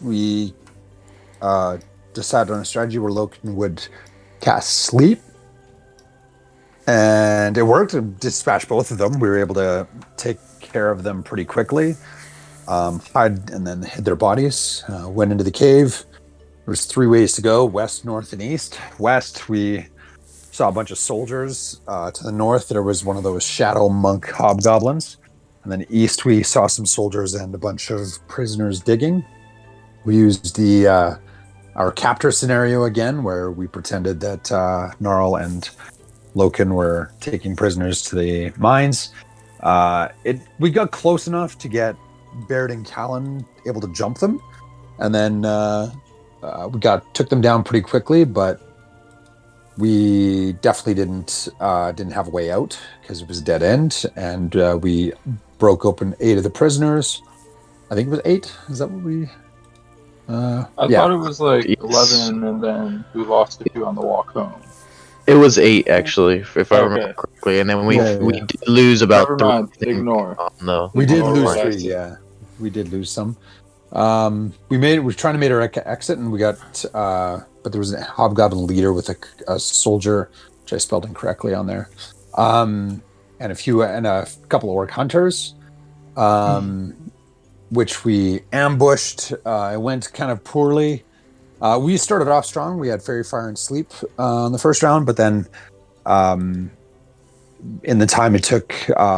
we decided on a strategy where Loken would cast sleep, and it worked. It dispatched both of them. We were able to take care of them pretty quickly, hide and then hid their bodies. Went into the cave. There was three ways to go: west, north, and east. West, we saw a bunch of soldiers. To the north, there was one of those shadow monk hobgoblins. And then east, we saw some soldiers and a bunch of prisoners digging. We used our captor scenario again, where we pretended that Gnarl and Loken were taking prisoners to the mines. We got close enough to get Baird and Callan able to jump them, and then we took them down pretty quickly, but we definitely didn't have a way out because it was a dead end, and we broke open 8 of the prisoners. I think it was 8. Is that what we? I thought it was like 11, and then we lost a few on the walk home. It was 8 actually, if I remember correctly, and then we did lose about 3. Never mind, ignore. We did lose 3. Yeah, we did lose some. We were trying to make our exit, and we got but there was a hobgoblin leader with a soldier, which I spelled incorrectly on there, and a couple of orc hunters, which we ambushed. It went kind of poorly. We started off strong. We had Fairy Fire and Sleep on the first round, but then in the time it took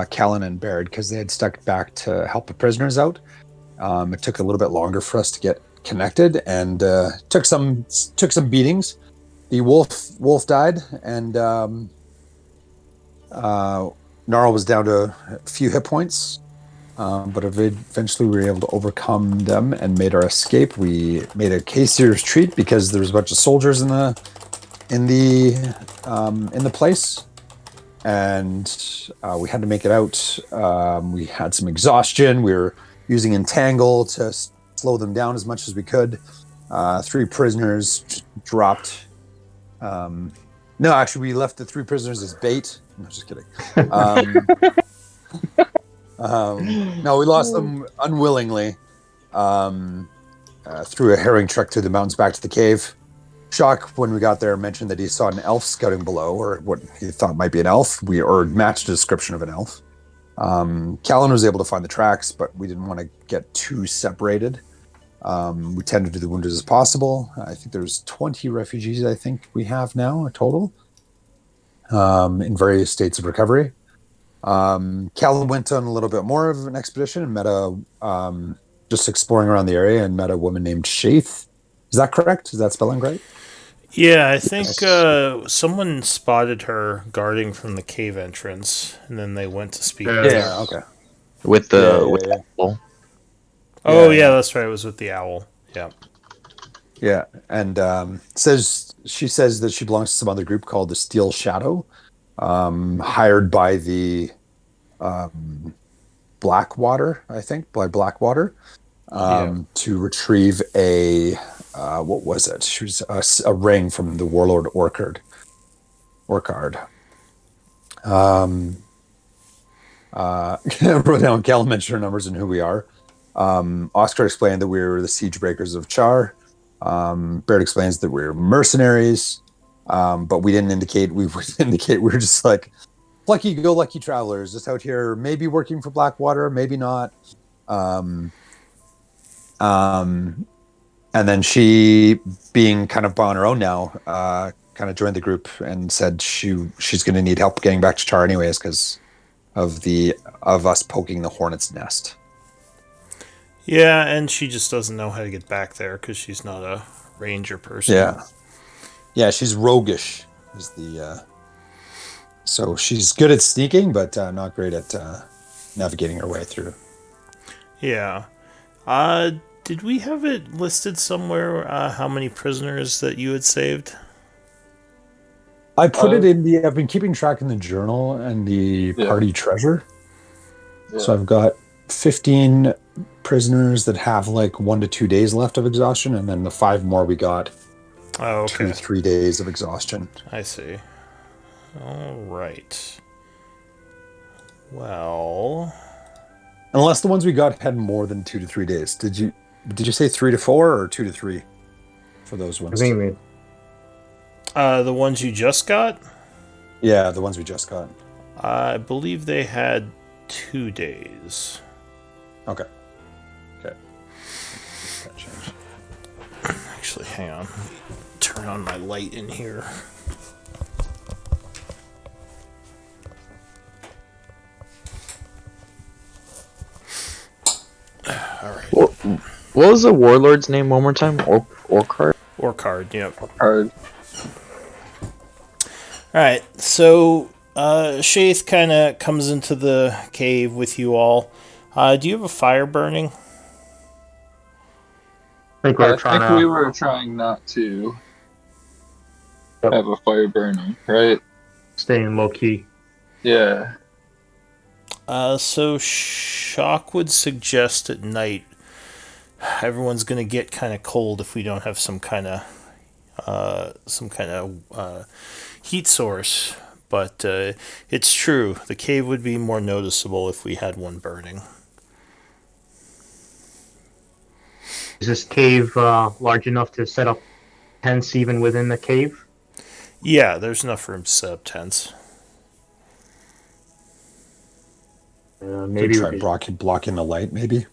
Callan and Baird, because they had stuck back to help the prisoners out, it took a little bit longer for us to get connected, and took some beatings. The wolf died, and Gnarl was down to a few hit points, but eventually we were able to overcome them and made our escape. We made a hasty retreat because there was a bunch of soldiers in the place, and we had to make it out. We had some exhaustion. We were using Entangle to slow them down as much as we could. 3 prisoners dropped. No, actually, we left the 3 prisoners as bait. I'm just kidding. No, we lost them unwillingly through a herring trek through the mountains back to the cave. Shock, when we got there, mentioned that he saw an elf scouting below, or what he thought might be an elf. Or matched a description of an elf. Callan was able to find the tracks, but we didn't want to get too separated. We tended to the wounded as possible. I think there's 20 refugees, I think we have now, a total, in various states of recovery. Callan went on a little bit more of an expedition and just exploring around the area, and met a woman named Shaith. Is that correct? Is that spelling right? Yeah, I think someone spotted her guarding from the cave entrance, and then they went to speak with her. Yeah, okay. With the owl. Oh, yeah, that's right. It was with the owl. Yeah. Yeah, and she says that she belongs to some other group called the Steel Shadow, hired by the Blackwater, I think, by Blackwater, to retrieve a what was it? She was a ring from the warlord Orchard. I wrote down Cal mentioned her numbers and who we are. Oscar explained that we were the Siegebreakers of Chaur. Baird explains that we're mercenaries, but we didn't indicate. We would indicate we were just like lucky travelers, just out here, maybe working for Blackwater, maybe not. And then she, being kind of on her own now, kind of joined the group and said she's going to need help getting back to Chaur anyways because of us poking the hornet's nest. Yeah, and she just doesn't know how to get back there because she's not a ranger person. Yeah, she's roguish. So she's good at sneaking, but not great at navigating her way through. Yeah. Did we have it listed somewhere how many prisoners that you had saved? I put it in I've been keeping track in the journal and the party treasure. Yeah. So I've got 15 prisoners that have like 1 to 2 days left of exhaustion, and then the 5 more we got 2 to 3 days of exhaustion. I see. All right. Well, unless the ones we got had more than 2 to 3 days. Did you? Did you say 3 to 4 or 2 to 3 for those I ones? think The ones you just got? Yeah, the ones we just got. I believe they had 2 days. Okay. Okay. That changed. Actually, hang on. Let me turn on my light in here. Alright. What was the warlord's name one more time? Orcard? Orcard, yep. Hard. Alright, so Shaith kind of comes into the cave with you all. Do you have a fire burning? we were trying not to have a fire burning, right? staying low key. Yeah. So Shock would suggest at night everyone's gonna get kind of cold if we don't have some kind of heat source. But it's true, the cave would be more noticeable if we had one burning. Is this cave large enough to set up tents even within the cave? Yeah, there's enough room to set up tents. Maybe try blocking the light, maybe.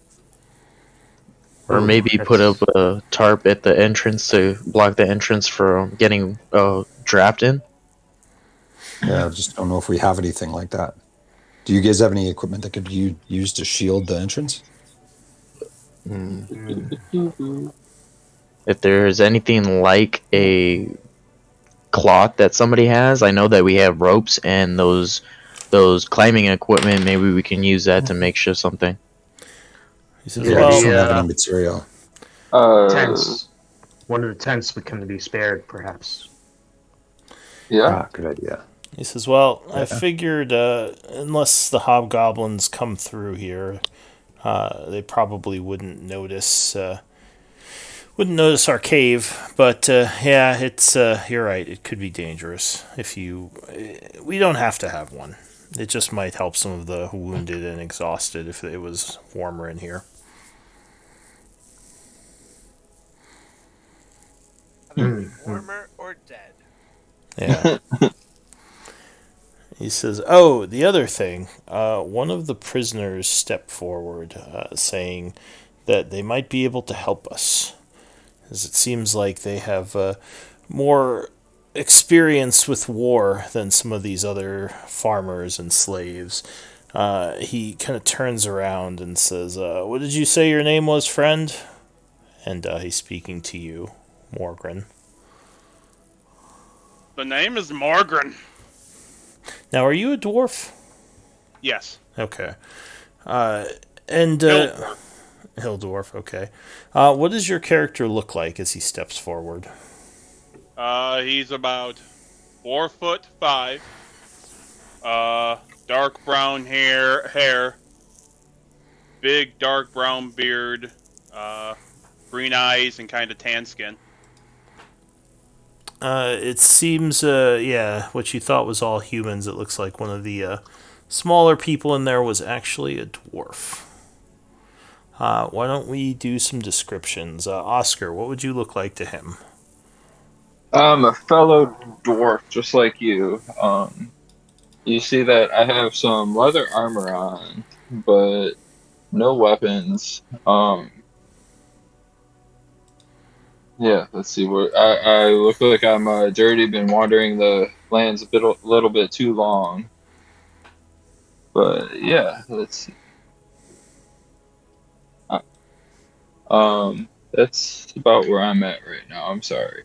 Or maybe put up a tarp at the entrance to block the entrance from getting trapped in. Yeah, I just don't know if we have anything like that. Do you guys have any equipment that could be used to shield the entrance? If there's anything like a cloth that somebody has, I know that we have ropes and those climbing equipment. Maybe we can use that to make sure something. He says, Yeah, I just don't have any material. Tents. One of the tents can be spared, perhaps. Yeah. Good idea. He says, well, I figured unless the hobgoblins come through here, they probably wouldn't notice our cave. But yeah, it's you're right. It could be dangerous if you. We don't have to have one. It just might help some of the wounded and exhausted if it was warmer in here. Warmer or dead. Yeah. He says, oh, the other thing. One of the prisoners stepped forward, saying that they might be able to help us. As it seems like they have more experience with war than some of these other farmers and slaves. He kind of turns around and says, what did you say your name was, friend? And he's speaking to you, Morgren. The name is Morgren. Now, are you a dwarf? Yes. Okay. And Hill dwarf, okay. What does your character look like as he steps forward? He's about 4'5". Dark brown hair. Big dark brown beard. Green eyes and kind of tan skin. It seems, what you thought was all humans, it looks like one of the smaller people in there was actually a dwarf. Why don't we do some descriptions? Oscar, what would you look like to him? I'm a fellow dwarf, just like you. You see that I have some leather armor on, but no weapons. Yeah, let's see. Where I look like I'm dirty, been wandering the lands a little bit too long. But yeah, let's see. That's about where I'm at right now. I'm sorry.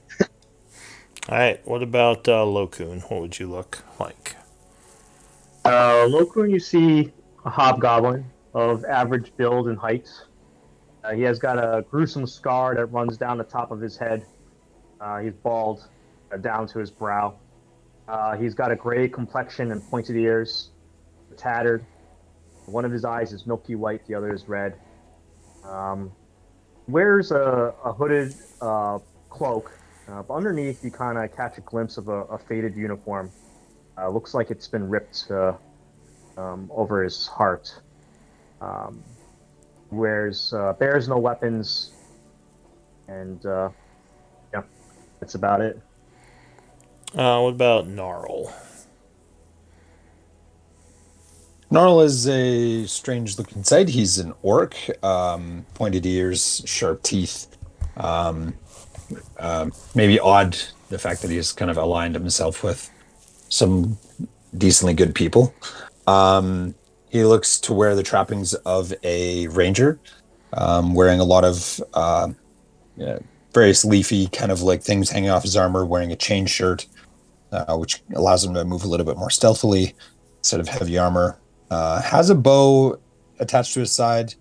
Alright, what about Lokun? What would you look like? Locally, you see a hobgoblin of average build and height. He has got a gruesome scar that runs down the top of his head. He's bald down to his brow. He's got a gray complexion and pointed ears, tattered. One of his eyes is milky white, the other is red. Wears a hooded cloak. But underneath, you kind of catch a glimpse of a faded uniform. Looks like it's been ripped over his heart. wears bears no weapons, and yeah, that's about it. What about Gnarl? Gnarl is a strange looking sight. He's an orc, pointed ears, sharp teeth. Um, Maybe odd the fact that he's kind of aligned himself with some decently good people. He looks to wear the trappings of a ranger, wearing a lot of yeah, various leafy kind of like things hanging off his armor, wearing a chain shirt, which allows him to move a little bit more stealthily instead of heavy armor. Has a bow attached to his side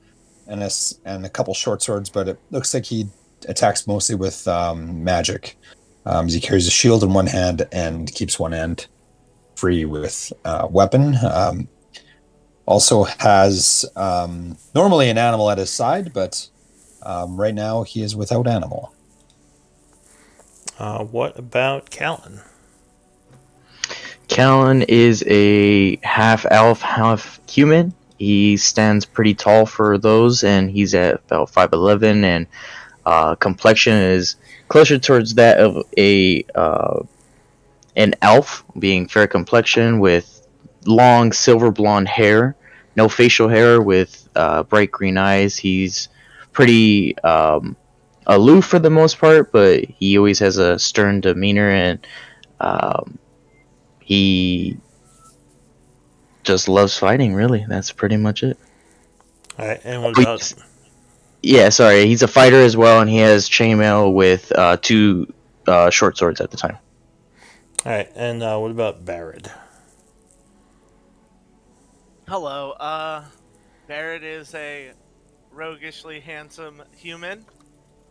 and and a couple short swords, but it looks like he attacks mostly with magic. He carries a shield in one hand and keeps one hand free with weapon. Also has normally an animal at his side, but right now he is without animal. What about Callan? Callan is a half elf, half human. He stands pretty tall for those, and he's at about 5'11", and complexion is closer towards that of a an elf, being fair complexion with long silver blonde hair, no facial hair, with bright green eyes. He's pretty aloof for the most part, but he always has a stern demeanor, and um, he just loves fighting. Really, that's pretty much it. All right, and what about? Yeah, sorry, he's a fighter as well, and he has chainmail with two short swords at the time. All right, and what about Barrett? Hello. Barrett is a roguishly handsome human.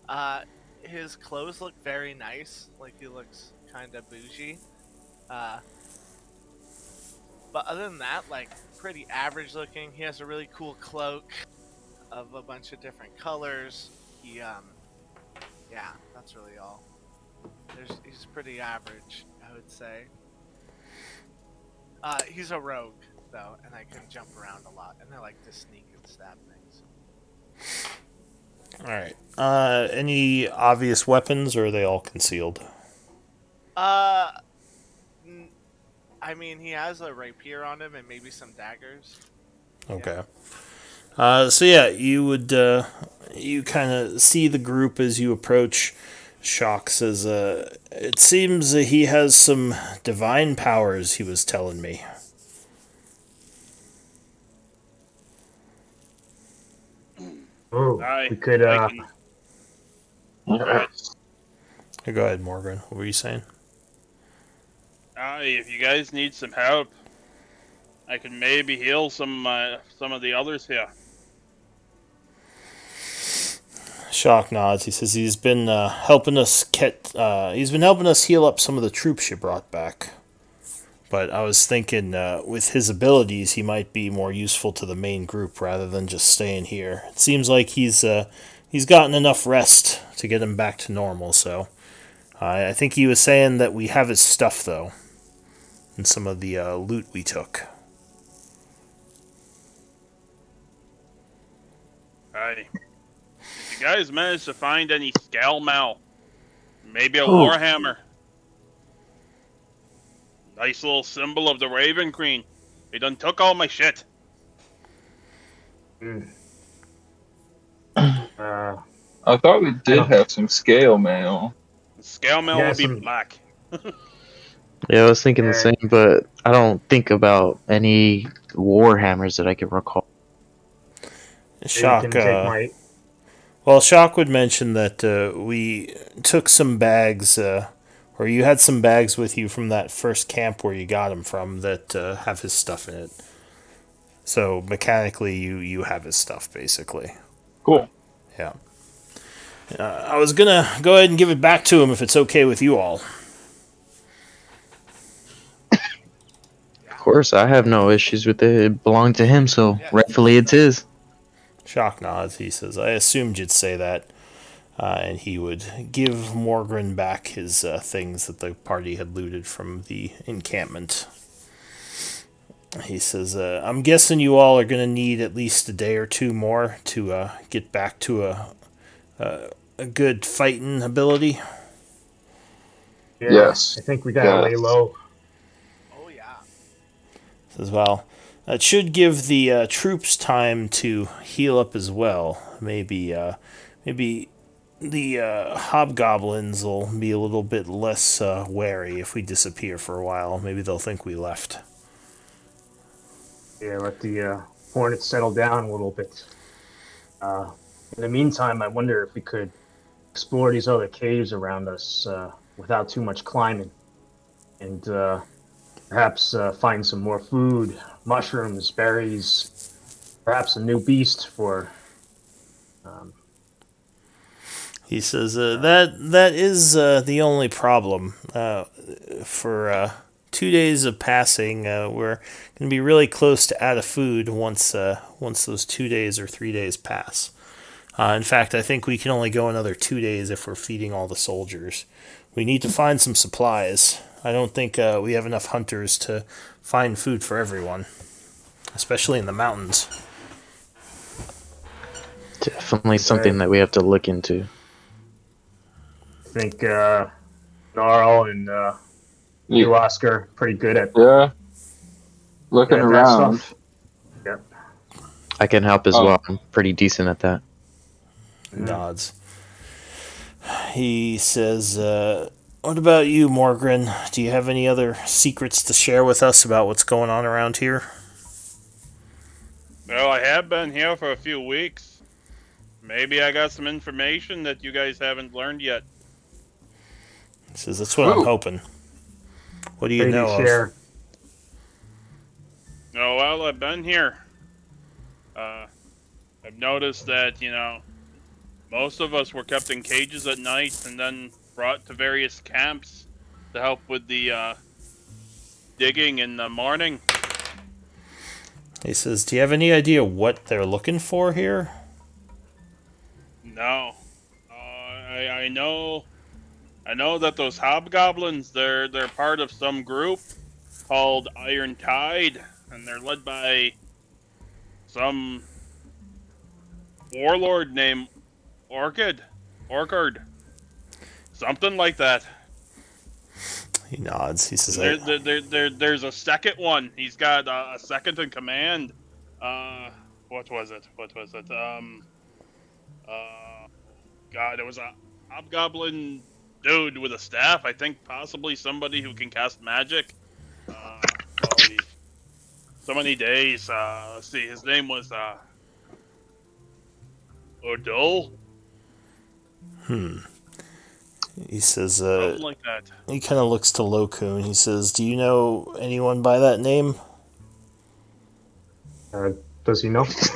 Uh, his clothes look very nice. Like he looks kind of bougie. Uh, but other than that, like pretty average looking. He has a really cool cloak of a bunch of different colors. Yeah, that's really all. He's pretty average, I would say. He's a rogue though, and I can jump around a lot, and I like to sneak and stab things. All right. Any obvious weapons, or are they all concealed? Uh, I mean, he has a rapier on him and maybe some daggers. Okay. So yeah, you would you kind of see the group as you approach. Shock says, "It seems he has some divine powers." He was telling me. Oh, I, we could. I can, go ahead. Go ahead, Morgan. What were you saying? If you guys need some help, I can maybe heal some of the others here. Shock nods. He says he's been helping us he's been helping us heal up some of the troops you brought back. But I was thinking, with his abilities, he might be more useful to the main group rather than just staying here. It seems like he's gotten enough rest to get him back to normal. So I think he was saying that we have his stuff though, and some of the loot we took. Aye. If you guys manage to find any scale mail, maybe a warhammer, nice little symbol of the Raven Queen. They done took all my shit. I thought we did have some scale mail. Scale mail Yeah, would be some- black. Yeah, I was thinking the same, but I don't think about any war hammers that I can recall. Shock. You can take my. Well, Shock would mention that we took some bags, or you had some bags with you from that first camp where you got him from that have his stuff in it. So mechanically, you have his stuff basically. Cool. Yeah. I was gonna go ahead and give it back to him if it's okay with you all. Of course, I have no issues with it. It belonged to him, so Yeah. rightfully it's his. Shock nods. He says, "I assumed you'd say that," and he would give Morgren back his things that the party had looted from the encampment. He says, I'm guessing you all are going to need at least a day or two more to get back to a good fighting ability. Yeah, Yes. I think we gotta lay Yes. low. Oh yeah. Says, well, it should give the troops time to heal up as well. Maybe the hobgoblins will be a little bit less wary if we disappear for a while. Maybe they'll think we left. Yeah, let the hornets settle down a little bit. Uh, in the meantime, I wonder if we could explore these other caves around us without too much climbing, and perhaps find some more food, mushrooms, berries, perhaps a new beast for. Um, He says that is the only problem. For 2 days of passing, we're going to be really close to out of food once those 2 days or 3 days pass. In fact, I think we can only go another 2 days if we're feeding all the soldiers. We need to find some supplies. I don't think we have enough hunters to find food for everyone, especially in the mountains. Definitely something that we have to look into. I think Gnarl and you, Oscar, pretty good at Yeah. Looking that around. stuff. Yep. I can help as Oh. well. I'm pretty decent at that. Nods. He says, what about you, Morgren? Do you have any other secrets to share with us about what's going on around here? Well, I have been here for a few weeks. Maybe I got some information that you guys haven't learned yet. He says, that's what I'm Ooh. hoping. What do you Ready to know of? share. Oh, well, I've been here. I've noticed that, most of us were kept in cages at night and then brought to various camps to help with the digging in the morning. He says, do you have any idea what they're looking for here? No. I know that those hobgoblins, they're part of some group called Iron Tide, and they're led by some warlord named Orchid, something like that. He nods. He says, There's a second one. He's got a second in command. What was it? God, it was a hobgoblin dude with a staff. I think possibly somebody who can cast magic. So many days. Let's see. His name was Odol. he says, Something like that. he kind of looks to Lokun. He says, do you know anyone by that name? Does he know? He's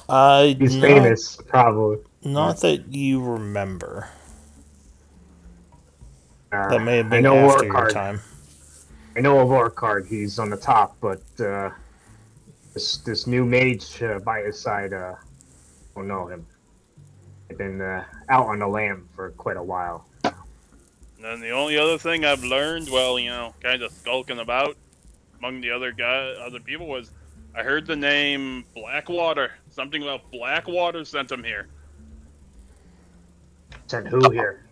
Not, famous, probably. not that you remember. That may have I been know after your Orcard. time. I know of Orcard. He's on the top, but this new mage by his side, don't know him. I've been out on the lam for quite a while. And then the only other thing I've learned, well, kind of skulking about among the other people, was I heard the name Blackwater. Something about Blackwater sent him here. Sent who here?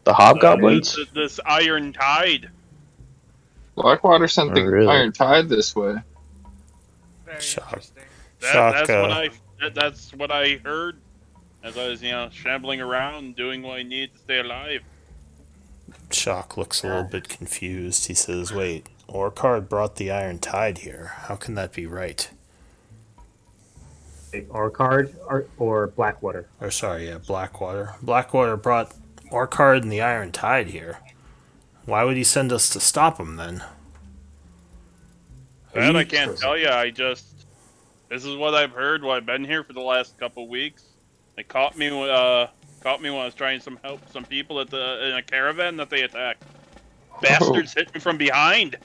The hobgoblins? This Iron Tide. Blackwater sent Oh, the really? Iron Tide this way. Very Shock. interesting. That's what I heard as I was, shambling around, doing what I need to stay alive. Shock looks a little bit confused. He says, wait, Orcard brought the Iron Tide here. How can that be right? Orcard or Blackwater? Or sorry, yeah, Blackwater. Blackwater brought Orcard and the Iron Tide here. Why would he send us to stop him then? That I can't tell you. This is what I've heard while I've been here for the last couple weeks. They caught me when I was trying some help some people in a caravan that they attacked. Bastards hit me from behind.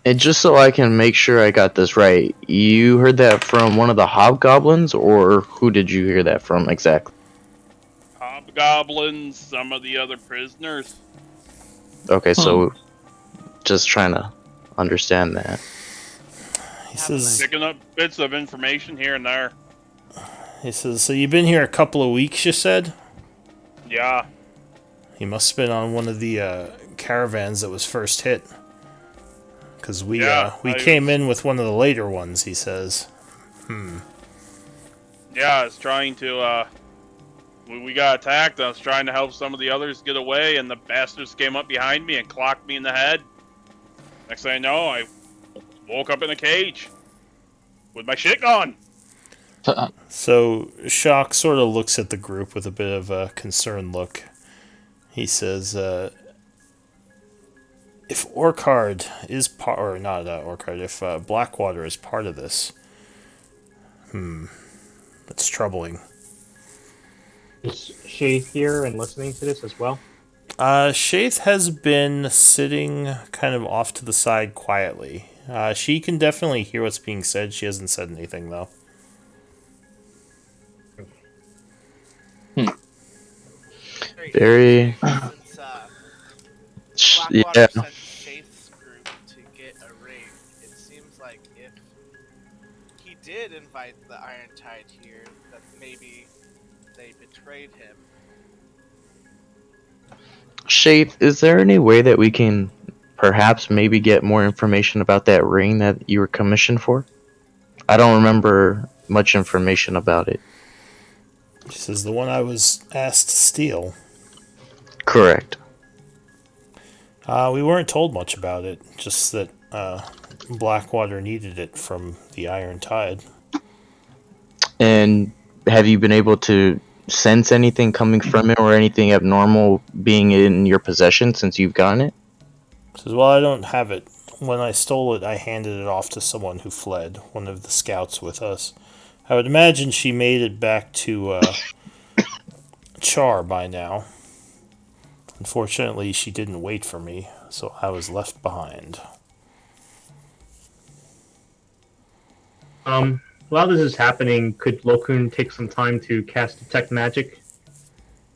And just so I can make sure I got this right, you heard that from one of the hobgoblins, or who did you hear that from exactly? Hobgoblins, some of the other prisoners. Okay, so just trying to understand that. He Have a says, Picking up bits of information here and there. so you've been here a couple of weeks, you said? Yeah. He must have been on one of the caravans that was first hit. Because we came in with one of the later ones, he says. Yeah, I was trying to, we got attacked. I was trying to help some of the others get away, and the bastards came up behind me and clocked me in the head. Next thing I know, I woke up in a cage with my shit gone. So Shock sort of looks at the group with a bit of a concerned look. He says, if Orchard is part, or not Orchard, if Blackwater is part of this, that's troubling. Is she here and listening to this as well? Shaith has been sitting kind of off to the side quietly. She can definitely hear what's being said. She hasn't said anything, though. Very. Since Yeah. Blackwater sent Shaith's group to get a ring, it seems like if he did invite the Iron Tide here, that maybe they betrayed him. Shape, is there any way that we can perhaps maybe get more information about that ring that you were commissioned for? I don't remember much information about it. She says, the one I was asked to steal. Correct. We weren't told much about it, just that Blackwater needed it from the Iron Tide. And have you been able to sense anything coming from it or anything abnormal being in your possession since you've gotten it? She says, well, I don't have it. When I stole it, I handed it off to someone who fled, one of the scouts with us. I would imagine she made it back to Chaur by now. Unfortunately, she didn't wait for me, so I was left behind. While this is happening, could Lokun take some time to cast Detect Magic? He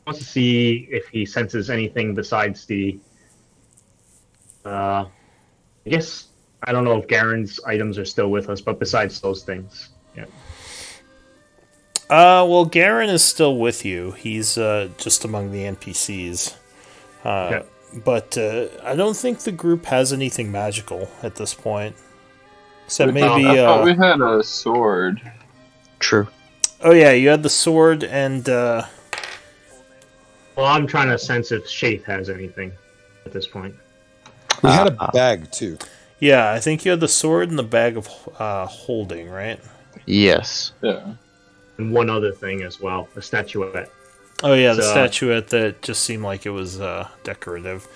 wants to see if he senses anything besides the... I guess, I don't know if Garen's items are still with us, but besides those things. Yeah. Well, Garen is still with you. He's just among the NPCs. Okay. But I don't think the group has anything magical at this point. Except I maybe... thought we had a sword. True. Oh yeah, you had the sword and... Well, I'm trying to sense if Shaith has anything at this point. We had a bag too. Yeah, I think you had the sword and the bag of holding, right? Yes. Yeah. And one other thing as well, a statuette. Oh yeah, the So- statuette that just seemed like it was decorative.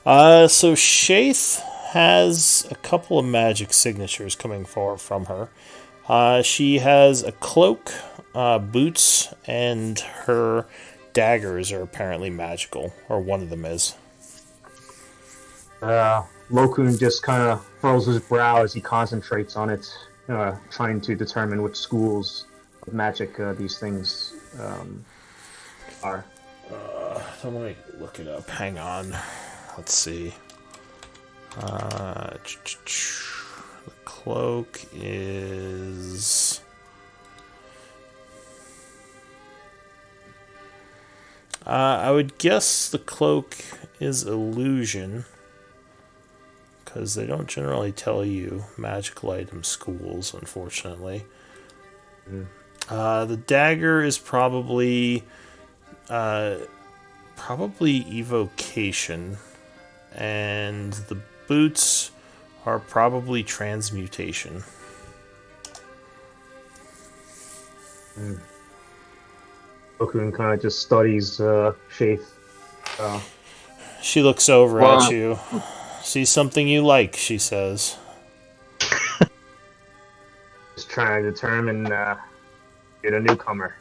So Shaith has a couple of magic signatures coming from her. She has a cloak, boots, and her daggers are apparently magical, or one of them is. Lokun just kind of furrows his brow as he concentrates on it, trying to determine which schools of magic these things are. So let me look it up. Hang on. Let's see. The cloak is... I would guess the cloak is illusion, because they don't generally tell you magical item schools, unfortunately. The dagger is probably evocation, and the boots are probably transmutation. Lokun kind of just studies Shaith. She looks over Well- at you. See something you like, she says. Just trying to determine get a newcomer.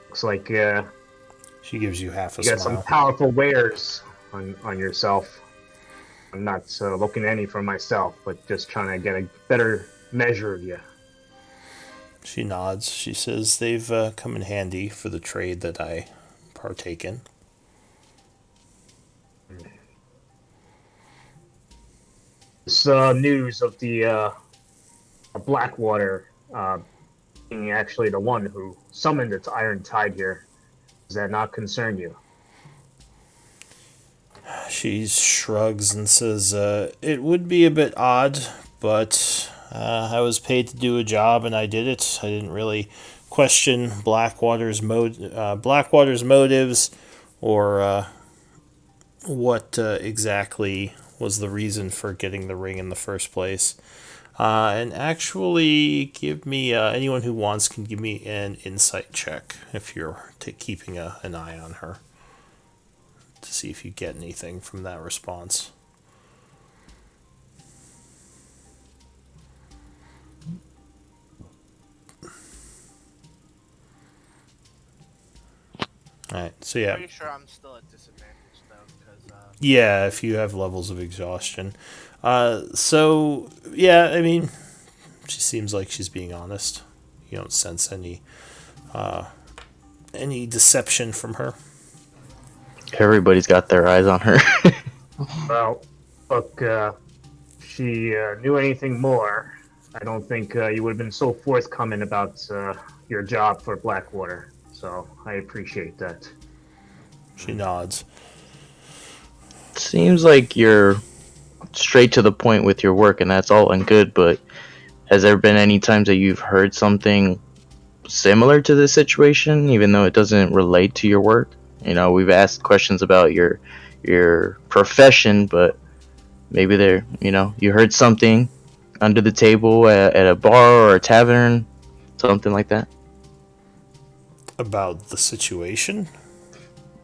Looks like you She gives you half a got some smile. powerful wares on yourself. I'm not looking any for myself, but just trying to get a better measure of you. She nods. She says they've come in handy for the trade that I partake in. this news of the Blackwater being actually the one who summoned its Iron Tide here, does that not concern you? She shrugs and says, "It would be a bit odd, but I was paid to do a job and I did it. I didn't really question Blackwater's motives or what exactly was the reason for getting the ring in the first place. And actually, give me anyone who wants can give me an insight check if you're keeping an eye on her to see if you get anything from that response." Alright, so yeah. Pretty sure I'm still at disadvantage though, because Yeah, if you have levels of exhaustion. So, yeah, I mean, she seems like she's being honest. You don't sense any deception from her. Everybody's got their eyes on her. Well, look, if she knew anything more, I don't think you would have been so forthcoming about your job for Blackwater. So I appreciate that. She nods. Seems like you're straight to the point with your work, and that's all and good, but has there been any times that you've heard something similar to this situation, even though it doesn't relate to your work? You know, we've asked questions about your profession, but maybe you heard something under the table at a bar or a tavern, something like that. About the situation?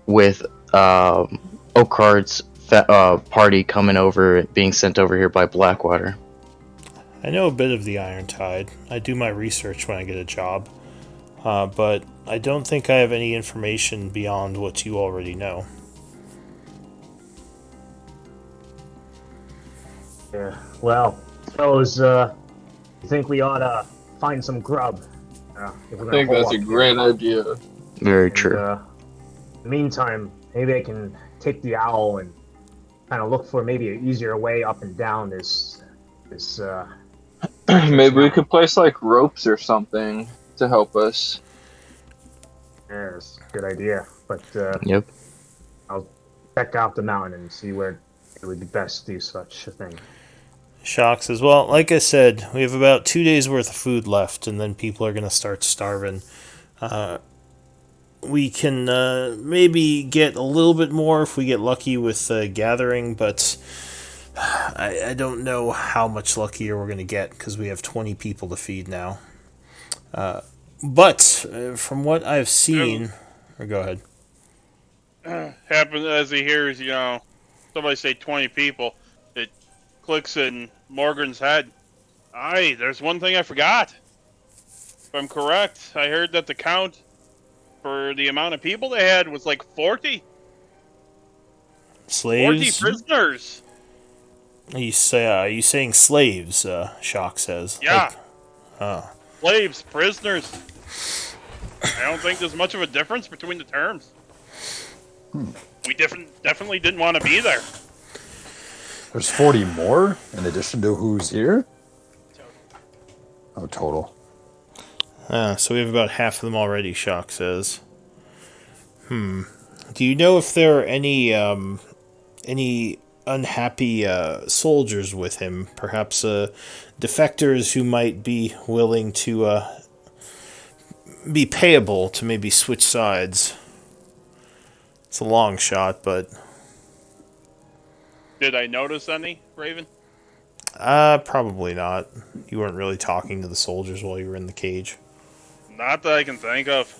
With Oakard's party coming over, being sent over here by Blackwater. I know a bit of the Iron Tide. I do my research when I get a job. But I don't think I have any information beyond what you already know. Yeah. Well, fellows, you think we ought to find some grub? If we're I gonna think hole that's a up great here. idea. Very And, true. in the meantime, maybe I can take the owl and kind of look for maybe an easier way up and down this. Maybe we could place like ropes or something to help us. Yes, good idea. But Yep. I'll check out the mountain and see where it would be best to do such a thing. Shock says, "Well, like I said, we have about 2 days worth of food left, and then people are going to start starving. We can maybe get a little bit more if we get lucky with gathering, but I don't know how much luckier we're going to get because we have 20 people to feed now. But from what I've seen..." Or go ahead. Happens as he hears, somebody say 20 people. It clicks in Morgan's head. Aye, there's one thing I forgot. If I'm correct, I heard that the count for the amount of people they had was like 40. 40 Slaves? prisoners. Are you saying slaves, Shock says. Yeah. Like, Slaves, prisoners. I don't think there's much of a difference between the terms. We definitely didn't want to be there. There's 40 more in addition to who's here? Oh, total. so we have about half of them already, Shock says. Do you know if there are any unhappy soldiers with him? Perhaps defectors who might be willing to be payable to maybe switch sides. It's a long shot, but... Did I notice any, Raven? Probably not. You weren't really talking to the soldiers while you were in the cage. Not that I can think of.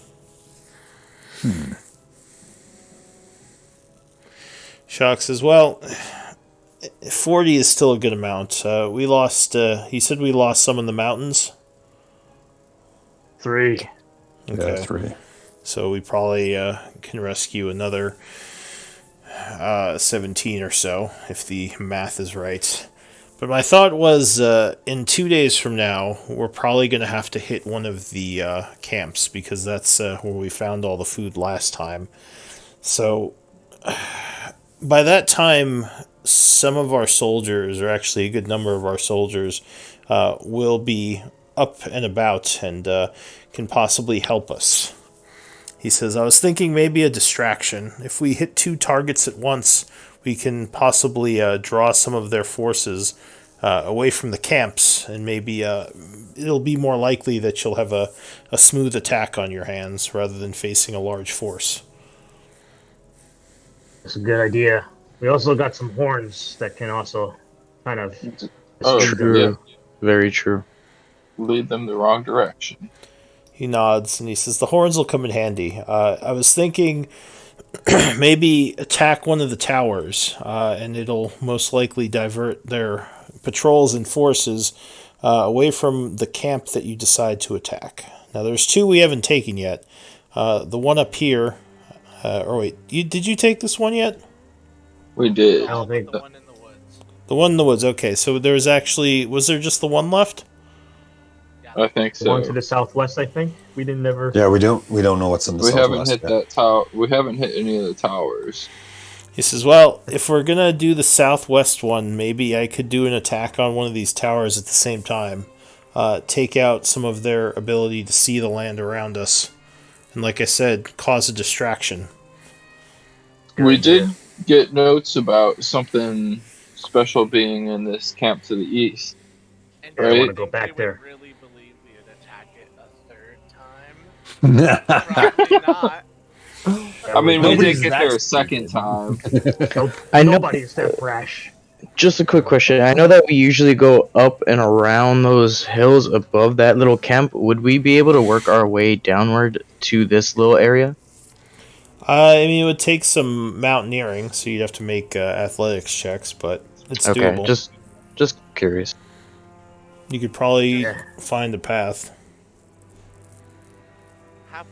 Shock says, "Well, 40 is still a good amount. We lost, he said we lost some in the mountains." 3. Okay. Yeah, 3. So we probably can rescue another 17 or so, if the math is right. But my thought was, in 2 days from now, we're probably going to have to hit one of the camps, because that's where we found all the food last time. So, by that time, some of our soldiers, or actually a good number of our soldiers, will be up and about and can possibly help us. He says, I was thinking maybe a distraction. If we hit 2 targets at once, we can possibly draw some of their forces away from the camps, and maybe it'll be more likely that you'll have a smooth attack on your hands rather than facing a large force. That's a good idea. We also got some horns that can also kind of Oh, mislead them. yeah. True. Very true. Lead them the wrong direction. He nods and he says, the horns will come in handy. I was thinking maybe attack one of the towers, and it'll most likely divert their patrols and forces away from the camp that you decide to attack. Now, there's 2 we haven't taken yet. The one up here. Or wait, did you take this one yet? We did. I don't think the one in the woods. The one in the woods. Okay, so there was actually, was there just the one left? I think the one so. to the southwest. I think we didn't ever. Yeah, we don't know what's in the We haven't southwest hit yet. that tower. We haven't hit any of the towers. He says, well, if we're going to do the southwest one, maybe I could do an attack on one of these towers at the same time. Take out some of their ability to see the land around us. And like I said, cause a distraction. We did get notes about something special being in this camp to the east. And Right. do you I wanna go think back they would there. really believe we would attack it a third time? Probably not. I mean, we Nobody's did get that there a stupid. second time. I know. Nobody's that brash. Just a quick question. I know that we usually go up and around those hills above that little camp. Would we be able to work our way downward to this little area? I mean, it would take some mountaineering, so you'd have to make athletics checks, but it's Okay, doable. just curious. You could probably Yeah. find a path. Have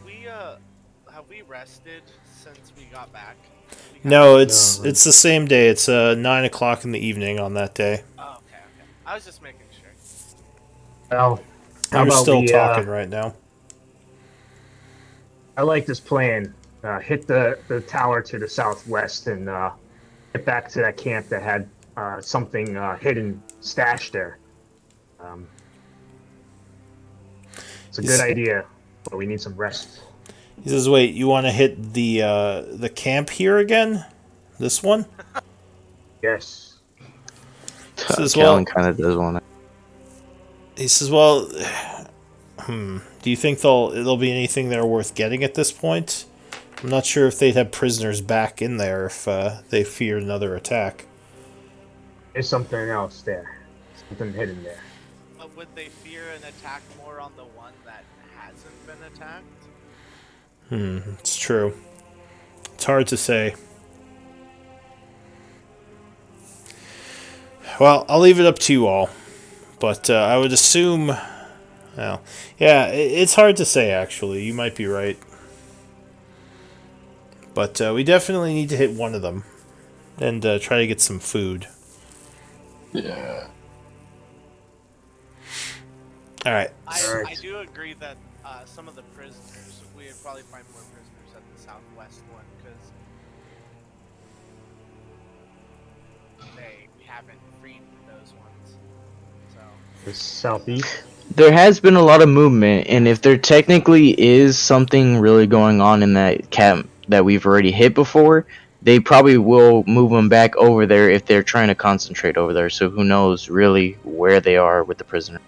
we rested since we got back? No, it's No. it's the same day. It's 9 o'clock in the evening on that day. Oh, okay. I was just making sure. Well, how We're about still we, talking right now. I like this plan. Hit the tower to the southwest and get back to that camp that had something hidden stashed there. It's a good idea, but we need some rest. He says, "Wait, you want to hit the camp here again? This one?" Yes. Says, well- Callan kind of does want to. He says, "Well, do you think there'll be anything there worth getting at this point? I'm not sure if they'd have prisoners back in there if they feared another attack." There's something else there. Something hidden there. But would they fear an attack more on the one that hasn't been attacked? It's true. It's hard to say. Well, I'll leave it up to you all. But I would assume... Well, yeah, it's hard to say, actually. You might be right. But we definitely need to hit one of them. And try to get some food. Yeah. Alright. I do agree that some of the prisoners, we would probably find more prisoners at the southwest one because we haven't freed those ones. So The southeast. There has been a lot of movement, and if there technically is something really going on in that camp that we've already hit before, they probably will move them back over there if they're trying to concentrate over there. So who knows really where they are with the prisoner.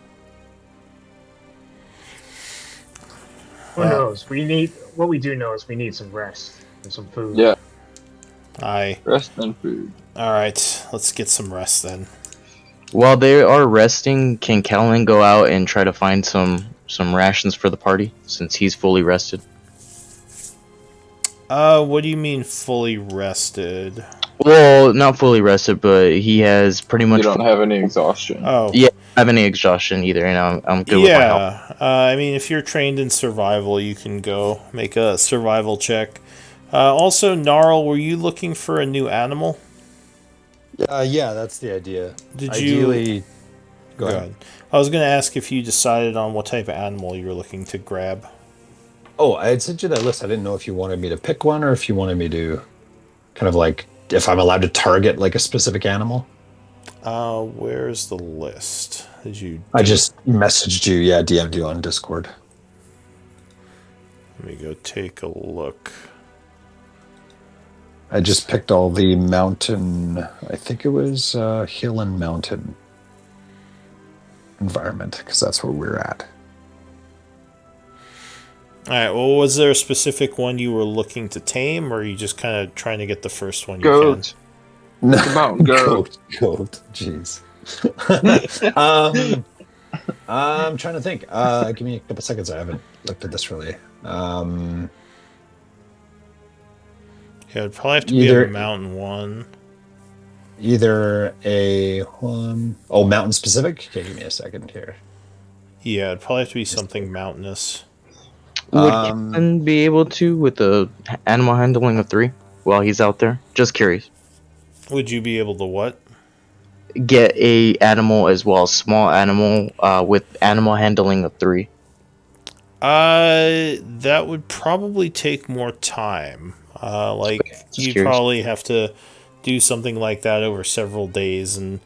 Who knows? What we do know is we need some rest and some food. Yeah. Aye. Rest and food. Alright, let's get some rest then. While they are resting, can Callan go out and try to find some rations for the party since he's fully rested? What do you mean fully rested? Well, not fully rested, but he has pretty much. You don't have any exhaustion. Oh. Yeah, I don't have any exhaustion either, and I'm good with my health. Yeah, I mean, if you're trained in survival, you can go make a survival check. Also, Gnarl, were you looking for a new animal? Yeah, that's the idea. Did Ideally, you... go ahead. I was going to ask if you decided on what type of animal you were looking to grab. Oh, I had sent you that list. I didn't know if you wanted me to pick one or if you wanted me to kind of like if I'm allowed to target like a specific animal. Where's the list? Did you? I just messaged you, yeah, DM'd you on Discord. Let me go take a look. I just picked all the mountain, I think it was hill and mountain environment, because that's where we're at. All right. Well, was there a specific one you were looking to tame, or are you just kind of trying to get the first one you Goat. No, The mountain goat. goat. Jeez. I'm trying to think. Give me a couple seconds. I haven't looked at this really. can? Yeah, it'd probably have to Either- be a mountain one. Either a mountain specific. Okay, give me a second here. Yeah, it'd probably have to be something mountainous. Would Um, Kevin be able to with the animal handling of 3 while he's out there? Just curious. Would you be able to what? Get a animal as well, small animal, with animal handling of 3. That would probably take more time. Just You'd curious. probably have to do something like that over several days, and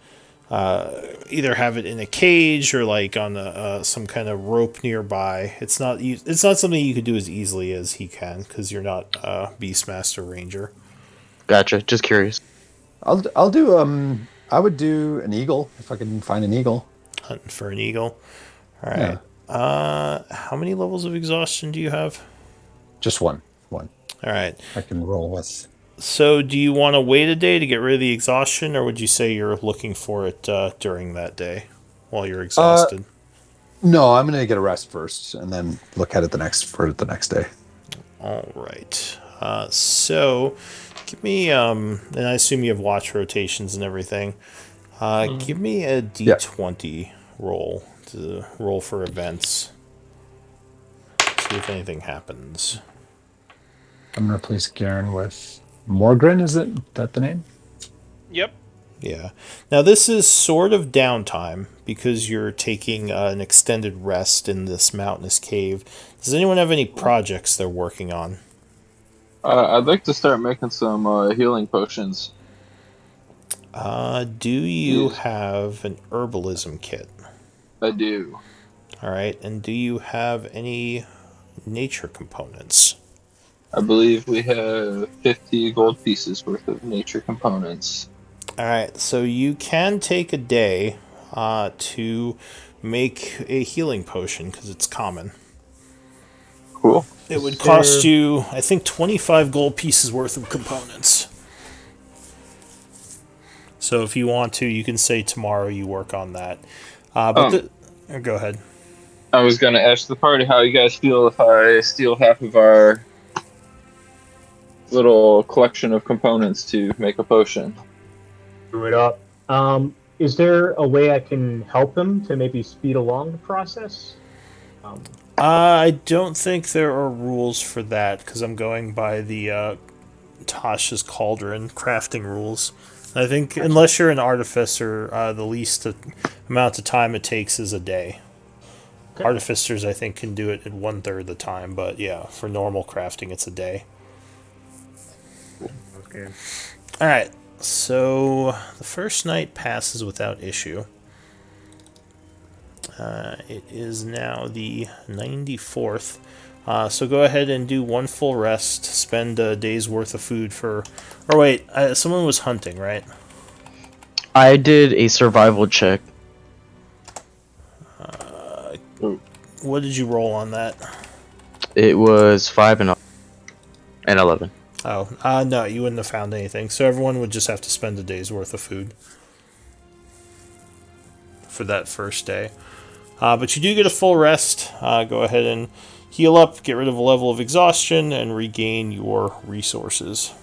either have it in a cage or like on some kind of rope nearby. It's not something you could do as easily as he can, because you're not a Beastmaster Ranger. Gotcha. Just curious. I'll do I would do an eagle if I can find an eagle. Hunting for an eagle. All right. How many levels of exhaustion do you have? Just one. All right. I can roll with. So, do you want to wait a day to get rid of the exhaustion, or would you say you're looking for it during that day while you're exhausted? No, I'm gonna get a rest first, and then look at it the next day. All right. So, give me and I assume you have watch rotations and everything. Give me a D20 roll to roll for events. See if anything happens. I'm gonna replace Garen with Morgren. Is that the name? Yep. Yeah. Now this is sort of downtime because you're taking an extended rest in this mountainous cave. Does anyone have any projects they're working on? I'd like to start making some healing potions. Do you have an herbalism kit? I do. All right. And do you have any nature components? I believe we have 50 gold pieces worth of nature components. All right. So you can take a day to make a healing potion because it's common. Cool. It would cost you, I think, 25 gold pieces worth of components. So if you want to, you can say tomorrow you work on that. Go ahead. I was going to ask the party how you guys feel if I steal half of our little collection of components to make a potion. Screw it up. Is there a way I can help him to maybe speed along the process? I don't think there are rules for that because I'm going by the Tasha's Cauldron crafting rules. I think unless you're an artificer, the least amount of time it takes is a day. Okay. Artificers, I think, can do it in 1/3 the time, but yeah, for normal crafting, it's a day. Okay. All right, so the first night passes without issue. It is now the 94th. So go ahead and do one full rest. Spend a day's worth of food for... Or wait, someone was hunting, right? I did a survival check. What did you roll on that? It was 5 and 11. Oh, no, you wouldn't have found anything. So everyone would just have to spend a day's worth of food for that first day. But you do get a full rest. Go ahead and heal up, get rid of a level of exhaustion, and regain your resources.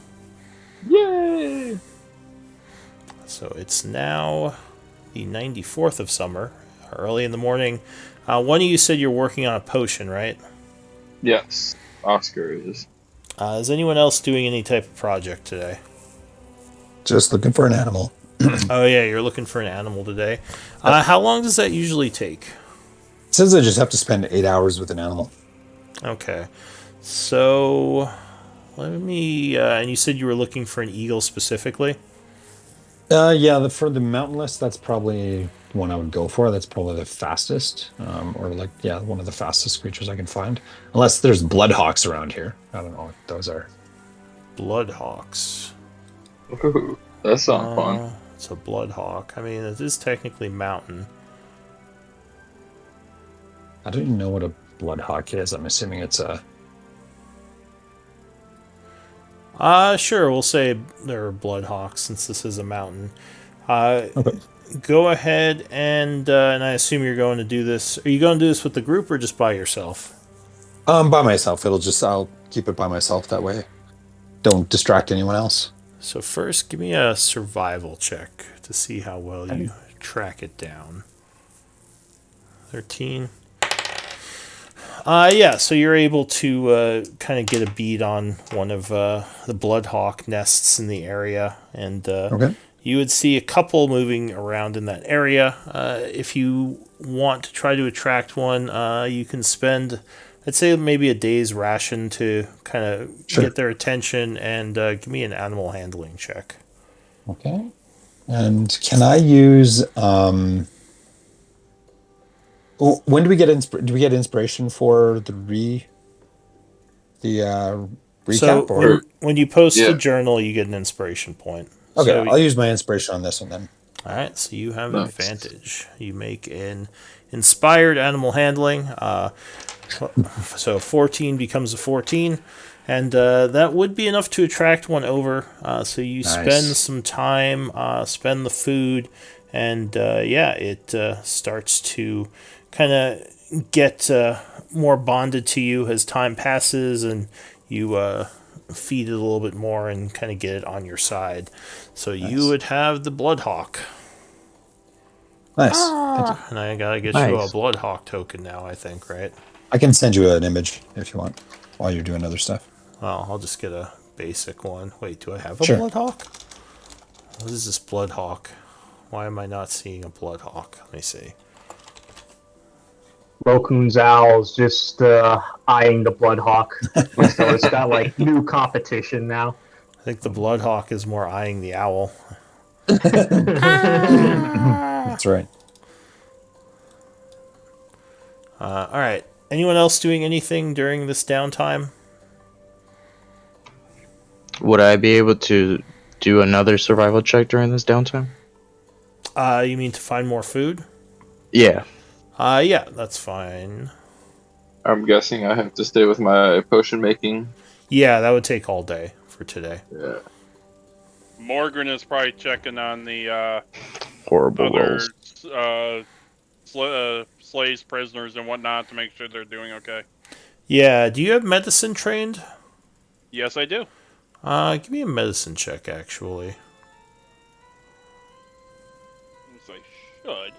Yay! So it's now the 94th of summer, early in the morning. One of you said you're working on a potion, right? Yes, Oscar is. Is anyone else doing any type of project today? Just looking for an animal. Oh yeah, you're looking for an animal today. How long does that usually take? It says I just have to spend 8 hours with an animal. Okay. So let me. And you said you were looking for an eagle specifically. Yeah, for the mountain list, that's probably the one I would go for. That's probably the fastest, or like, yeah, one of the fastest creatures I can find. Unless there's bloodhawks around here. I don't know what those are. Bloodhawks. Ooh, that sounds fun. It's a bloodhawk. I mean, it is technically mountain. I don't even know what a bloodhawk is. I'm assuming it's a. Sure. We'll say there are bloodhawks since this is a mountain. Okay. Go ahead and I assume you're going to do this. Are you going to do this with the group or just by yourself? By myself. I'll keep it by myself that way. Don't distract anyone else. So first, give me a survival check to see how well you track it down. 13. Yeah, so you're able to kind of get a bead on one of the bloodhawk nests in the area, and Okay. you would see a couple moving around in that area. If you want to try to attract one, you can spend, I'd say, maybe a day's ration to kind of Sure. get their attention, and give me an animal handling check. Okay. And can I use when do we get do we get inspiration for the recap So or when you post Yeah. the journal, you get an inspiration point. okay, So, I'll use my inspiration on this one then. all right, so you have Nice. advantage. You make an inspired animal handling. So 14 becomes a 14, and that would be enough to attract one over. So you Nice. spend some time, spend the food, and yeah, it starts to kind of get more bonded to you as time passes, and you feed it a little bit more and kind of get it on your side. So you Nice. would have the Bloodhawk. Nice. Thank you. And I gotta get you a Nice. Bloodhawk token now, I think, right? I can send you an image if you want while you're doing other stuff. Well, I'll just get a basic one. Wait, do I have a Sure. Bloodhawk? What is this Bloodhawk? Why am I not seeing a Bloodhawk? Let me see. Rokun's owl's just eyeing the Bloodhawk. So it's got like new competition now. I think the Bloodhawk is more eyeing the owl. That's right. All right. Anyone else doing anything during this downtime? Would I be able to do another survival check during this downtime? You mean to find more food? Yeah. Yeah, that's fine. I'm guessing I have to stay with my potion making. Yeah, that would take all day for today. Yeah. Morgan is probably checking on the Horrible other rolls. slaves, prisoners, and whatnot to make sure they're doing okay. Yeah, do you have medicine trained? Yes, I do. Give me a medicine check, actually. Yes, I should.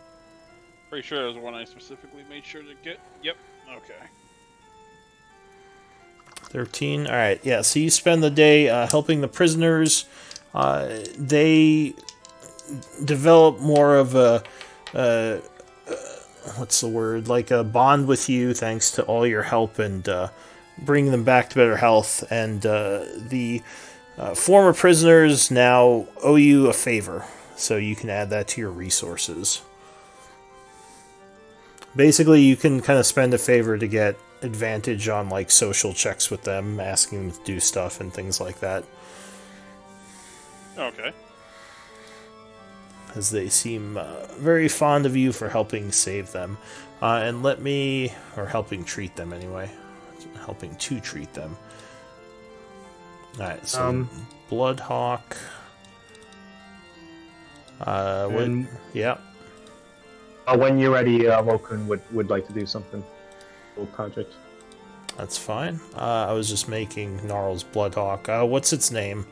Pretty sure that was one I specifically made sure to get. Yep. Okay. 13. All right. Yeah. So you spend the day helping the prisoners. They develop more of a what's the word? Like a bond with you, thanks to all your help and bringing them back to better health. And the former prisoners now owe you a favor, so you can add that to your resources. Basically, you can kind of spend a favor to get advantage on like social checks with them, asking them to do stuff and things like that, Okay. as they seem very fond of you for helping save them. And or helping treat them anyway. Helping to treat them. Alright, so Bloodhawk. And- Yeah. When you're ready, Rokun would like to do something. Little project. That's fine. I was just making Gnarl's Bloodhawk. What's its name?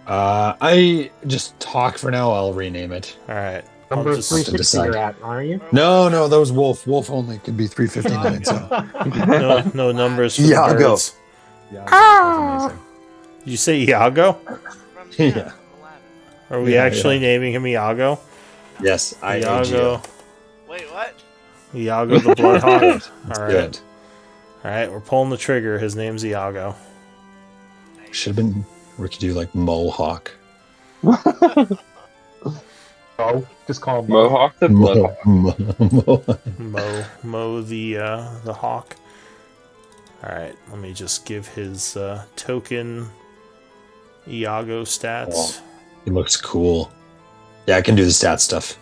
I just talk for now. I'll rename it. Alright. Number I'll just- 360 decide. you're at, aren't you? No, that was Wolf. Wolf only could be 359. So no numbers for the Iago. birds. yeah, that was Did you say Iago? From, Yeah. from Aladdin. Are we Yeah, actually yeah. naming him Iago? amazing. Yes, Iago. Wait, what? Iago the Bloodhawk. Alright. Good. Alright, we're pulling the trigger. His name's Iago. Should have been. We could do like Mohawk. Oh, just call him Mo. Mohawk the Bloodhawk. Mo the hawk. All right, let me just give his token Iago stats. Oh, he looks cool. Yeah, I can do the stat stuff.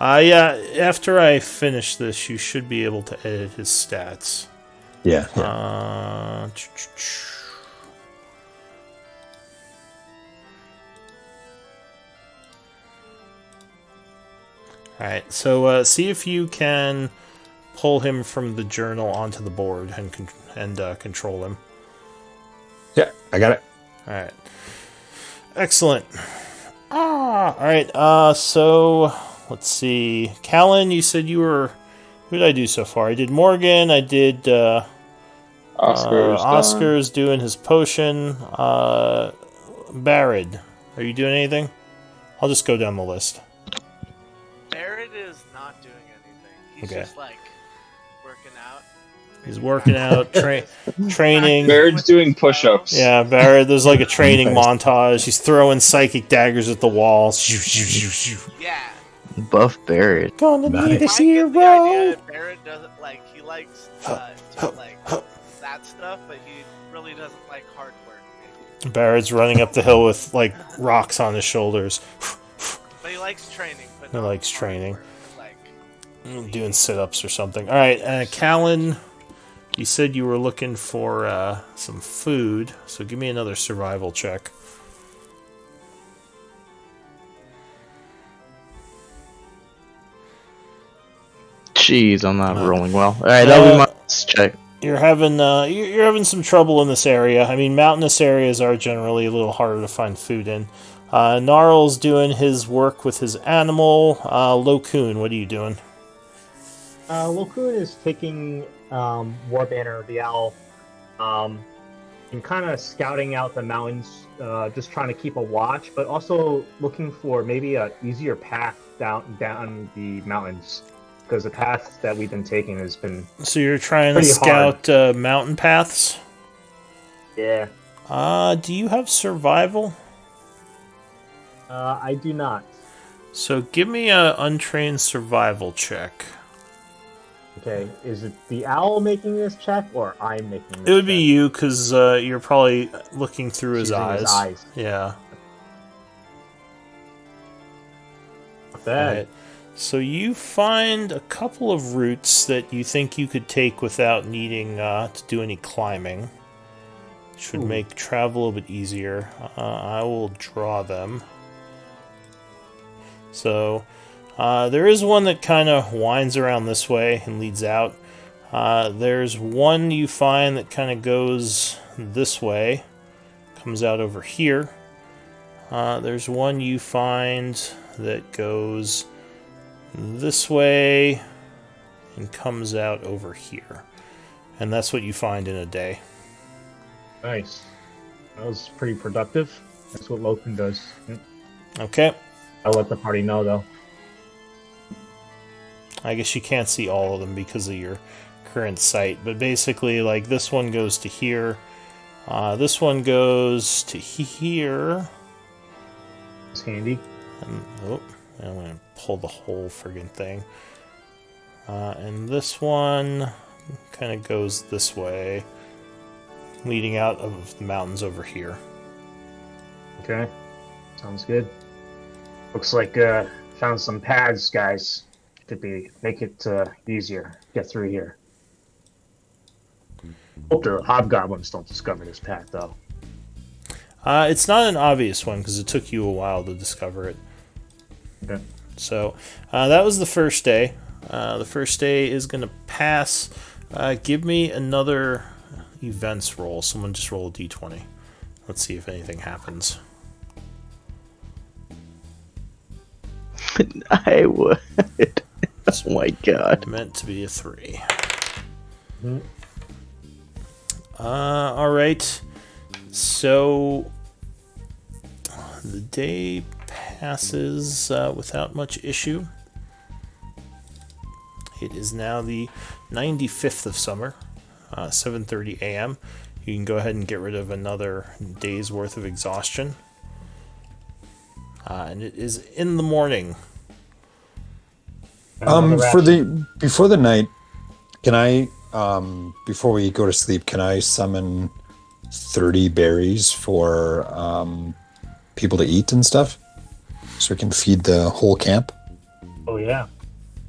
Yeah, after I finish this, you should be able to edit his stats. Yeah. Alright, so see if you can pull him from the journal onto the board and control him. Yeah, I got it. Alright. Excellent. Alright, so let's see. Callan, you said you were... Who did I do so far? I did Morgan, I did Oscar's doing his potion. Barrett, are you doing anything? I'll just go down the list. Barrett is not doing anything. He's Okay. just like working out. He's working out, training. Barrett's doing push-ups. Yeah, Barrett, there's like a training montage. He's throwing psychic daggers at the wall. Yeah. Buff Barrett. Gonna need a I get the idea hero. that Barrett doesn't like, he likes to like that stuff, but he really doesn't like hard work. Barrett's running up the hill with like rocks on his shoulders. But he likes training. But He not likes hard training. work, like, Doing sit-ups or something. All right, Callan, you said you were looking for some food, so give me another survival check. Jeez, I'm not rolling well. All right, that'll be my last check. You're having some trouble in this area. I mean, mountainous areas are generally a little harder to find food in. Gnarl's doing his work with his animal. Lokun, what are you doing? Lokun is taking Warbanner, the owl, and kind of scouting out the mountains, just trying to keep a watch, but also looking for maybe an easier path down the mountains, because the path that we've been taking has been So you're trying to pretty scout mountain paths? yeah. Do you have survival? I do not. So give me a untrained survival check. Okay, is it the owl making this check or I'm making this It would be check? you, because you're probably looking through his Using eyes. his eyes. Yeah. Not bad. Right. So you find a couple of routes that you think you could take without needing to do any climbing. Should make travel a bit easier. I will draw them. So there is one that kind of winds around this way and leads out. There's one you find that kind of goes this way, comes out over here. There's one you find that goes this way and comes out over here. And that's what you find in a day. Nice. That was pretty productive. That's what Lokun does. Okay. I'll let the party know, though. I guess you can't see all of them because of your current sight, but basically, like, this one goes to here. This one goes to here. It's handy. And, oh, I'm going to pull the whole friggin' thing. And this one kind of goes this way, leading out of the mountains over here. Okay. Sounds good. Looks like found some paths, guys. Make it easier. Get through here. Hope the hobgoblins don't discover this path, though. It's not an obvious one because it took you a while to discover it. Okay. So that was the first day. The first day is going to pass. Give me another events roll. Someone just roll a d20. Let's see if anything happens. I would. Oh my god. Meant to be a 3. Mhm. Alright. So the day passes without much issue. It is now the 95th of summer, 7:30 a.m. You can go ahead and get rid of another day's worth of exhaustion. And it is in the morning. Another For ration. before the night, can I before we go to sleep, can I summon 30 berries for people to eat and stuff? So we can feed the whole camp? Oh yeah.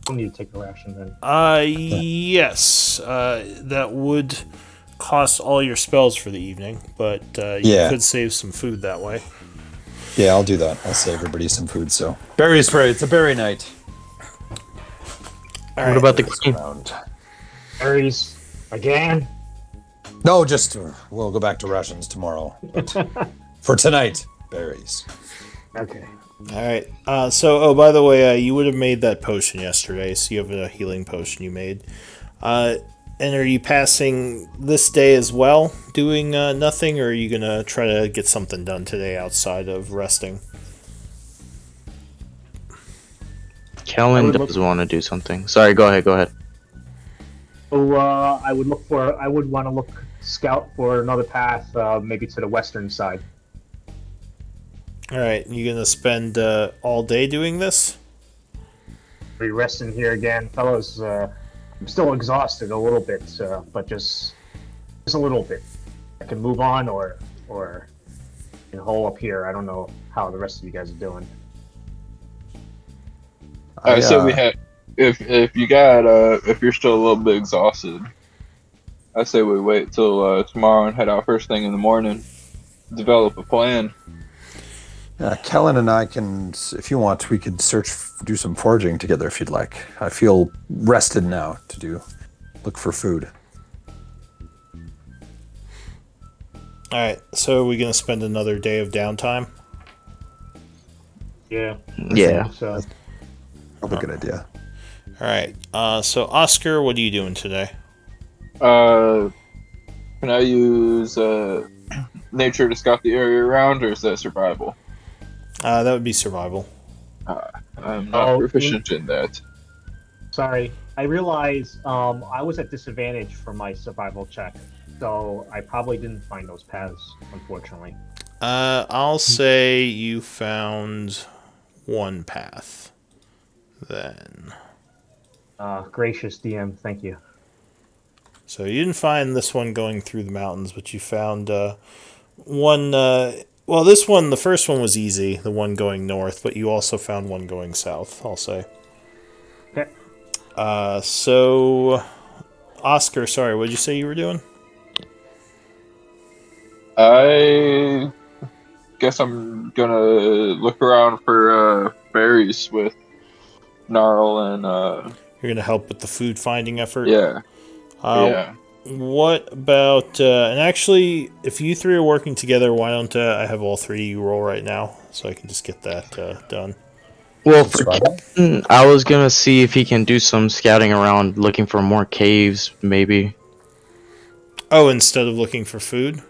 We need to take a ration then. Yes. That would cost all your spells for the evening, but you Yeah. could save some food that way. Yeah, I'll do that. I'll save everybody some food, so. Berries for it's a berry night. All What right. about the Berries queen? around. Berries again. No, just we'll go back to rations tomorrow. But for tonight, berries. Okay. All right. So, by the way, you would have made that potion yesterday, so you have a healing potion you made. And are you passing this day as well, doing nothing, or are you gonna try to get something done today outside of resting? Kellen does want to do something. Sorry, go ahead. So I would want to scout for another path, maybe to the western side. All right. You gonna spend all day doing this? Be resting here again, fellows. I'm still exhausted a little bit, but just a little bit. I can move on, or can hole up here. I don't know how the rest of you guys are doing. I say we had if you're still a little bit exhausted, I say we wait till tomorrow and head out first thing in the morning. Develop a plan. Kellen and I can, if you want, we could do some foraging together if you'd like. I feel rested now to look for food. All right. So, are we gonna spend another day of downtime? Yeah. Yeah. So Probably a good idea. All right. So, Oscar, what are you doing today? Can I use nature to scout the area around, or is that survival? That would be survival. I'm not proficient in that. sorry. I realize I was at disadvantage for my survival check, so I probably didn't find those paths, unfortunately. I'll say you found one path. Then. Gracious DM, thank you. So you didn't find this one going through the mountains, but you found one. Well, this one, the first one was easy, the one going north, but you also found one going south, I'll say. Okay. So, Oscar, sorry, what did you say you were doing? I guess I'm gonna look around for berries with Gnarl and You're going to help with the food finding effort? yeah. Yeah. What about, and actually, if you three are working together, why don't I have all three of you roll right now, so I can just get that done. Well, for Kellen, I was gonna see if he can do some scouting around, looking for more caves, maybe. Oh, instead of looking for food?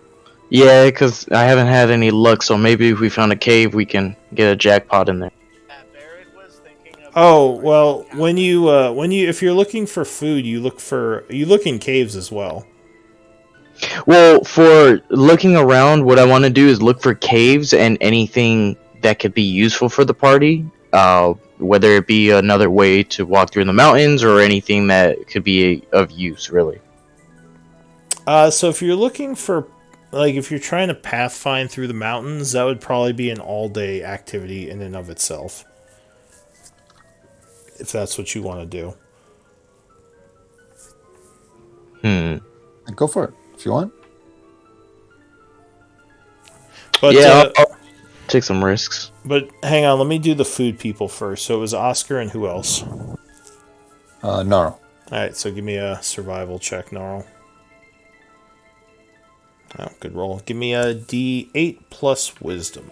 Yeah, because I haven't had any luck, so maybe if we found a cave, we can get a jackpot in there. Oh, well, if you're looking for food, you look in caves as well. Well, for looking around, what I want to do is look for caves and anything that could be useful for the party, whether it be another way to walk through the mountains or anything that could be of use, really. So if you're looking for, if you're trying to pathfind through the mountains, that would probably be an all-day activity in and of itself. If that's what you want to do. Go for it, if you want. But, yeah, I'll take some risks. But hang on, let me do the food people first. So it was Oscar and who else? Gnarl. Alright, so give me a survival check, Gnarl. Oh, good roll. Give me a D8 plus wisdom.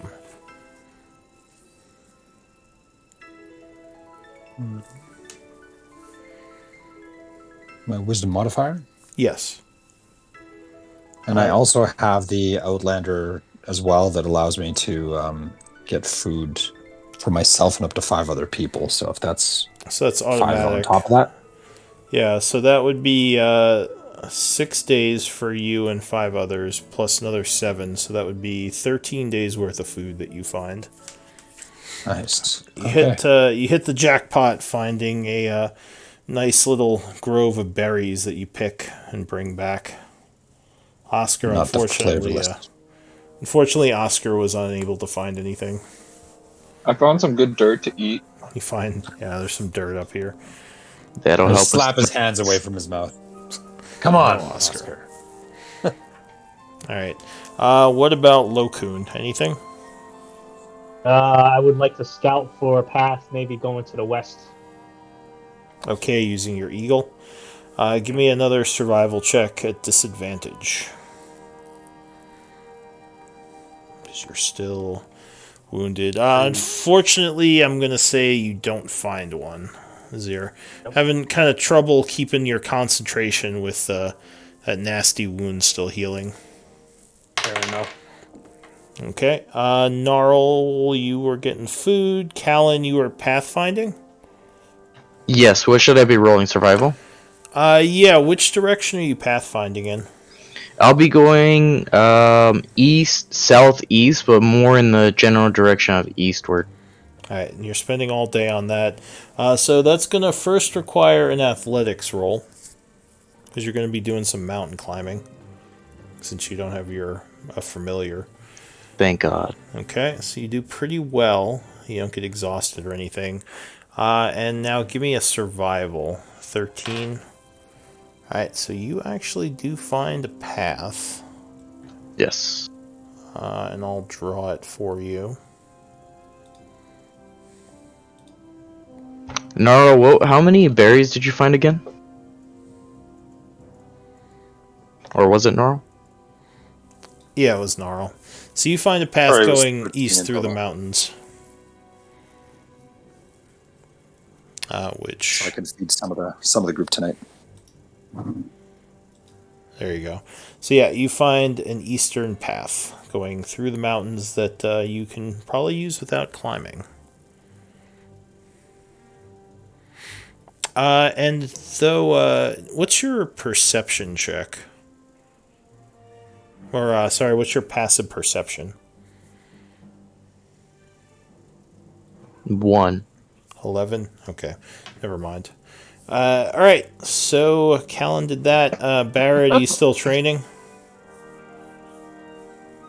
My wisdom modifier? Yes. And I also have the Outlander as well that allows me to get food for myself and up to 5 other people. So if that's automatic. 5 on top of that? Yeah, so that would be 6 days for you and 5 others, plus another 7, so that would be 13 days worth of food that you find. Nice. You Okay. hit the jackpot finding a nice little grove of berries that you pick and bring back. Oscar, Not the flavorless. unfortunately, Oscar was unable to find anything. I found some good dirt to eat. You find, yeah, there's some dirt up here. That'll He'll help slap us. his hands away from his mouth. Come No, on, Oscar. All right. What about Lokun? Anything? I would like to scout for a path, maybe going to the west. Okay, using your eagle. Give me another survival check at disadvantage. Because you're still wounded. Unfortunately, I'm going to say you don't find one. As you're having kind of trouble keeping your concentration with that nasty wound still healing. Fair enough. Okay. Gnarl, you were getting food. Callan, you were pathfinding? Yes, what should I be rolling? Survival? Yeah, which direction are you pathfinding in? I'll be going east, southeast, but more in the general direction of eastward. Alright, and you're spending all day on that. So that's going to first require an athletics roll. Because you're going to be doing some mountain climbing. Since you don't have your familiar. Thank God. Okay, so you do pretty well. You don't get exhausted or anything. And now give me a survival. 13. Alright, so you actually do find a path. Yes. And I'll draw it for you. Naro, how many berries did you find again? Or was it Naro? Yeah, it was Gnarl. So you find a path Sorry, it was going 13 east in through the total. mountains. Which... So I can feed some of the group tonight. There you go. So yeah, you find an eastern path going through the mountains that you can probably use without climbing. And so, what's your perception check? Or, sorry, what's your passive perception? 1. 11? Okay, never mind. Alright, so Callan did that. Barrett, are you still training?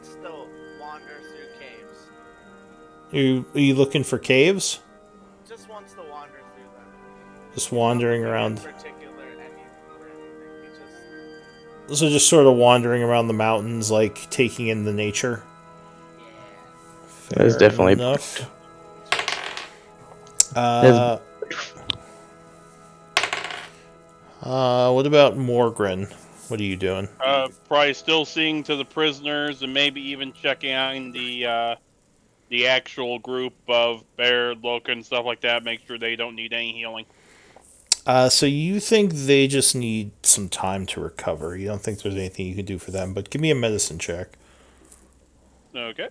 Still wander through caves. Are you looking for caves? Just wants to wander through them. Just wandering Nothing in around. particular, anything. He just So just sort of wandering around the mountains, like taking in the nature. yeah. That is definitely enough. What about Morgren? What are you doing? Probably still seeing to the prisoners and maybe even checking out the actual group of Bear, Loca, and stuff like that. Make sure they don't need any healing. So you think they just need some time to recover. You don't think there's anything you can do for them, but give me a medicine check. Okay.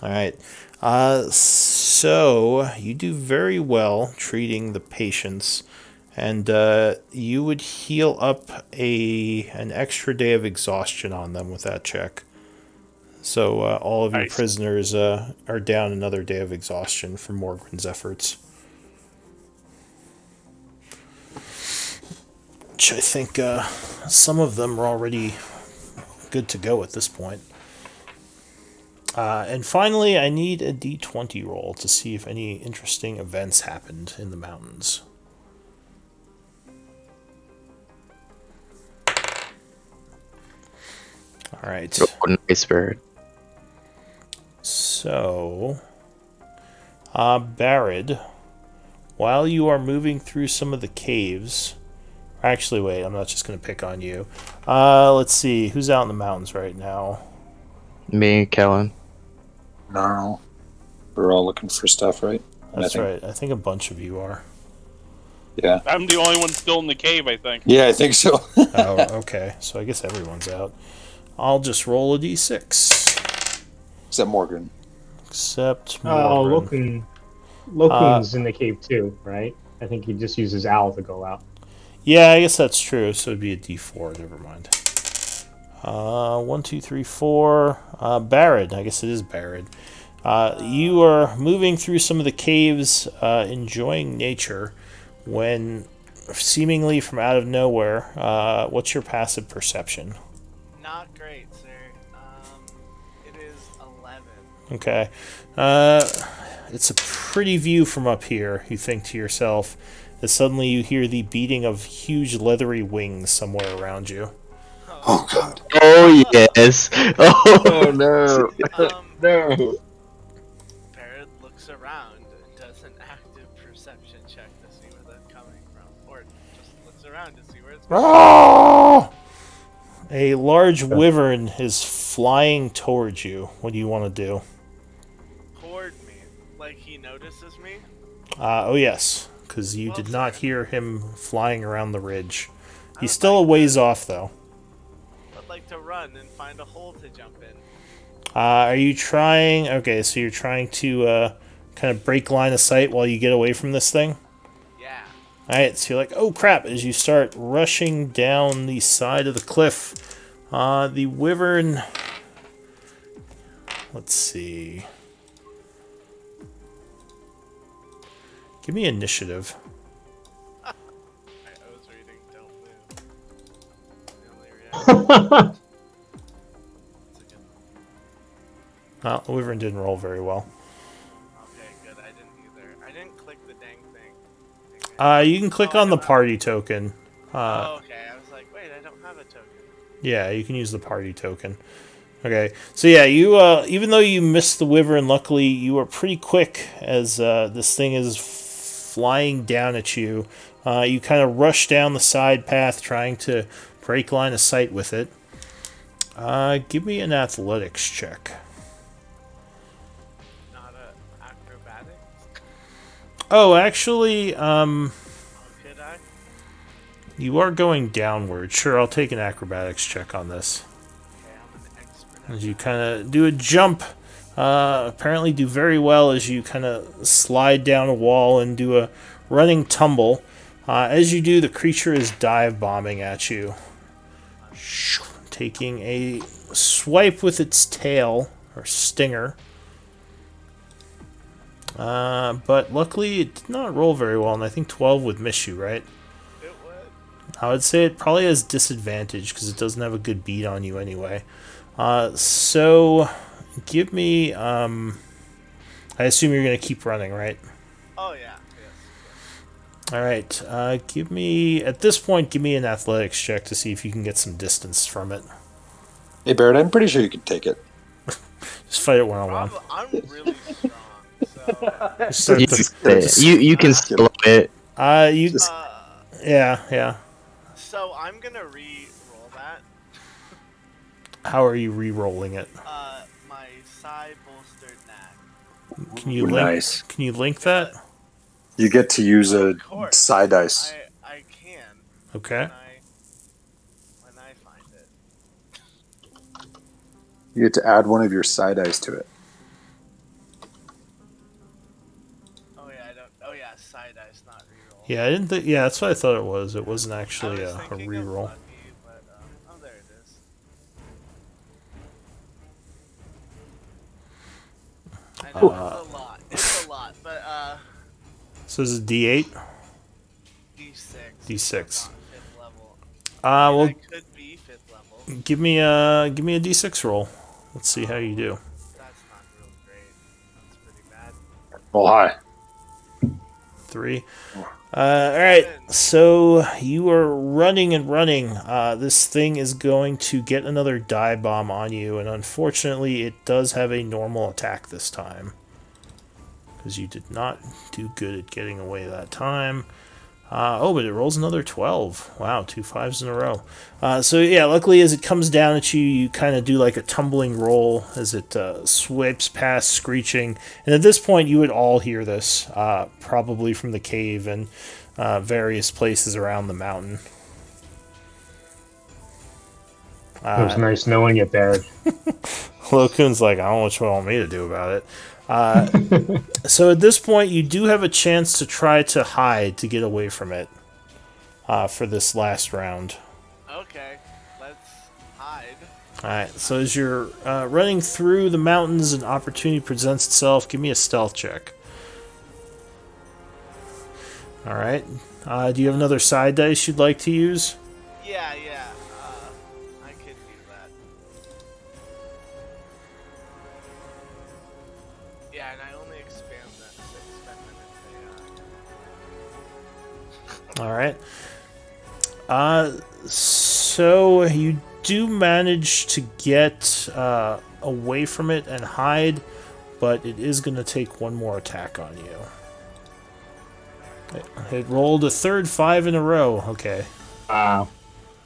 All right. So you do very well treating the patients, and you would heal up an extra day of exhaustion on them with that check. So all of your Nice. prisoners are down another day of exhaustion from Morgan's efforts. Which I think some of them are already good to go at this point. And finally, I need a d20 roll to see if any interesting events happened in the mountains. All right. Oh, nice bird. So, Barad, while you are moving through some of the caves... Actually, wait, I'm not just going to pick on you. Let's see, who's out in the mountains right now? Me, Kellen. No. We're all looking for stuff, right? That's right, I think a bunch of you are. Yeah. I'm the only one still in the cave, I think. Yeah, I think so. Oh, okay, so I guess everyone's out. I'll just roll a d6. Except Morgan. Except Oh, Morgan. looking. Lokun's in the cave too, right? I think he just uses owl to go out. Yeah, I guess that's true. So it'd be a D4. Never mind. 1, 2, 3, 4. Barrett. I guess it is Barrett. You are moving through some of the caves, enjoying nature, when seemingly from out of nowhere, what's your passive perception? Not great, sir. It is 11. Okay. It's a pretty view from up here, you think to yourself, as suddenly you hear the beating of huge leathery wings somewhere around you. Oh God. Oh yes. Oh. Oh no. Um, No. Barrett looks around and does an active perception check to see where they're coming from, or just looks around to see where it's coming Ah! A large wyvern is flying towards you. What do you want to do? toward me. Like he notices me. Oh yes, because you Well, did not sir. hear him flying around the ridge. I He's would still a like ways to- off, though. I'd like to run and find a hole to jump in. Are you trying? Okay, so you're trying to kind of break line of sight while you get away from this thing? Yeah. Alright, so you're like, oh crap, as you start rushing down the side of the cliff. The wyvern. Let's see. Give me initiative. I was reading Don't Move. The only reaction. That's a good one. Well, the wyvern didn't roll very well. Okay, good. I didn't either. I didn't click the dang thing. You can click Oh, I on the don't have- party token. Oh, okay. I was like, wait, I don't have a token. Yeah, you can use the party token. Okay, so yeah, you even though you missed the wyvern, luckily you were pretty quick as this thing is flying down at you. You kind of rush down the side path, trying to break line of sight with it. Give me an athletics check. Not a acrobatics. Oh, actually, Oh, could I? you are going downward. Sure, I'll take an acrobatics check on this. Okay, I'm an expert. As you kind of do a jump, apparently do very well as you kind of slide down a wall and do a running tumble. As you do, the creature is dive bombing at you, taking a swipe with its tail or stinger. But luckily, it did not roll very well, and I think 12 would miss you, right? It would. I would say it probably has disadvantage because it doesn't have a good beat on you anyway. So give me. I assume you're gonna keep running, right? Oh, yeah. Yes. All right. Give me at this point. Give me an athletics check to see if you can get some distance from it. Hey, Barrett, I'm pretty sure you can take it. Just fight it one on one. I'm really strong, so... You can slow it. You. Just- Yeah. So I'm gonna re-roll that. How are you re-rolling it? My side bolstered knack. Can you Ooh, link? nice. Can you link that? You get to use a Of course. side dice. I can. Okay. When I find it. You get to add one of your side dice to it. Oh yeah, I don't. Oh yeah, side dice, not reroll. Yeah, I didn't think. Yeah, that's what I thought it was. It wasn't actually I was a thinking of re-roll. lucky, but, oh, there it is. I know it's a lot. It's a lot, but So this is D8. D6. D6. I'm on 5th level. Well, I could be 5th level. give me a D6 roll. Let's see how you do. That's not real great. That's pretty bad. Roll high. 3. All right. So you are running and running. This thing is going to get another dive bomb on you, and unfortunately, it does have a normal attack this time because you did not do good at getting away that time. But it rolls another 12. Wow, 2 5s in a row. So yeah, luckily as it comes down at you, you kind of do like a tumbling roll as it swipes past, screeching. And at this point, you would all hear this, probably from the cave and various places around the mountain. It was nice knowing you, Barrett. Lokun's like, I don't know what you want me to do about it. So at this point, you do have a chance to try to hide to get away from it for this last round. Okay, let's hide. Alright, so as you're running through the mountains, an opportunity presents itself. Give me a stealth check. Alright. Do you have another side dice you'd like to use? Yeah, yeah. I could do that. Yeah, and I only expand that spend them if they. Alright. So you do manage to get away from it and hide, but it is going to take one more attack on you. It rolled a third 5 in a row. Okay. Wow.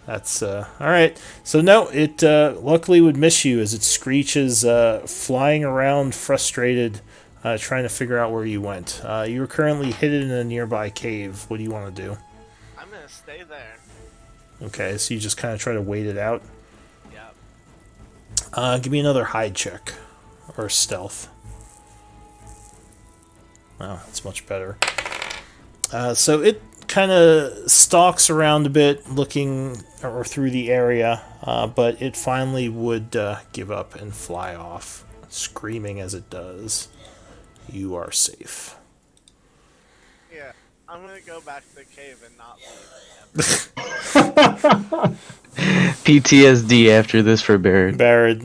That's alright. So no, it luckily would miss you as it screeches, flying around frustrated, trying to figure out where you went. You are currently hidden in a nearby cave. What do you want to do? I'm gonna stay there. Okay, so you just kind of try to wait it out. Yep. Give me another hide check. Or stealth. Wow, that's much better. So it kind of stalks around a bit, looking or through the area, but it finally would give up and fly off, screaming as it does. You are safe. Yeah. I'm gonna go back to the cave and not leave. PTSD after this for Barrett. Barrett,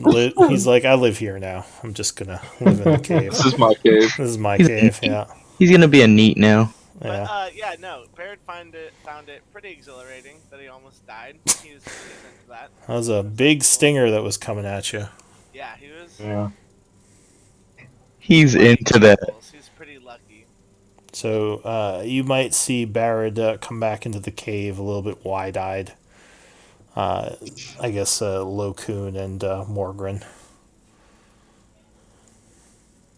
he's like, I live here now. I'm just gonna live in the cave. This is my cave. This is my cave, yeah. He's gonna be a neat now. Yeah. But yeah, no. Barrett found it pretty exhilarating that he almost died. He's into that. That was a big stinger that was coming at you. Yeah, he was. Yeah. He's into that. He's pretty lucky. So you might see Barrett come back into the cave a little bit wide-eyed. I guess Lokun and Morgren.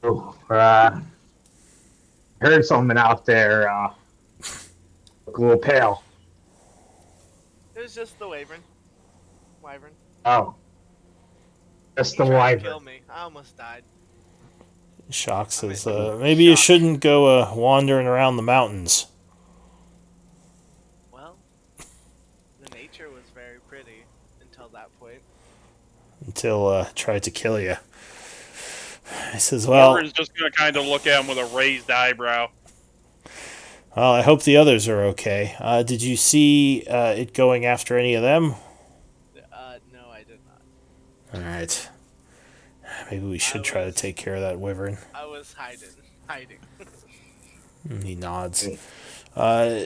Oh, heard something out there. Look a little pale. It was just the wyvern. Wyvern. Oh. Just He the tried to kill wyvern. me. I almost died. Shock says, I'm maybe you shocked. shouldn't go wandering around the mountains. Well, the nature was very pretty until that point. Until tried to kill you. He says, well, Warren's just gonna kind of look at him with a raised eyebrow. I hope the others are okay. Did you see it going after any of them? No, I did not. Alright. Maybe we should try to take care of that wyvern. I was hiding. He nods. Well,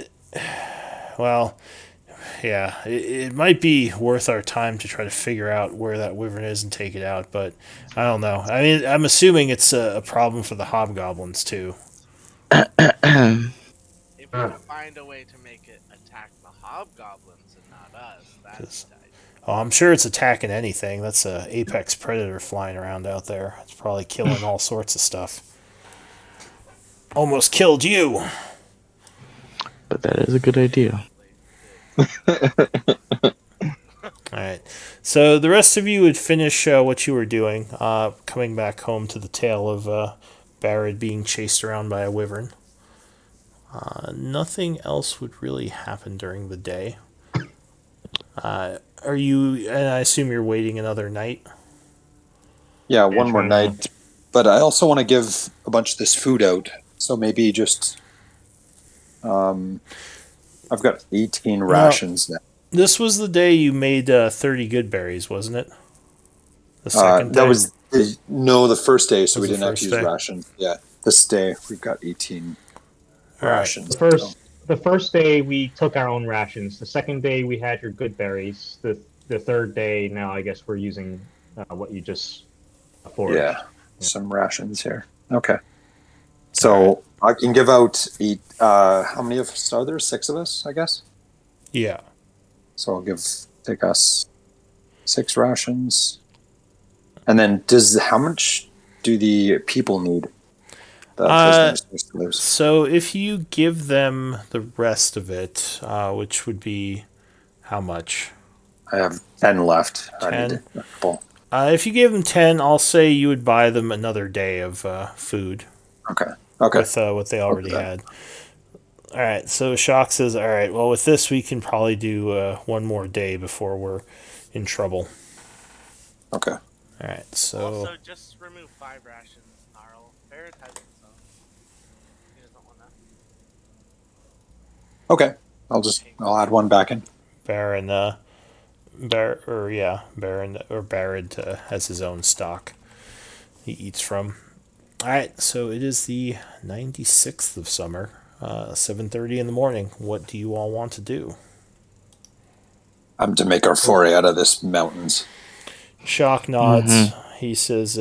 yeah, it might be worth our time to try to figure out where that wyvern is and take it out, but I don't know. I mean, I'm assuming it's a problem for the hobgoblins, too. If we could find a way to make it attack the hobgoblins and not us, that's tight. Oh, I'm sure it's attacking anything. That's a apex predator flying around out there. It's probably killing all sorts of stuff. Almost killed you! But that is a good idea. Alright, so the rest of you would finish what you were doing, coming back home to the tale of Barrett being chased around by a wyvern. Nothing else would really happen during the day. Are you, and I assume you're waiting another night? Yeah, one more night. But I also want to give a bunch of this food out. So maybe just... I've got 18 rations now. This was the day you made 30 good berries, wasn't it? The second day? That was the first day, so we Was the didn't have to first use day? rations. Yeah, this day we've got 18 All right. rations. The first day we took our own rations. The second day we had your good berries. The third day now I guess we're using what you just foraged. Yeah, some rations here. Okay. So I can give out how many of us are there? 6 of us, I guess. Yeah. So I'll take us 6 rations. And then how much do the people need? The prisoners to lose? So if you give them the rest of it, which would be how much? I have 10 left. I 10? need a couple. If you gave them 10, I'll say you would buy them another day of food Okay. Okay. with what they already Okay. had. All right, so Shock says, all right, well, with this, we can probably do one more day before we're in trouble. Okay. All right, so. Also, just remove 5 rations, Gnarl. Barrett has it, so he doesn't want to. Okay. I'll add one back in. Baron, Baron or Barrett has his own stock he eats from. All right, so it is the 96th of summer, 7:30 in the morning. What do you all want to do? I'm to make our foray out of this mountains. Shock nods. He says,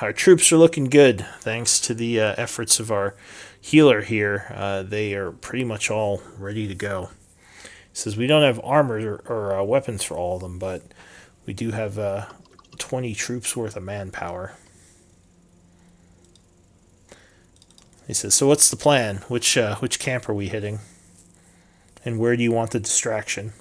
our troops are looking good, thanks to the efforts of our healer here. They are pretty much all ready to go. He says, we don't have armor or weapons for all of them, but we do have 20 troops worth of manpower. He says, so what's the plan? Which camp are we hitting? And where do you want the distraction?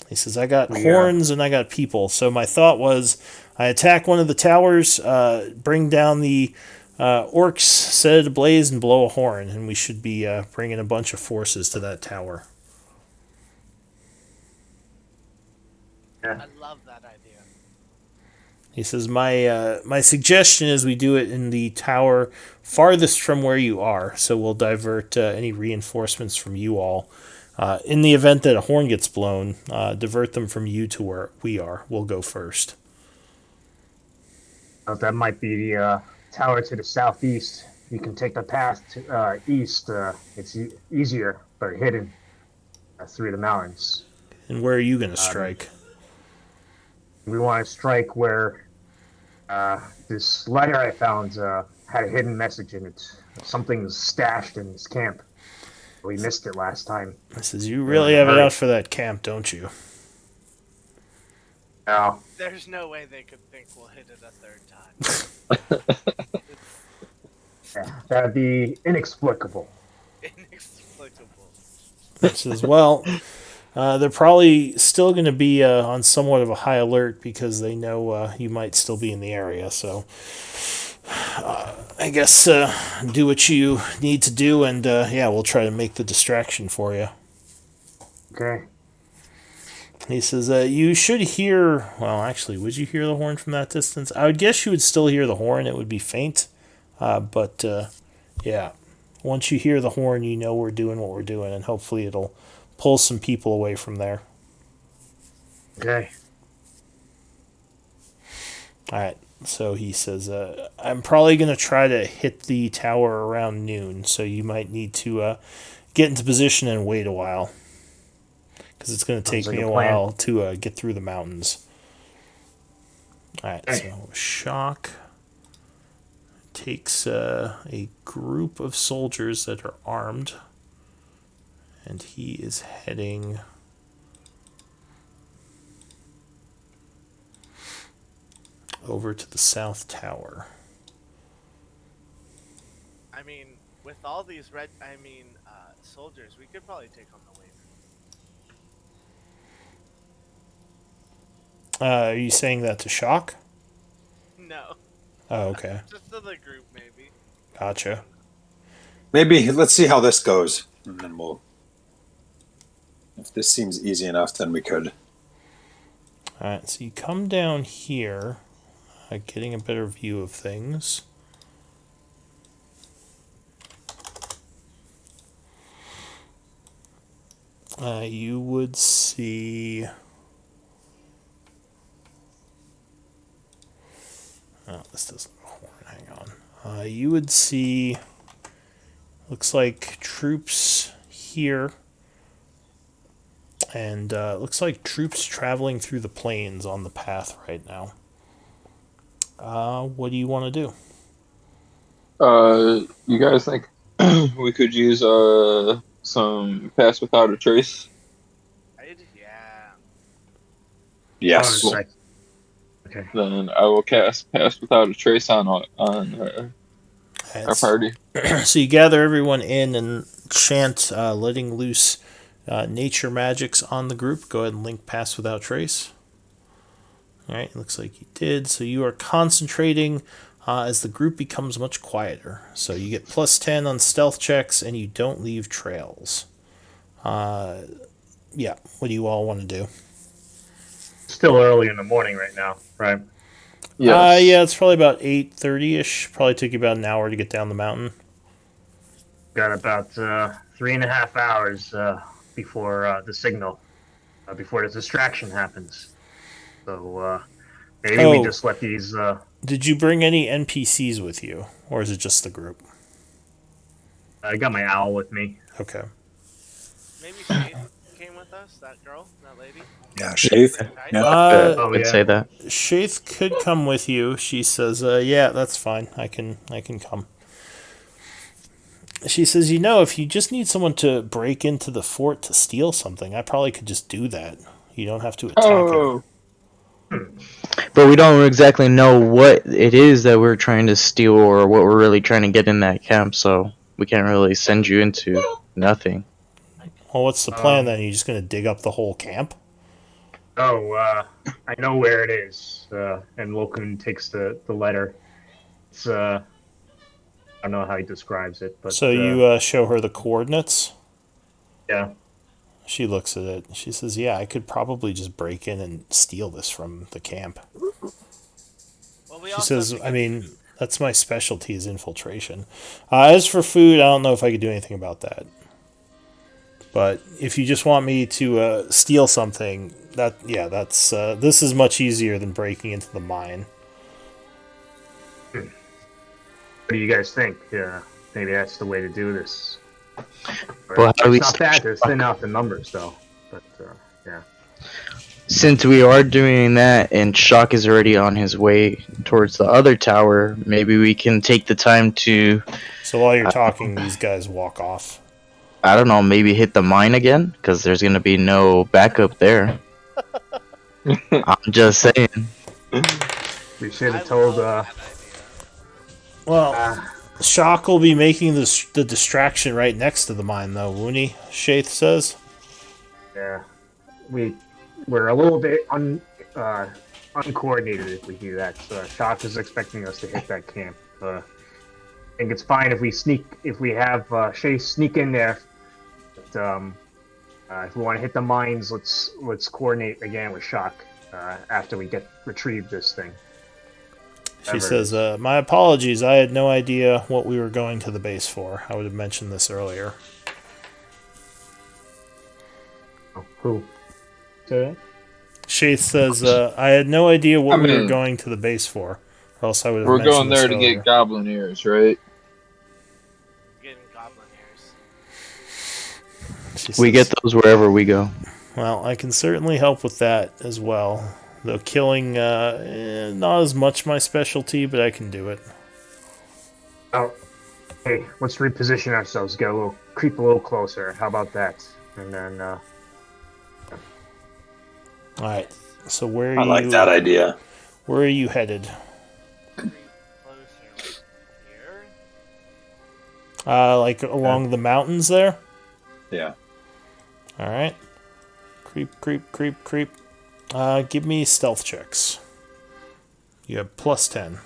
He says, I got horns and I got people. So my thought was, I attack one of the towers, bring down the orcs, set it ablaze, and blow a horn. And we should be bringing a bunch of forces to that tower. I love that idea. He says, my suggestion is we do it in the tower farthest from where you are. So we'll divert any reinforcements from you all. In the event that a horn gets blown, divert them from you to where we are. We'll go first. That might be the tower to the southeast. You can take the path to, east. It's easier, but hidden through the mountains. And where are you going to strike? We want to strike where this letter I found had a hidden message in it. Something's stashed in this camp. We missed it last time. He says, you really have it out for that camp, don't you? No. There's no way they could think we'll hit it a third time. Yeah, that'd be inexplicable. Inexplicable. He says, well, they're probably still going to be on somewhat of a high alert because they know you might still be in the area. So I guess do what you need to do, and we'll try to make the distraction for you. Okay. He says, you should hear... Well, actually, would you hear the horn from that distance? I would guess you would still hear the horn. It would be faint. But once you hear the horn, you know we're doing what we're doing, and hopefully it'll pull some people away from there. Okay. All right. So he says, I'm probably going to try to hit the tower around noon, so you might need to get into position and wait a while. Because it's going to take me a while to get through the mountains. All right, so Shock takes a group of soldiers that are armed, and he is heading... over to the south tower. I mean, with all these soldiers, we could probably take on the wave. Are you saying that to Shock? No. Oh, okay. Just to the group, maybe. Gotcha. Maybe let's see how this goes, and then we'll. If this seems easy enough, then we could. All right, so you come down here, getting a better view of things. You would see... Oh, this doesn't have a horn. Hang on. You would see... Looks like troops here. And looks like troops traveling through the plains on the path right now. What do you want to do? You guys think we could use some pass without a trace? Yeah. Yes. Cool. Okay. Then I will cast pass without a trace on our party. So you gather everyone in and chant, letting loose nature magics on the group. Go ahead and link pass without trace. Alright, looks like you did. So you are concentrating as the group becomes much quieter. So you get plus 10 on stealth checks and you don't leave trails. Yeah, what do you all want to do? Still early in the morning right now, right? Yes. Yeah, it's probably about 8:30ish. Probably took you about an hour to get down the mountain. Got about 3.5 hours before the signal, before the distraction happens. So maybe we just let these. Did you bring any NPCs with you, or is it just the group? I got my owl with me. Okay. Maybe Shade came with us. That girl, that lady. Yeah, Shaith. Okay. Yeah. Oh I'd yeah. say that. Shaith could come with you. She says, "Yeah, that's fine. I can come." She says, if you just need someone to break into the fort to steal something, I probably could just do that. You don't have to attack Oh, But we don't exactly know what it is that we're trying to steal or what we're really trying to get in that camp, so we can't really send you into nothing. Well, what's the plan then? Are you just going to dig up the whole camp? Oh, I know where it is. And Lokun takes the letter. It's I don't know how he describes it, but So you show her the coordinates. yeah. She looks at it. She says, "Yeah, I could probably just break in and steal this from the camp." Well, we She also says, have to "I get- mean, that's my specialty is infiltration. As for food, I don't know if I could do anything about that. But if you just want me to steal something, that's this is much easier than breaking into the mine." What do you guys think? Maybe that's the way to do this. Well, how do we It's not bad to thin out the numbers, though. But yeah. Since we are doing that and Shock is already on his way towards the other tower, maybe we can take the time to, So while you're talking, these guys walk off. I don't know, maybe hit the mine again? Because there's going to be no backup there. I'm just saying. We should I have told. love that idea. Well, Shock will be making the distraction right next to the mine, though, won't he? Shaith says. Yeah, we're a little bit uncoordinated if we do that. So Shock is expecting us to hit that camp. I think it's fine if we have Shay sneak in there. But if we want to hit the mines, let's coordinate again with Shock after we retrieve this thing. She says, "My apologies. I had no idea what we were going to the base for. I would have mentioned this earlier." Who? Say Shaith says, "I had no idea what we were going to the base for, or else I would have we're mentioned going this there to earlier." get goblin ears, right? Getting goblin ears. She We says, get those wherever we go. "Well, I can certainly help with that as well. Though killing, not as much my specialty, but I can do it." Oh, hey, let's reposition ourselves. Creep a little closer. How about that? And then, Alright, so where are I you... like that idea. Where are you headed? Creep closer. Here. Like along the mountains there? Yeah. Alright. Creep, creep, creep, creep. Give me stealth checks. You have plus 10.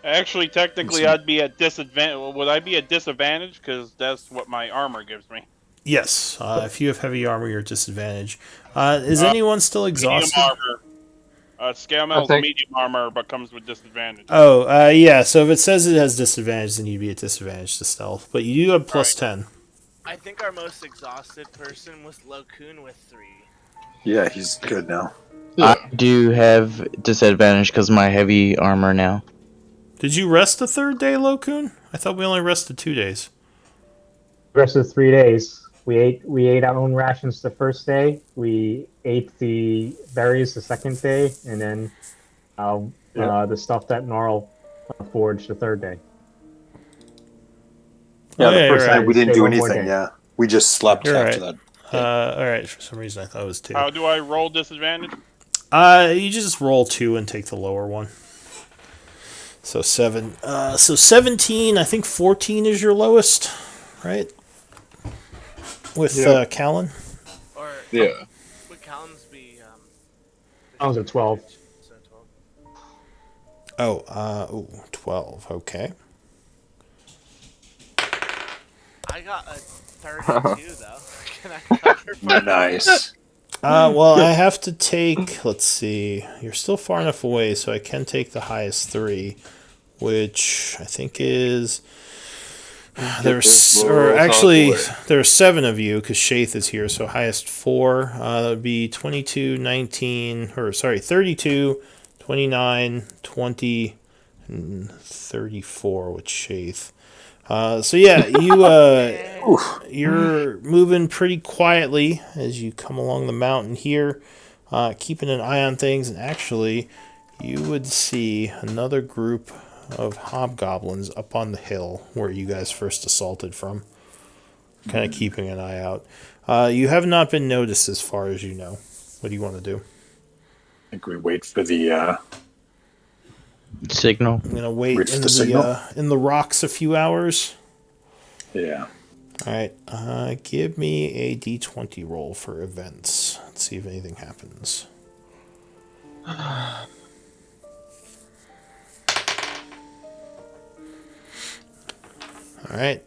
Actually, technically, I'd be at disadvantage. Would I be at disadvantage? Because that's what my armor gives me. Yes, if you have heavy armor, you're at disadvantage. Is anyone still exhausted? Medium armor. Scale metal's medium armor, but comes with disadvantage. Oh, yeah, so if it says it has disadvantage, then you'd be at disadvantage to stealth. But you do have plus 10. I think our most exhausted person was Lokun with 3. Yeah, he's good now. I do have disadvantage because my heavy armor now. Did you rest the third day, Lokun? I thought we only rested 2 days. rest of the 3 days. We ate our own rations the first day. We ate the berries the second day, and then the stuff that Gnarl forged the third day. Yeah, the yeah, first you're night right. we didn't Stay do one more anything. day. Yeah, we just slept You're after right. that. Alright, for some reason I thought it was 2. How do I roll disadvantage? You just roll 2 and take the lower one. So 7. So 17. I think 14 is your lowest, right? With Yep. Callan. Or Yeah. would Callum's be Callan's at 12. So 12. Oh, 12. Okay. I got a 32 though. Can I cover for Nice. Well, I have to take. Let's see. You're still far enough away, so I can take the highest 3, which I think is. There's 7 of you because Shaith is here, so highest 4. That would be 22, 19, or sorry, 32, 29, 20, and 34 with Shaith. So yeah, you're moving pretty quietly as you come along the mountain here, keeping an eye on things, and actually, you would see another group of hobgoblins up on the hill where you guys first assaulted from, kind of keeping an eye out. You have not been noticed as far as you know. What do you want to do? I think we wait for the Signal. I'm gonna wait Wait for in the signal? in the rocks a few hours. yeah. All right, give me a d20 roll for events. Let's see if anything happens. All right,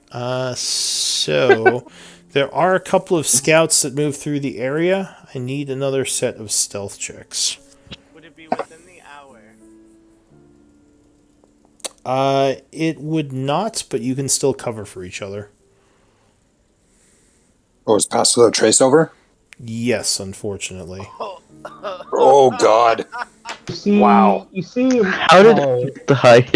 so there are a couple of scouts that move through the area. I need another set of stealth checks. Would it be within the hour? It would not, but you can still cover for each other. Oh, is Pass Without Trace over? Yes, unfortunately. Oh, God. You see, Wow. You see How did the hide?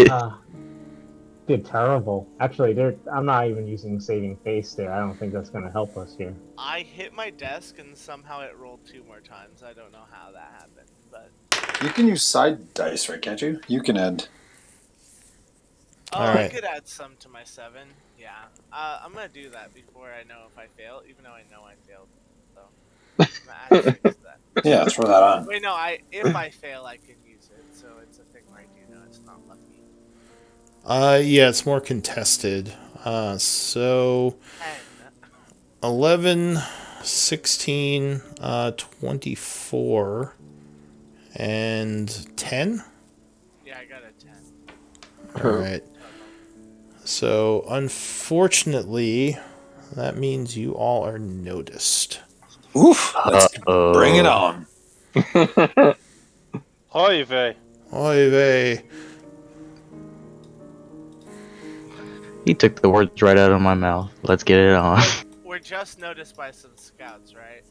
Did terrible. Actually, I'm not even using saving face there. I don't think that's going to help us here. I hit my desk and somehow it rolled 2 more times. I don't know how that happened, but You can use side dice, right? Can't you? You can add. I Alright. could add some to my 7. Yeah, I'm gonna do that before I know if I fail, even though I know I failed. So I'm gonna add 6 to that. Yeah, throw that on. Wait, no, if I fail, I can use it. So it's a thing where I do know it's not lucky. Yeah, it's more contested. So 10. 11, 16, 24, and 10? Yeah, I got a 10. Alright. So, unfortunately, that means you all are noticed. Oof. Let's bring it on. Oy vey. Oy vey. He took the words right out of my mouth. Let's get it on. We're just noticed by some scouts, right?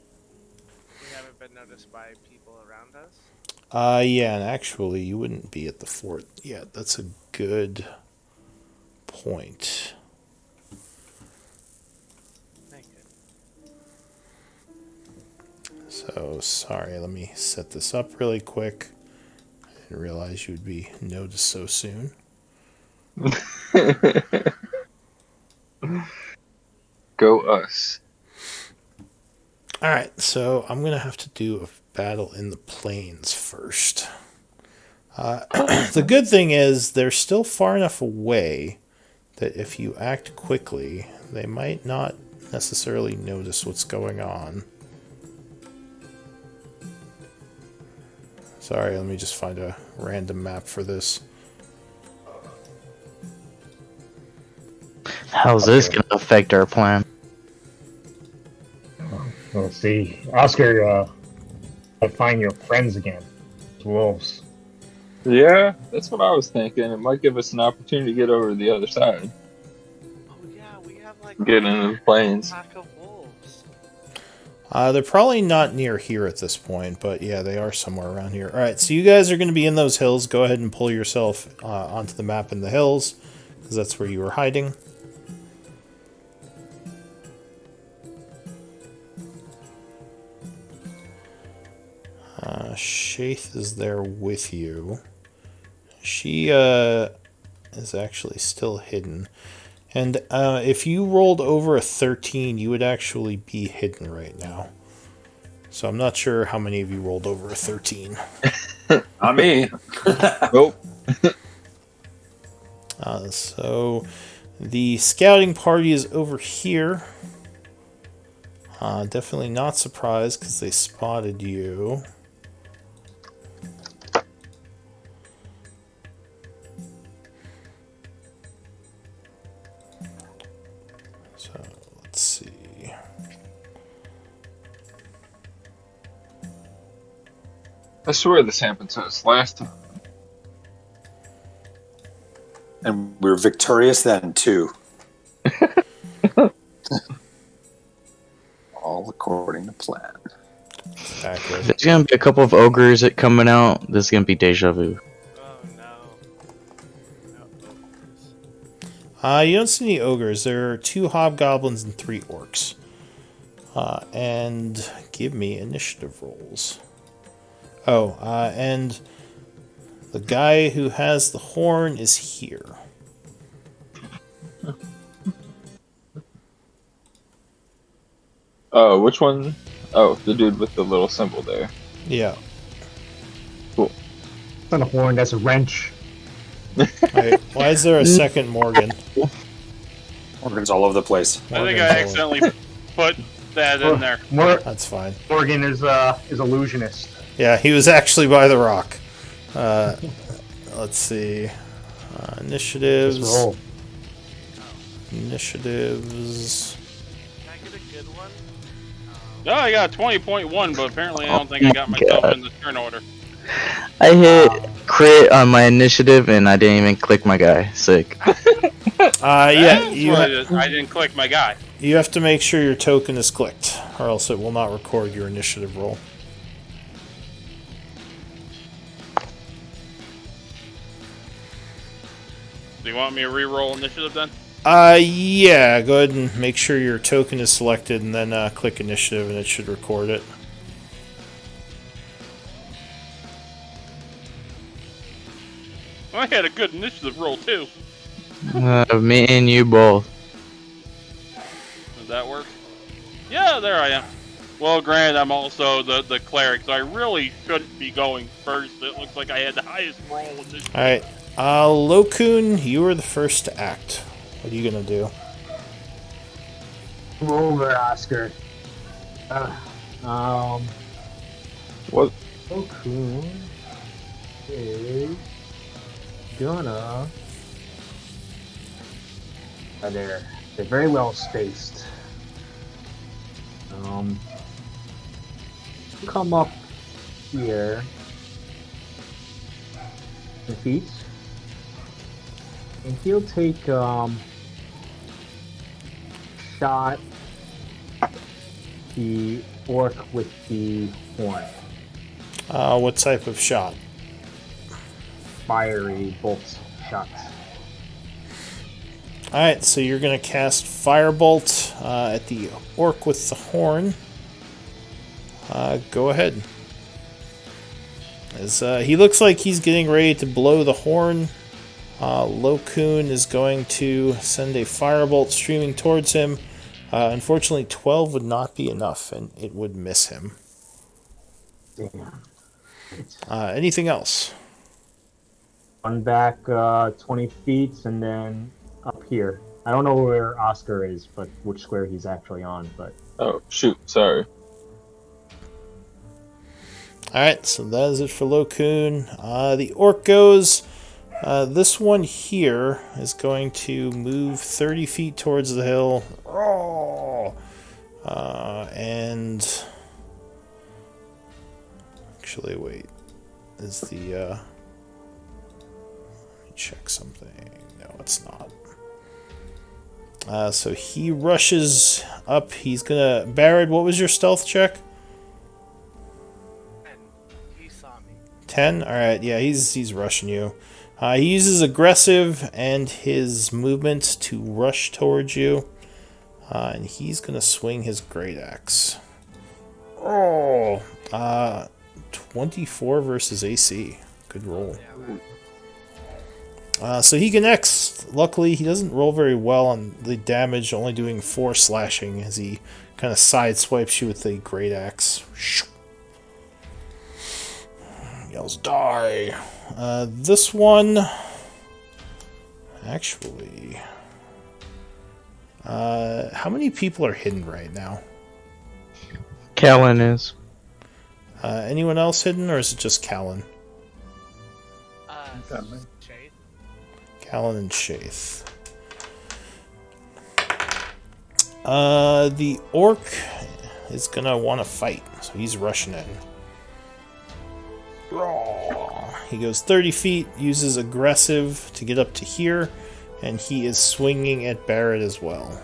We haven't been noticed by people around us? Yeah, and actually, you wouldn't be at the fort yet. That's a good point. Thank you. So, sorry, let me set this up really quick. I didn't realize you would be noticed so soon. Go us. Alright, so I'm going to have to do a battle in the plains first. The good thing is they're still far enough away that if you act quickly, they might not necessarily notice what's going on. Sorry, let me just find a random map for this. How's this gonna affect our plan? Let's see. Oscar, find your friends again. Wolves. Yeah, that's what I was thinking. It might give us an opportunity to get over to the other side. Oh yeah, we have like Get into the plains. pack of wolves. They're probably not near here at this point, but yeah, they are somewhere around here. Alright, so you guys are going to be in those hills. Go ahead and pull yourself onto the map in the hills, because that's where you were hiding. Shaith is there with you. She is actually still hidden. And if you rolled over a 13, you would actually be hidden right now. So I'm not sure how many of you rolled over a 13. Not me. Nope. So the scouting party is over here. Definitely not surprised because they spotted you. So let's see. I swear this happened to us last time. And we were victorious then, too. All according to plan. Accurate. There's gonna be a couple of ogres that coming out. This is gonna be deja vu. Oh no. No ogres. You don't see any ogres. There are 2 hobgoblins and 3 orcs. And give me initiative rolls. Oh, and the guy who has the horn is here. Oh, which one? Oh, the dude with the little symbol there. Yeah. Cool. It's not a horn, that's a wrench. Right. Why is there a second Morgan? Organs all over the place. I think Morgan's I all- accidentally put that in there. That's fine. Morgan is illusionist. Yeah, he was actually by the rock. Let's see. Initiatives. Just roll. Initiatives. Can I get a good one? No, I got 20.1, but apparently I don't think I got myself God. in the turn order. I hit crit on my initiative and I didn't even click my guy. Sick. Yeah, That's you, what I didn't click my guy. you have to make sure your token is clicked, or else it will not record your initiative roll. Do you want me to re-roll initiative then? Yeah, go ahead and make sure your token is selected, and then click initiative, and it should record it. I had a good initiative roll too. Me and you both. Does that work? Yeah, there I am. Well, granted, I'm also the cleric, so I really shouldn't be going first. It looks like I had the highest roll in this. Alright, Lokun, you are the first to act. What are you gonna do? Come over, Oscar. What? Okun is gonna. They're very well spaced. Come up here. 10 feet. And he'll take shot the orc with the horn. What type of shot? Fiery bolt shots. Alright, so you're gonna cast Firebolt at the orc with the horn. Go ahead. As he looks like he's getting ready to blow the horn, Lokun is going to send a Firebolt streaming towards him. Unfortunately, 12 would not be enough, and it would miss him. Damn. Anything else? Run back 20 feet and then up here. I don't know where Oscar is, but which square he's actually on. But Oh, shoot. Sorry. Alright, so that is it for Lokun. The orc goes. This one here is going to move 30 feet towards the hill. Oh! And actually, wait. Is the let me check something. No, it's not. So he rushes up. He's gonna. Barrett, what was your stealth check? And he saw me. 10? Alright, yeah, he's rushing you. He uses aggressive and his movement to rush towards you. And he's going to swing his great axe. Oh! 24 versus AC. Good roll. So he connects. Luckily, he doesn't roll very well on the damage, only doing 4 slashing as he kind of sideswipes you with the great axe. Yells, die! This one Actually, how many people are hidden right now? Callan is. Anyone else hidden, or is it just Callan? Shade. Callan and Shaith. The orc is gonna want to fight, so he's rushing in. He goes 30 feet, uses aggressive to get up to here, and he is swinging at Barrett as well.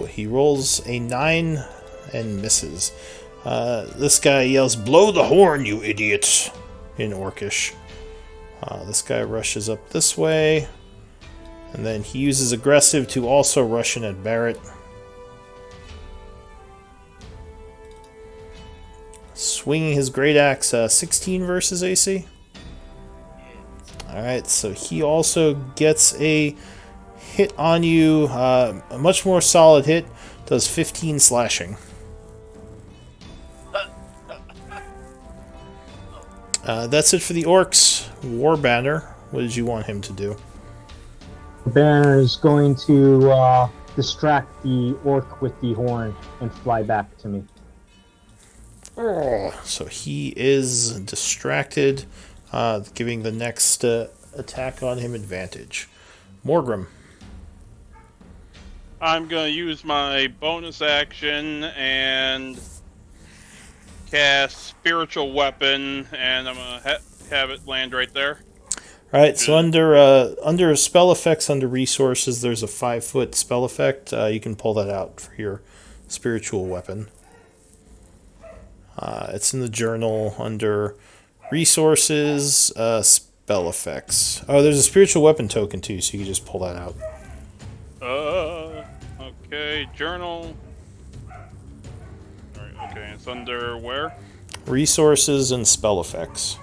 He rolls a 9 and misses. This guy yells, "Blow the horn, you idiots!" in Orcish. This guy rushes up this way, and then he uses aggressive to also rush in at Barrett. Swinging his great axe, 16 versus AC. Alright, so he also gets a hit on you, a much more solid hit, does 15 slashing. That's it for the orcs. Warbanner, what did you want him to do? Banner is going to distract the orc with the horn and fly back to me. So he is distracted, giving the next attack on him advantage. Morgrim. I'm gonna use my bonus action and cast Spiritual Weapon, and I'm gonna have it land right there. Alright, so under spell effects, under resources, there's a 5-foot spell effect. You can pull that out for your spiritual weapon. It's in the journal under resources, spell effects. Oh, there's a spiritual weapon token too, so you can just pull that out. Okay, journal. Alright, okay, it's under where? Resources and spell effects.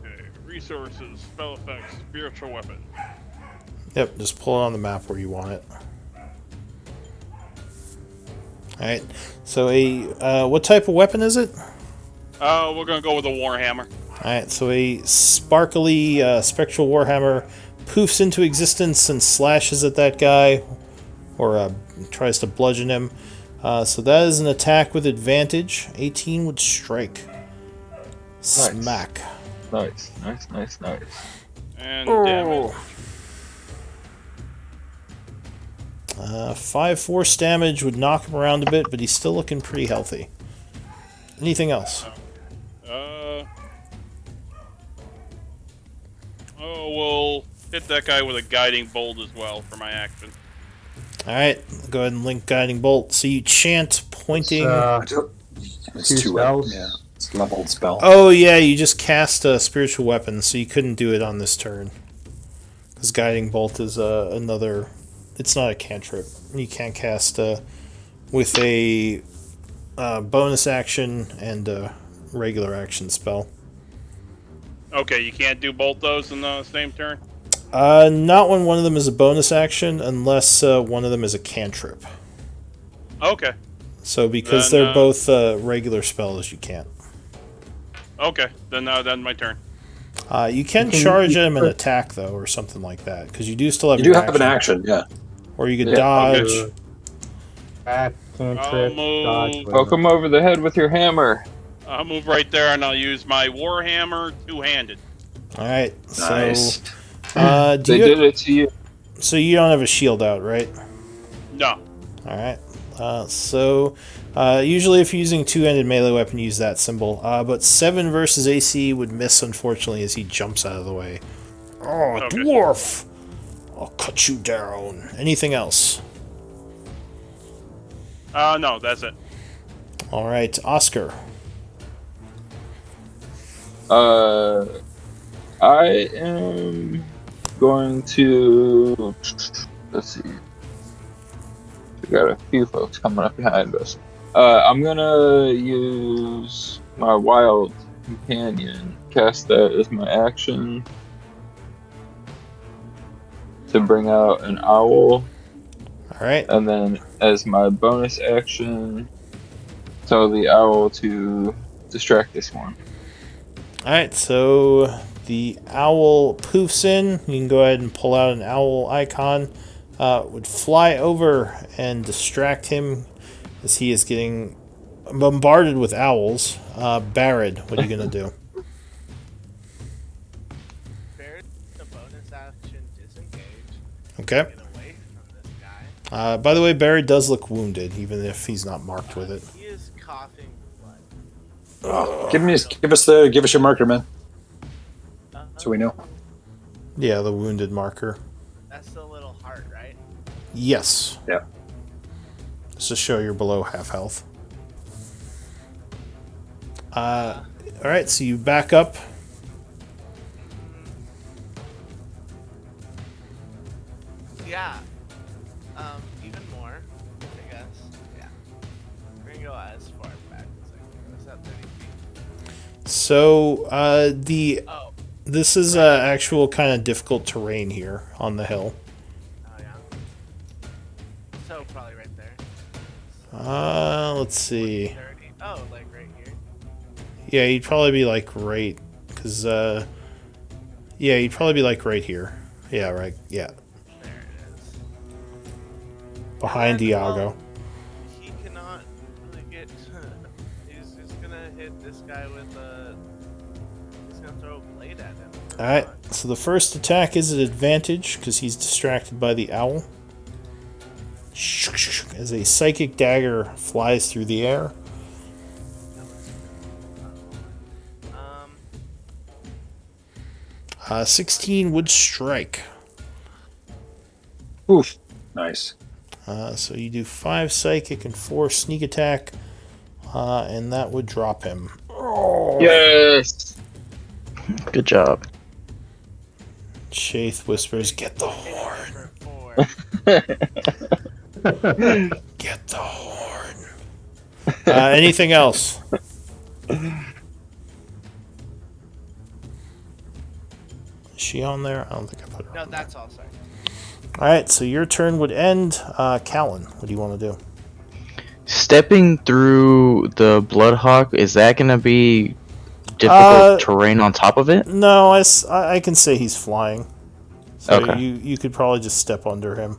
Okay, resources, spell effects, spiritual weapon. Yep, just pull it on the map where you want it. Alright, so what type of weapon is it? We're gonna go with a Warhammer. Alright, so a sparkly spectral warhammer poofs into existence and slashes at that guy, or tries to bludgeon him. So that is an attack with advantage. 18 would strike. Smack. Nice. And damage. 5 force damage would knock him around a bit, but he's still looking pretty healthy. Anything else? We'll hit that guy with a guiding bolt as well for my action. Alright, go ahead and link guiding bolt. So you chant pointing. It's Two two spells. Yeah, it's leveled spell. Oh yeah, you just cast a spiritual weapon, so you couldn't do it on this turn. Because guiding bolt is another. It's not a cantrip. You can't cast with a bonus action and a regular action spell. Okay, you can't do both those in the same turn? Not when one of them is a bonus action, unless one of them is a cantrip. Okay. So because Then, they're both regular spells, you can't. Okay, then my turn. You can charge him and attack though, or something like that, because you do still have. You do have an action, yeah. Or you could Yeah, dodge. okay. Back, cantrip, move. dodge. Poke him over the head with your hammer. I'll move right there and I'll use my Warhammer two-handed. All right. Nice. So, They did it to you. so you don't have a shield out, right? No. All right. Usually if you're using two-handed melee weapon, use that symbol. But 7 versus AC would miss, unfortunately, as he jumps out of the way. Oh, Okay. dwarf! I'll cut you down. Anything else? No, that's it. All right, Oscar. I am going to. Let's see. We got a few folks coming up behind us. I'm gonna use my wild companion. Cast that as my action to bring out an owl, All right. and then as my bonus action, tell the owl to distract this one. Alright, so the owl poofs in. You can go ahead and pull out an owl icon. Would fly over and distract him as he is getting bombarded with owls. Barrett, what are you going to do? Barrett's a bonus action disengage. Okay. Get away from this guy. By the way, Barrett does look wounded, even if he's not marked with it. He is coughing blood. Give us your marker, man, so we know. Yeah, the wounded marker. That's the little heart, right? Yes. Yeah. Just to show you're below half health. Alright, so you back up. Yeah. Even more, I guess. Yeah. We're gonna go as far back as I can. Is that 30 feet? So, Oh. this is actual kind of difficult terrain here on the hill. Oh, yeah. So, probably right there. Let's see. 30. Oh, like right here. Yeah, you'd probably be like right, because, yeah, you'd probably be like right here. Yeah, right, yeah. There it is. Behind And, Iago. well, he cannot really get. He's just gonna hit this guy with a. He's gonna throw a blade at him. Alright, so the first attack is an advantage, because he's distracted by the owl. As a psychic dagger flies through the air. 16 would strike. Oof. Nice. So you do 5 psychic and 4 sneak attack, and that would drop him. Yes. Good job. Shaith whispers, "Get the horn! For 4. Get the horn!" Anything else? Is she on there? I don't think I put her No, on. that's all. Sorry. Alright, so your turn would end. Callan, what do you want to do? Stepping through the Bloodhawk, is that gonna be difficult terrain on top of it? No, I can say he's flying. So Okay. you could probably just step under him.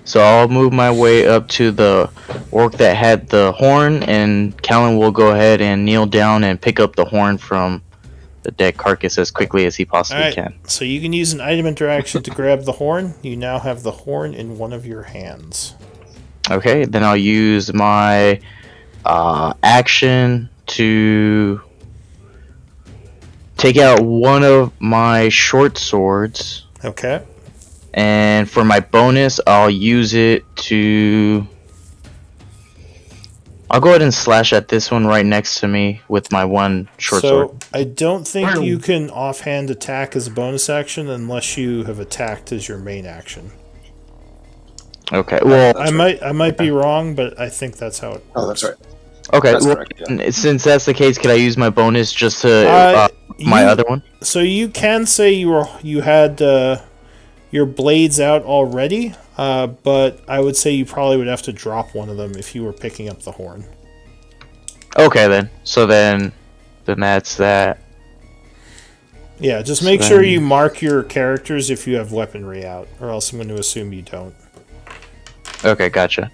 So I'll move my way up to the orc that had the horn, and Callan will go ahead and kneel down and pick up the horn from the dead carcass as quickly as he possibly Alright, can. so you can use an item interaction to grab the horn. You now have the horn in one of your hands. Okay, then I'll use my action to take out one of my short swords, Okay. and for my bonus, I'll use it to. I'll go ahead and slash at this one right next to me with my one short sword. So I don't think you can offhand attack as a bonus action unless you have attacked as your main action. Okay, well, I might be wrong, but I think that's how it. Oh, that's right. okay. That's Well, correct, yeah. since that's the case, could I use my bonus just to my You- other one? So you can say you had your blades out already, but I would say you probably would have to drop one of them if you were picking up the horn. Okay, then. So then that's that. Yeah, just So make sure then- you mark your characters if you have weaponry out, or else I'm going to assume you don't. Okay, gotcha.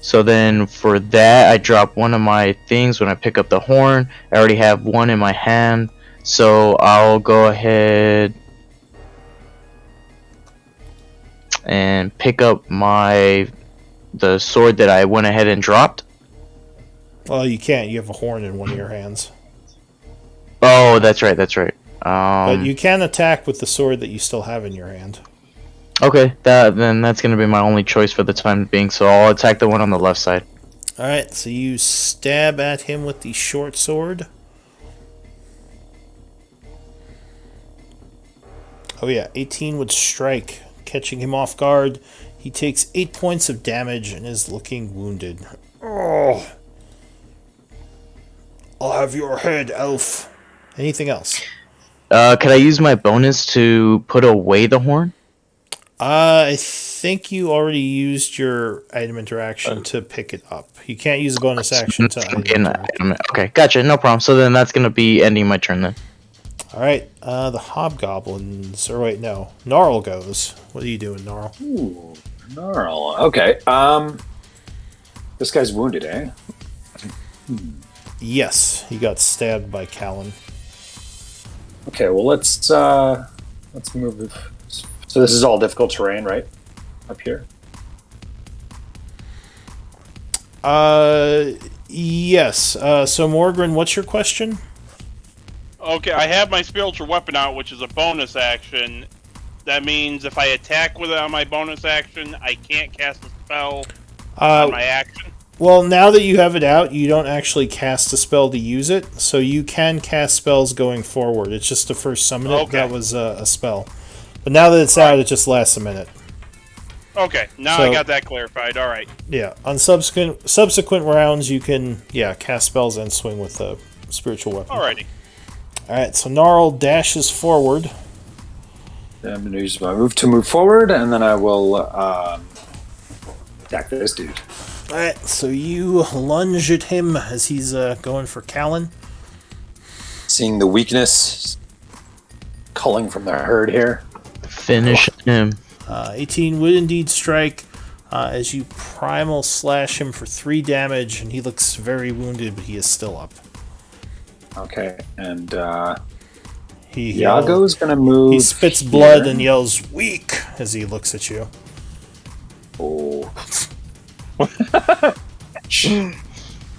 So then for that, I drop one of my things when I pick up the horn. I already have one in my hand, so I'll go ahead and pick up the sword that I went ahead and dropped. Well, you can't. You have a horn in one of your hands. Oh, that's right. But you can attack with the sword that you still have in your hand. Okay, then that's gonna be my only choice for the time being. So I'll attack the one on the left side. Alright, so you stab at him with the short sword. Oh yeah, 18 would strike, catching him off guard. He takes 8 points of damage and is looking wounded. Oh! I'll have your head, elf. Anything else? Could I use my bonus to put away the horn? I think you already used your item interaction to pick it up. You can't use a bonus action to item interact. Okay, gotcha. No problem. So then that's gonna be ending my turn then. All right, the hobgoblins. Or wait, no. Gnarl goes. What are you doing, Gnarl? Ooh, gnarl. Okay. This guy's wounded, eh? Yes, he got stabbed by Callan. Okay. Well, let's move. So this is all difficult terrain, right? Up here. Yes. So Morgren, what's your question? Okay, I have my spiritual weapon out, which is a bonus action. That means if I attack with it on my bonus action, I can't cast a spell on my action. Well, now that you have it out, you don't actually cast a spell to use it, so you can cast spells going forward. It's just the first summon it that was a spell. But now that it's out, it just lasts a minute. Okay, now I got that clarified. All right. Yeah, on subsequent rounds, you can cast spells and swing with a spiritual weapon. Alrighty. All right, so Gnarl dashes forward. Yeah, I'm going to use my move to move forward, and then I will attack this dude. All right, so you lunge at him as he's going for Callan. Seeing the weakness culling from the herd here. Finish him. 18 would indeed strike as you primal slash him for 3 damage, and he looks very wounded, but he is still up. Okay, and Iago's going to move. He spits blood and yells, "Weak!" as he looks at you. Oh.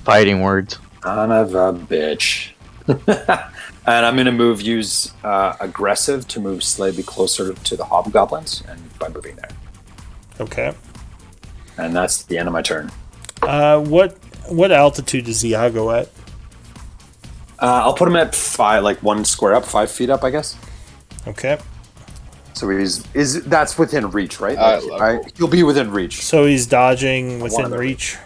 Fighting words. Son of a bitch. And I'm going to use aggressive to move slightly closer to the hobgoblins, and by moving there. Okay. And that's the end of my turn. What altitude is Iago at? I'll put him at 5, like 1 square up, 5 feet up, I guess. Okay. So that's within reach, right? He'll be within reach. So he's dodging within reach?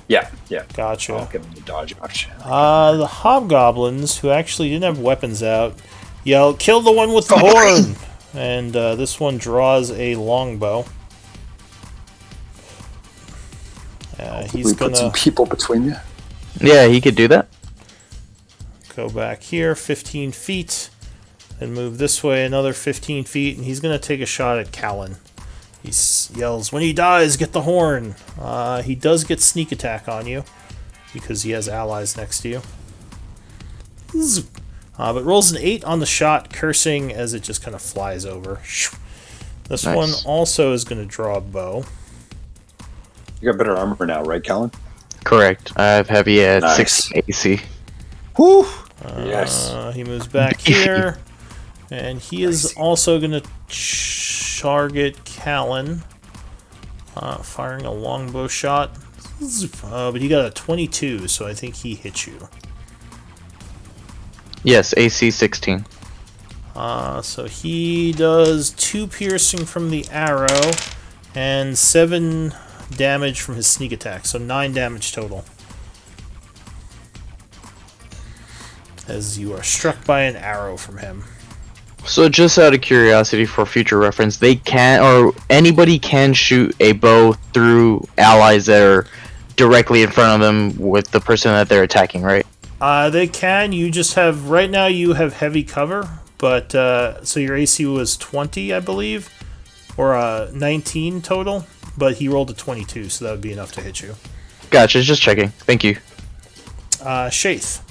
Yeah. Gotcha. I'll get him to dodge. The hobgoblins, who actually didn't have weapons out, yell, "Kill the one with the horn!" And this one draws a longbow. He's put some people between you. Yeah, he could do that. Go back here 15 feet and move this way another 15 feet, and he's going to take a shot at Callan. He yells, "When he dies, get the horn!" He does get sneak attack on you because he has allies next to you. But rolls an 8 on the shot, cursing as it just kind of flies over. This one also is going to draw a bow. You got better armor now, right, Callan? Correct. I have heavy at 6 AC. Whew! Yes. He moves back here, and he is also going to target Callan, firing a longbow shot. But he got a 22, so I think he hits you. Yes, AC 16. So he does 2 piercing from the arrow and 7 damage from his sneak attack, so 9 damage total. As you are struck by an arrow from him. So just out of curiosity for future reference, they can, or anybody can shoot a bow through allies that are directly in front of them with the person that they're attacking, right? They can. You just have, right now you have heavy cover, but, so your AC was 20, I believe, or 19 total, but he rolled a 22, so that would be enough to hit you. Gotcha, just checking. Thank you. Shaith.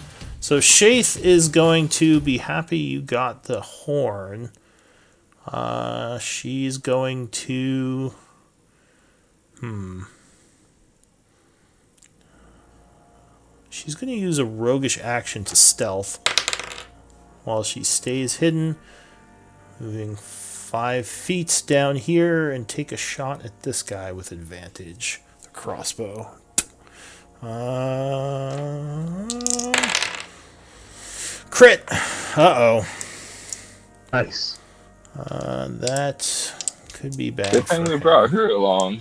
So Shaith is going to be happy you got the horn. She's going to... She's going to use a roguish action to stealth while she stays hidden, moving 5 feet down here and take a shot at this guy with advantage. The crossbow. Crit! Uh-oh. Nice. That could be bad. Good thing we brought her along.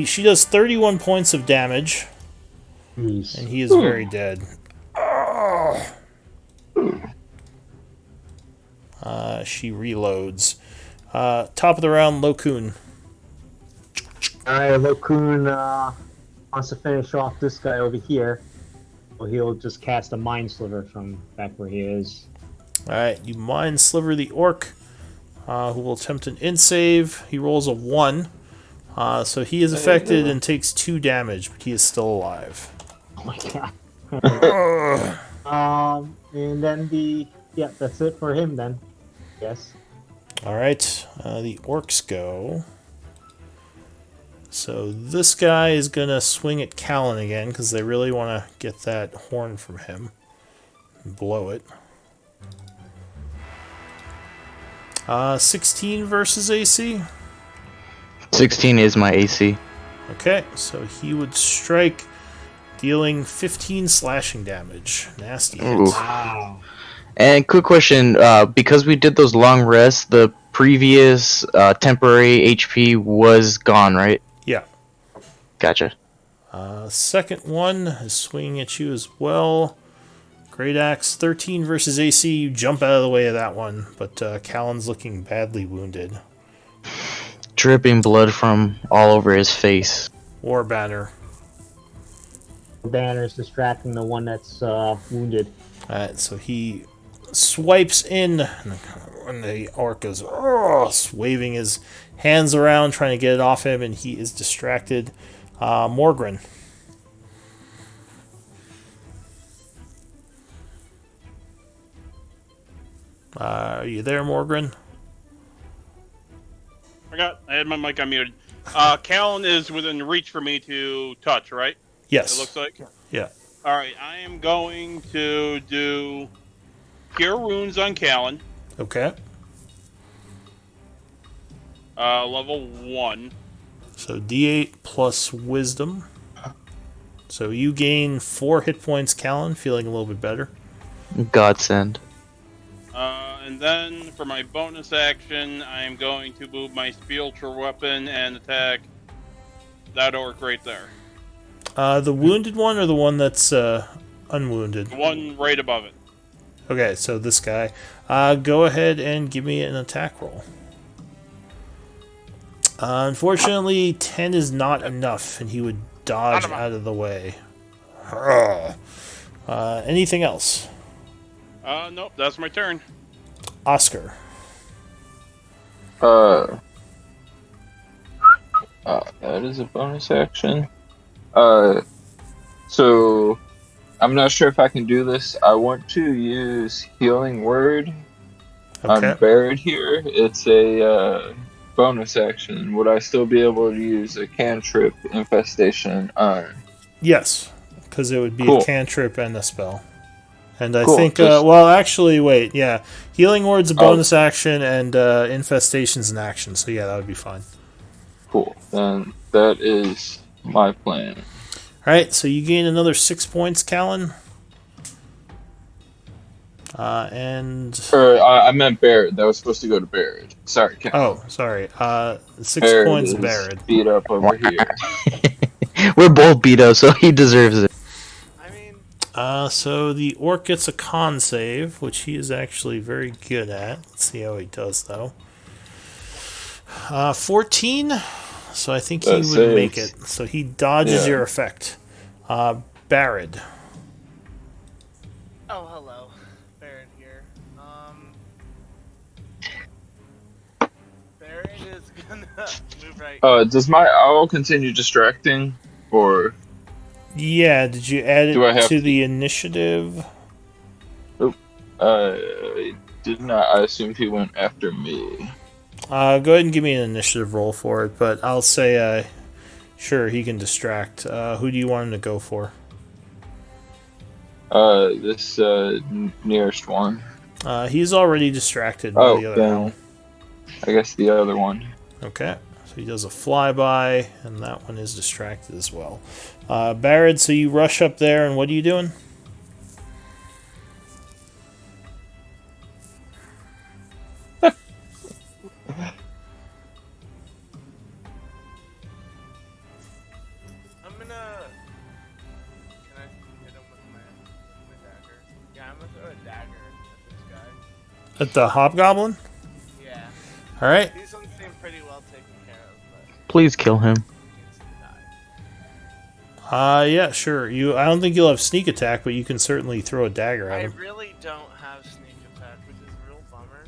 She does 31 points of damage, Jeez. and he is very dead. She reloads. Top of the round, Lokun. Alright, Lokun wants to finish off this guy over here. So he'll just cast a Mind Sliver from back where he is. Alright, you mind sliver the orc, who will attempt an int save. He rolls a 1. So he is affected and takes 2 damage, but he is still alive. Oh my god. And then that's it for him then. Yes. Alright, the orcs go. So this guy is going to swing at Callan again, because they really want to get that horn from him. And blow it. 16 versus AC. 16 is my AC. Okay, so he would strike, dealing 15 slashing damage. Nasty hit. Ooh. Wow. And quick question, because we did those long rests, the previous temporary HP was gone, right? Yeah. Gotcha. Second one is swinging at you as well. Great Axe, 13 versus AC. You jump out of the way of that one, but Callan's looking badly wounded. Dripping blood from all over his face. War Banner. Banner's distracting the one that's wounded. Alright, so he swipes in, and the orc goes, waving his hands around, trying to get it off him, and he is distracted. Morgren. Are you there, Morgren? I had my mic unmuted. Callan is within reach for me to touch, right? Yes. It looks like. Yeah. All right, I am going to do Cure Wounds on Callan, Okay. level 1. So D8 plus Wisdom. So you gain 4 hit points, Callan, feeling a little bit better. Godsend. And then for my bonus action, I am going to move my spiritual weapon and attack that orc right there. The wounded one or the one that's unwounded? The one right above it. Okay, so this guy. Go ahead and give me an attack roll. Unfortunately, 10 is not enough, and he would dodge out of the way. Anything else? Nope, that's my turn. Oscar. That is a bonus action. So I'm not sure if I can do this. I want to use Healing Word on Barrett here. It's a bonus action. Would I still be able to use a cantrip infestation on? Yes, because it would be a cantrip and a spell. And I think, just- well, actually, wait, yeah. Healing Word's a bonus action, and Infestation's an action, so yeah, that would be fine. Cool. Then that is my plan. Alright, so you gain another 6 points, Callan. I meant Barrett. That was supposed to go to Barrett. Sorry, Ken. Oh, sorry. 6 Barrett points, is Barrett. beat up over here. We're both beat up, so he deserves it. I mean, So the orc gets a con save, which he is actually very good at. Let's see how he does, though. 14, so I think he That would saves. make it. So he dodges your effect. Barrett. oh hello, Barrett here. Barrett is gonna move right. Does my owl continue distracting, or Yeah, did you add Do I it have to to- the initiative? did not? I assumed he went after me. Go ahead and give me an initiative roll for it, but I'll say, sure, he can distract. Who do you want him to go for? This nearest one. He's already distracted by the other then owl. I guess the other one. Okay, so he does a flyby, and that one is distracted as well. Barrett, so you rush up there, and what are you doing? I'm gonna throw a dagger at this guy. At the hobgoblin? Yeah. Alright. These ones seem pretty well taken care of, but Please kill him. he needs to die. Yeah, sure. I don't think you'll have sneak attack, but you can certainly throw a dagger at I him. really don't have sneak attack, which is a real bummer.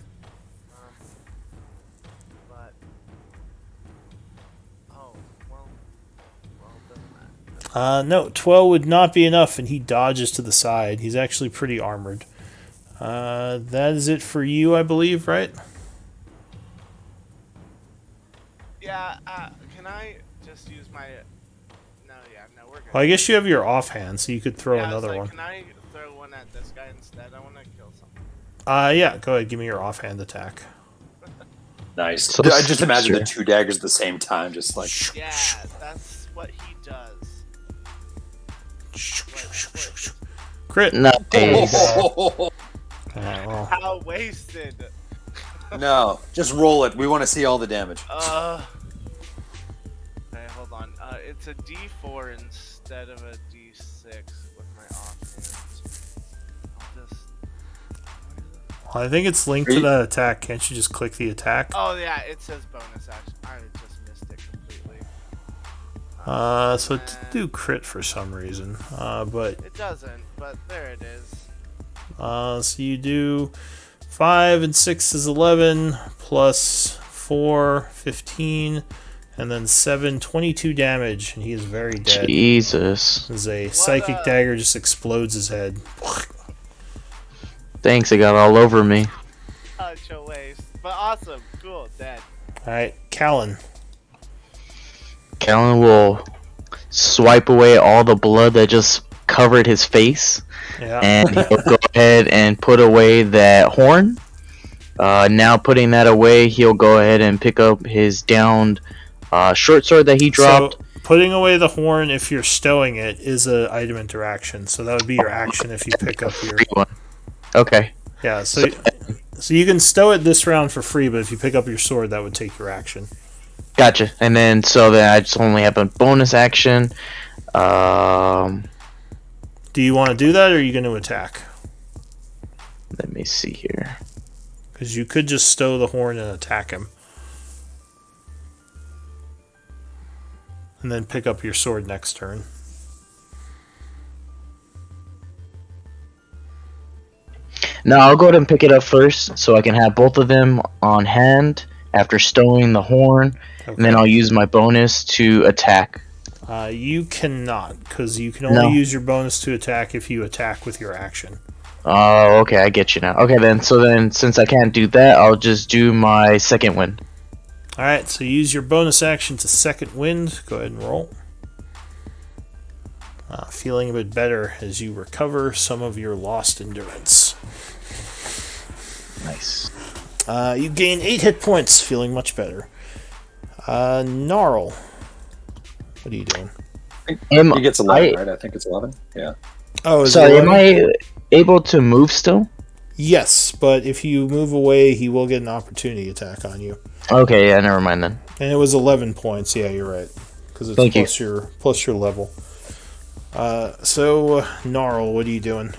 But oh well, doesn't matter. No, 12 would not be enough, and he dodges to the side. He's actually pretty armored. That is it for you, I believe, right? Yeah. Can I just use my? No, we're good. Well, I guess you have your offhand, so you could throw Yeah, I was another like, one. Can I throw one at this guy instead? I want to kill something. Yeah, go ahead. Give me your offhand attack. Nice. So I just imagine the sure. 2 daggers at the same time, just like. Yeah, that's what he does. Crit. Nice. Well, How wasted. No, just roll it. We want to see all the damage. Okay, hold on. It's a D4 instead of a D6 with my offhand. I'll just. I think it's linked to that attack. Can't you just click the attack? Oh yeah, it says bonus action. I just missed it completely. So it did do crit for some reason. But It doesn't, but there it is. so you do 5 and 6 is 11, plus 4, 15, and then 7, 22 damage, and he is very dead. Jesus. As a psychic dagger just explodes his head. Thanks, it got all over me. Such a waste. But awesome. Cool. Dead. Alright, Callan. Callan will swipe away all the blood that just covered his face, Yeah. and he'll go ahead and put away that horn. Now putting that away, he'll go ahead and pick up his downed short sword that he dropped. So, putting away the horn, if you're stowing it, is an item interaction. So that would be your action if you pick up your... Okay. Yeah, so you can stow it this round for free, but if you pick up your sword, that would take your action. Gotcha. And then so then I just only have a bonus action. Do you want to do that, or are you going to attack? Let me see here. Because you could just stow the horn and attack him. And then pick up your sword next turn. No, I'll go ahead and pick it up first, so I can have both of them on hand after stowing the horn, and then I'll use my bonus to attack. You cannot, because you can only use your bonus to attack if you attack with your action. Oh, okay, I get you now. Okay, then, since I can't do that, I'll just do my second wind. Alright, so use your bonus action to second wind. Go ahead and roll. Feeling a bit better as you recover some of your lost endurance. Nice. You gain 8 hit points, feeling much better. Gnarl. What are you doing? He gets 11, right? I think it's 11. Yeah. Oh, sorry, am I able to move still? Yes, but if you move away, he will get an opportunity attack on you. Okay, yeah, never mind then. And it was 11 points. Yeah, you're right. Because it's plus your level. So, Gnarl, what are you doing?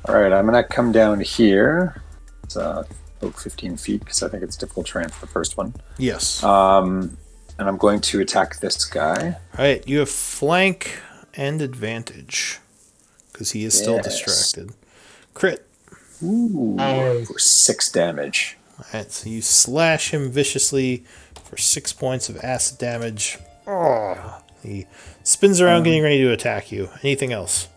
Alright, I'm going to come down here. It's about 15 feet, because I think it's difficult terrain for the first one. Yes. And I'm going to attack this guy. Alright, you have flank and advantage. Because he is still distracted. Crit. Ooh, for 6 damage. Alright, so you slash him viciously for 6 points of acid damage. Oh, he spins around getting ready to attack you. Anything else?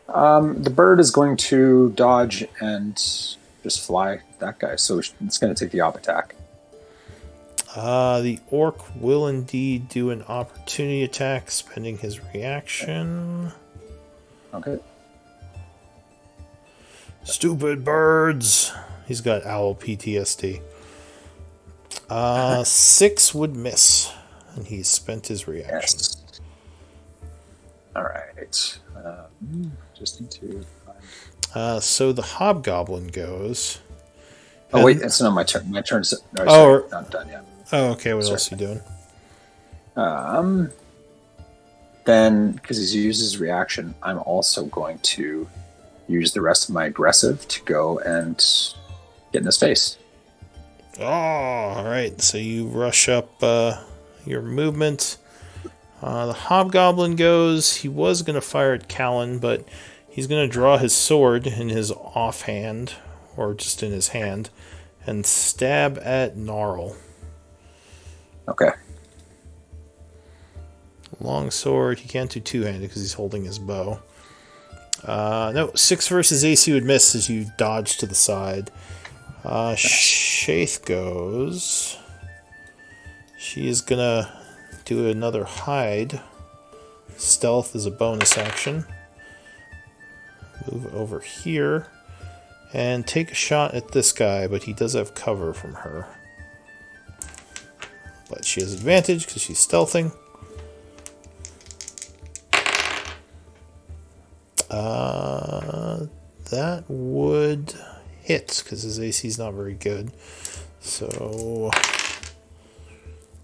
The bird is going to dodge and just fly that guy, so it's going to take the op attack. The orc will indeed do an opportunity attack, spending his reaction. Okay. Stupid birds. He's got owl PTSD. 6 would miss, and he's spent his reaction. Yes. All right. Just need to find... So the hobgoblin goes. Oh wait, it's not my turn. My turn's not done yet. Oh, okay. What else are you doing? Then because he's used his reaction, I'm also going to use the rest of my aggressive to go and get in his face. Oh, all right. So you rush up your movement. The hobgoblin goes. He was going to fire at Callan, but he's going to draw his sword in his offhand, or just in his hand, and stab at Gnarl. Okay. Long sword. He can't do two-handed because he's holding his bow. No, 6 versus AC would miss as you dodge to the side. Shaith goes. She is gonna do another hide. Stealth is a bonus action. Move over here and take a shot at this guy, but he does have cover from her. But she has advantage because she's stealthing. That would hit because his AC is not very good. So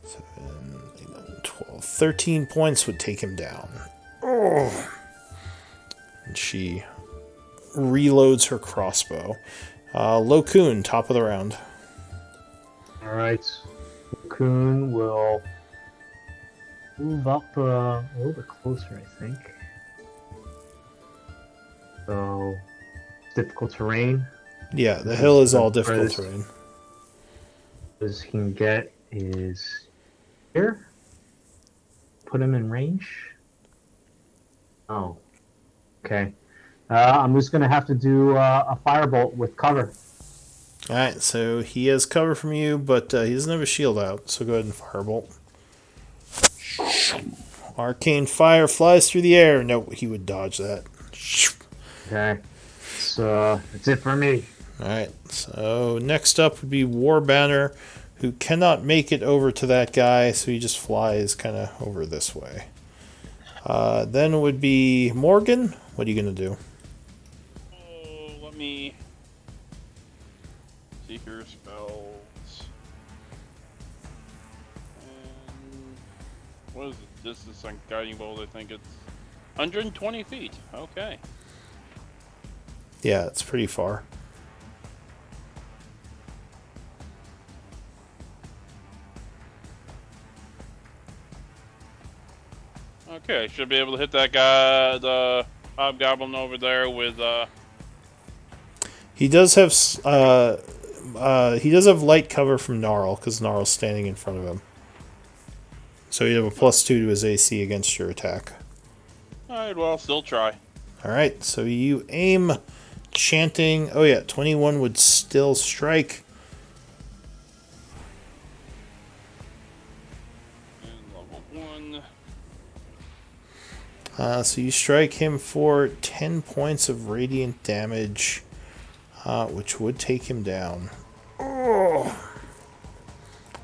7, 8, 9, 12, 13 points would take him down. Oh. And she reloads her crossbow. Lokun, top of the round. All right. Coon will move up a little bit closer, I think. So, difficult terrain. Yeah, the hill is all The difficult furthest terrain. as he can get is here. Put him in range. Oh, okay. I'm just gonna have to do a firebolt with cover. Alright, so he has cover from you, but he doesn't have a shield out, so go ahead and firebolt. Arcane fire flies through the air. Nope, he would dodge that. Okay, so that's it for me. Alright, so next up would be Warbanner, who cannot make it over to that guy, so he just flies kind of over this way. Then would be Morgan. What are you going to do? Oh, let me see your spells. And what is the distance on guiding bolt? I think it's 120 feet. Okay. Yeah, it's pretty far. Okay, I should be able to hit that guy, the hobgoblin over there with He does have light cover from Gnarl because Gnarl's standing in front of him. So you have a +2 to his AC against your attack. Alright, well, still try. Alright, so you aim, chanting. Oh yeah, 21 would still strike. And level 1. So you strike him for 10 points of radiant damage, which would take him down. Oh.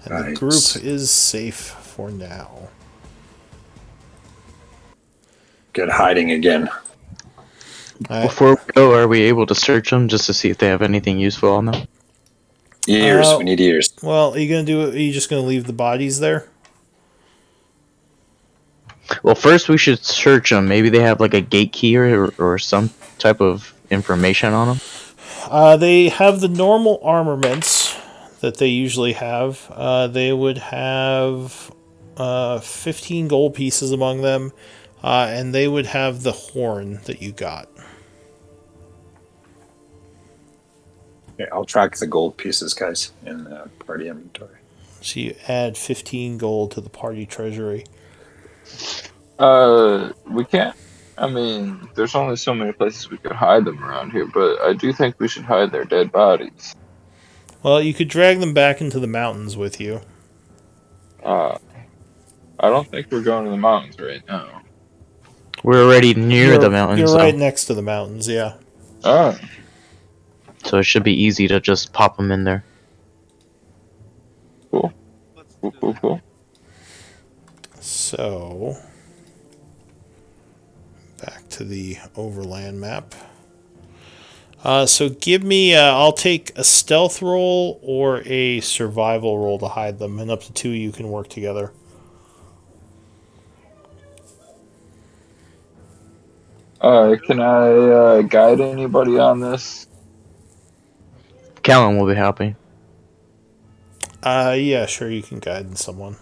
And the group is safe for now. Good hiding again. Before we go, are we able to search them just to see if they have anything useful on them? Ears. We need ears. Well, are you just gonna leave the bodies there? Well, first we should search them. Maybe they have like a gate key or some type of information on them. They have the normal armaments that they usually have. They would have 15 gold pieces among them, and they would have the horn that you got. Okay, I'll track the gold pieces, guys, in the party inventory. So you add 15 gold to the party treasury. We can't. I mean, there's only so many places we could hide them around here, but I do think we should hide their dead bodies. Well, you could drag them back into the mountains with you. I don't think we're going to the mountains right now. We're already near the mountains. You're right next to the mountains, yeah. Oh. So it should be easy to just pop them in there. Cool. Cool. So, back to the overland map. So give me, I'll take a stealth roll or a survival roll to hide them, and up to 2 you can work together. Can I guide anybody on this? Callan will be happy. Yeah, sure, you can guide someone.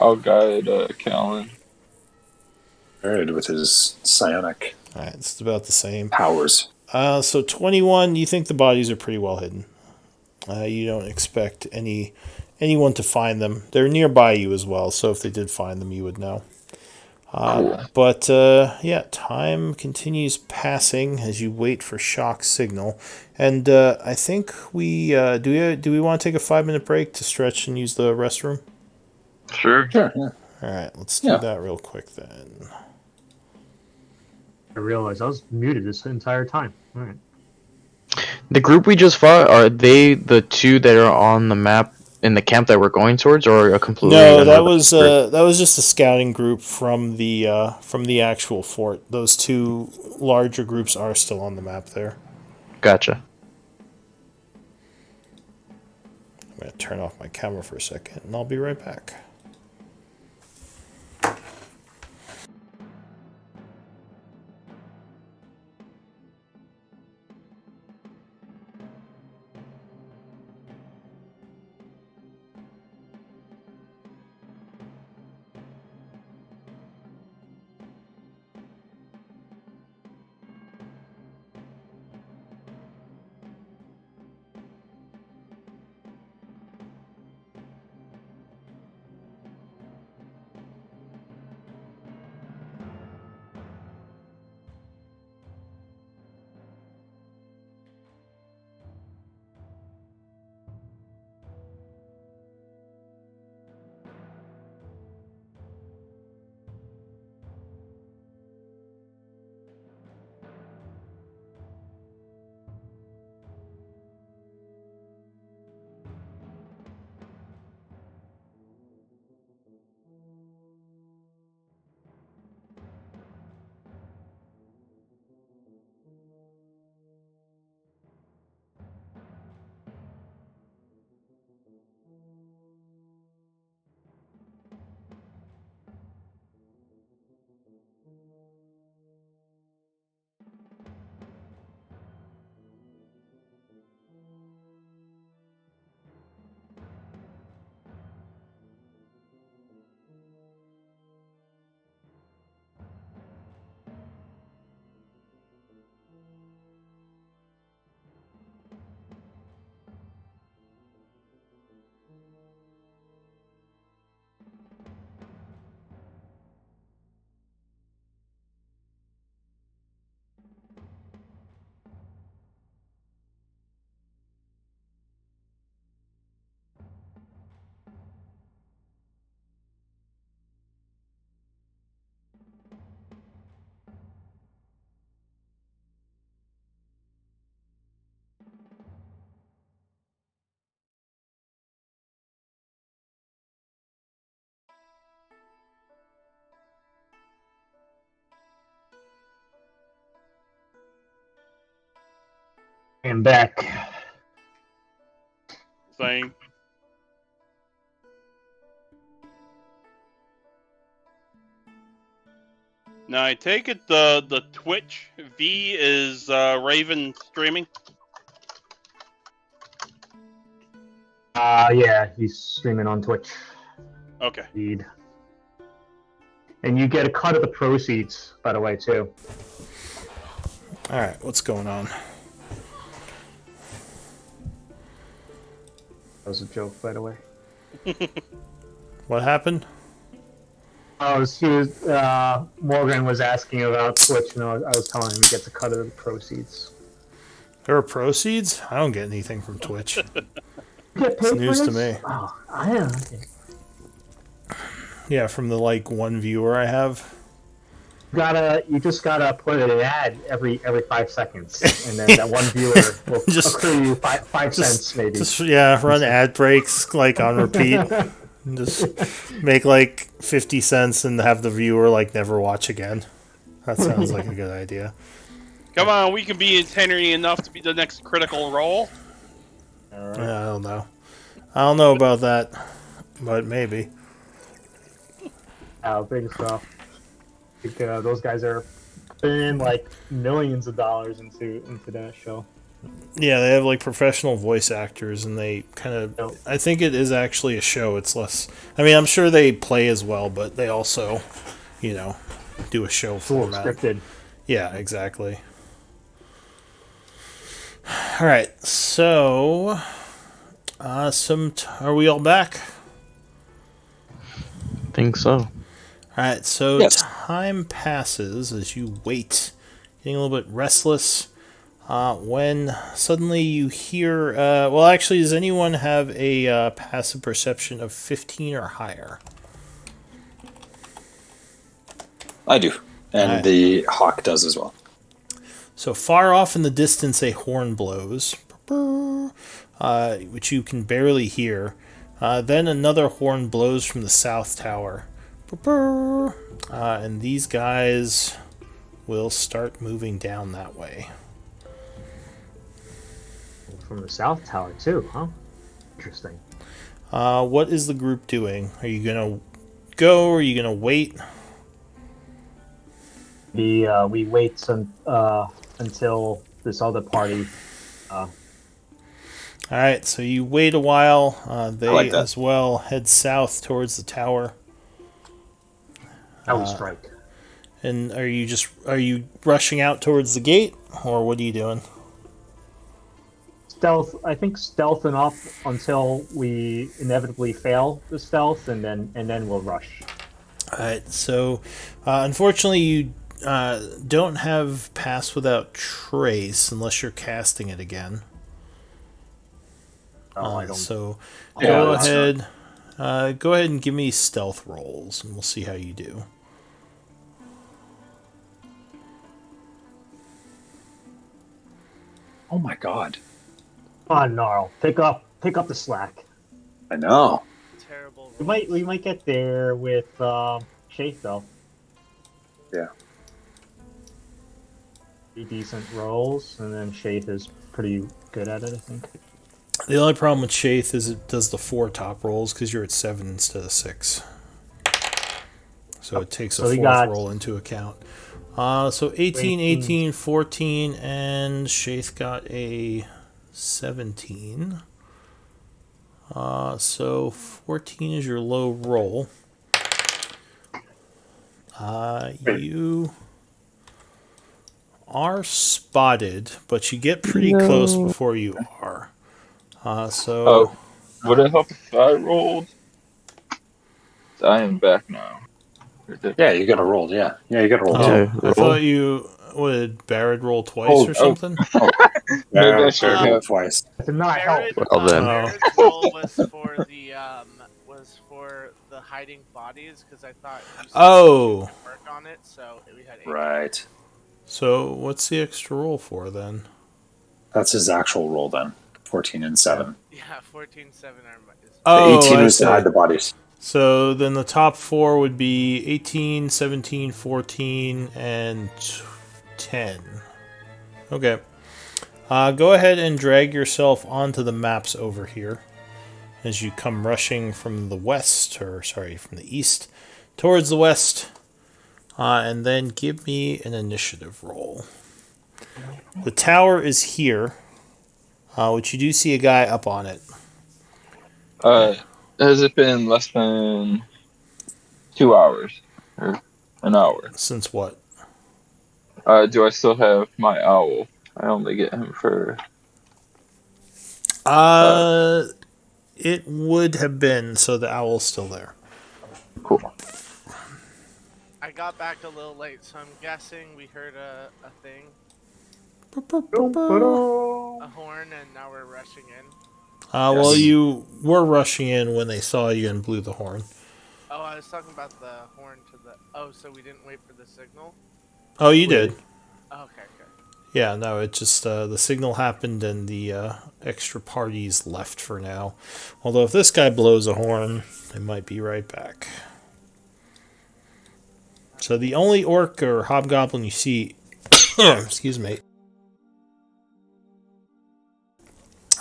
I'll guide Callan. All right, with his psionic Alright, it's about the same. powers. So 21, you think the bodies are pretty well hidden. You don't expect anyone to find them. They're nearby you as well, so if they did find them, you would know. Cool. But yeah, time continues passing as you wait for shock signal, and I think do we want to take a 5-minute break to stretch and use the restroom? Sure. Sure. Yeah. All right, let's do Yeah. that real quick then. I realized I was muted this entire time. All right. The group we just fought, are they the two that are on the map in the camp that we're going towards, or a completely No, that another was group? just a scouting group from the actual fort. Those two larger groups are still on the map there. Gotcha. I'm gonna turn off my camera for a second, and I'll be right back. And back. Saying. Now I take it the Twitch V is Raven streaming. Yeah, he's streaming on Twitch. Okay. Indeed. And you get a cut of the proceeds, by the way, too. All right, what's going on? That was a joke, by the way. What happened? Morgan was asking about Twitch, and I was telling him he gets a cut of the proceeds. There are proceeds? I don't get anything from Twitch. You get It's paid news for to this? me. Oh, I don't. Yeah, from the one viewer I have. You just gotta put an ad every 5 seconds, and then that one viewer will Just- accrue you five cents maybe. Just run ad breaks like on repeat. And just make like 50 cents and have the viewer like never watch again. That sounds like a good idea. Come on, we can be entertaining enough to be the next Critical Role. I don't know. I don't know about that, but maybe. I don't think so. think those guys are putting like millions of dollars into that show. Yeah, they have like professional voice actors, and they kind of. Yep. I think it is actually a show. It's less. I mean, I'm sure they play as well, but they also, do a show It's a little format. scripted. Yeah, exactly. All right, so, are we all back? Think so. All right, so Yes. time passes as you wait, getting a little bit restless. When suddenly you hear, well, actually, does anyone have a passive perception of 15 or higher? I do. And Alright. the hawk does as well. So far off in the distance, a horn blows, which you can barely hear. Then another horn blows from the south tower. And these guys will start moving down that way. From the South Tower too, huh? Interesting. What is the group doing? Are you going to go, or are you going to wait? We wait until this other party. Alright, so you wait a while. They like that. as well head south towards the tower. How we strike. And are you rushing out towards the gate, or what are you doing? Stealth. I think stealthing up until we inevitably fail the stealth, and then we'll rush. Alright, so unfortunately you don't have Pass Without Trace unless you're casting it again. Oh, I don't. So Yeah, go that's ahead. Go ahead and give me stealth rolls, and we'll see how you do. Oh my god. Come on, Gnarl. Pick up the slack. I know. Terrible. We might get there with Shafe though. Yeah. 3 decent rolls, and then Shafe is pretty good at it, I think. The only problem with Shaith is it does the 4 top rolls because you're at 7 instead of 6. So it takes So a we 4th got- roll into account. So 18, 18, 14, and Shaith got a 17. So 14 is your low roll. You are spotted, but you get pretty close before you are. So Oh, would it help if I rolled? I am back now. Yeah, you got to roll. Yeah, you got to roll. Oh, too. I roll. thought you would Barrett roll twice Oh, or something. Maybe I Yeah, should roll have. twice. That did not help. Barrett, Well then. Barrett's roll was for the hiding bodies because I thought you said Oh. you could work on it, so we had 8. Right. So what's the extra roll for then? That's his actual roll then. 14 and 7. Yeah, 14-7 are is Oh, 18 I was to see. hide the bodies. So then the top 4 would be 18, 17, 14, and 10. Okay. Go ahead and drag yourself onto the maps over here as you come rushing from the west, from the east towards the west. And then give me an initiative roll. The tower is here, which you do see a guy up on it. Has it been less than 2 hours or an hour? Since what? Do I still have my owl? I only get him for. It would have been, so the owl's still there. Cool. I got back a little late, so I'm guessing we heard a thing, a horn, and now we're rushing in. Well, you were rushing in when they saw you and blew the horn. Oh, I was talking about the horn to the. Oh, so we didn't wait for the signal? Oh, you did. Oh, okay, good. Yeah, no, it just, the signal happened and the extra parties left for now. Although if this guy blows a horn, they might be right back. So the only orc or hobgoblin you see, excuse me,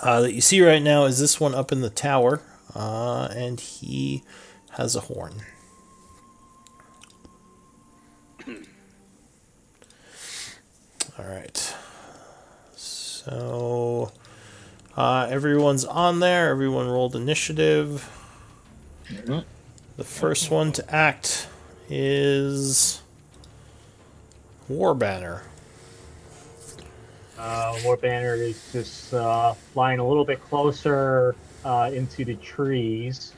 that you see right now is this one up in the tower, and he has a horn. All right. So everyone's on there. Everyone rolled initiative. Mhm. The first one to act is War Banner. War Banner is just flying a little bit closer into the trees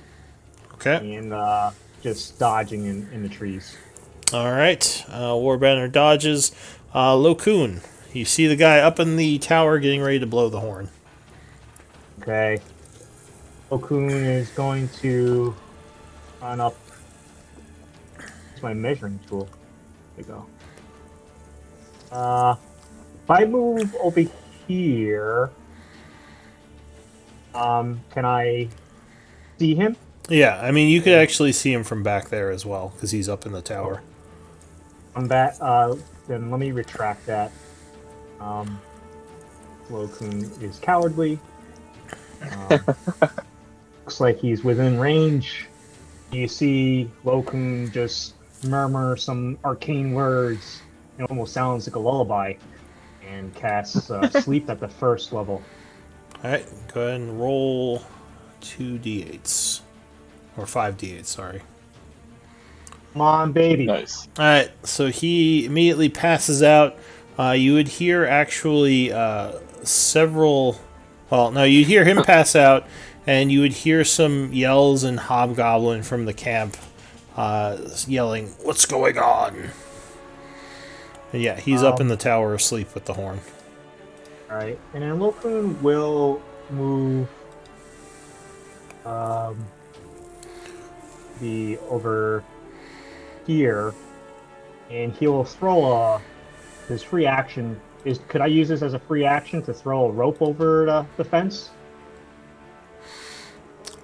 Okay. and just dodging in the trees. All right. War Banner dodges. Lokun, you see the guy up in the tower getting ready to blow the horn. Okay. Okun is going to run up. It's my measuring tool. There we go. If I move over here, can I see him? Yeah, I mean, you could actually see him from back there as well because he's up in the tower. I'm back. Then let me retract that. Lokun is cowardly. Looks like he's within range. You see Lokun just murmur some arcane words. It almost sounds like a lullaby. And casts sleep at the first level. Alright, go ahead and roll 2d8s. Or 5d8s, sorry. Come on, baby. Nice. Alright, so he immediately passes out. You would hear actually several... Well, no, you'd hear him pass out, and you would hear some yells and hobgoblin from the camp yelling, "What's going on?" And yeah, he's up in the tower asleep with the horn. Alright, and then Lokun will move the over here, and he will throw his free action. Could I use this as a free action to throw a rope over the fence?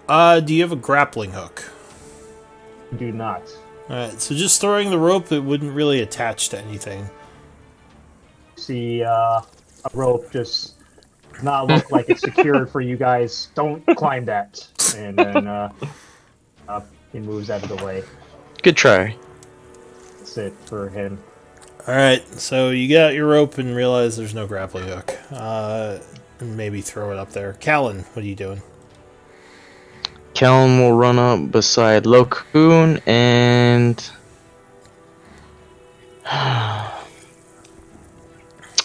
Do you have a grappling hook? Do not. Alright, so just throwing the rope, it wouldn't really attach to anything. See a rope just not look like it's secured for you guys. Don't climb that. And then he moves out of the way. Good try. That's it for him. Alright, so you get out your rope and realize there's no grappling hook. And maybe throw it up there. Callan, what are you doing? Callum will run up beside Lokun and...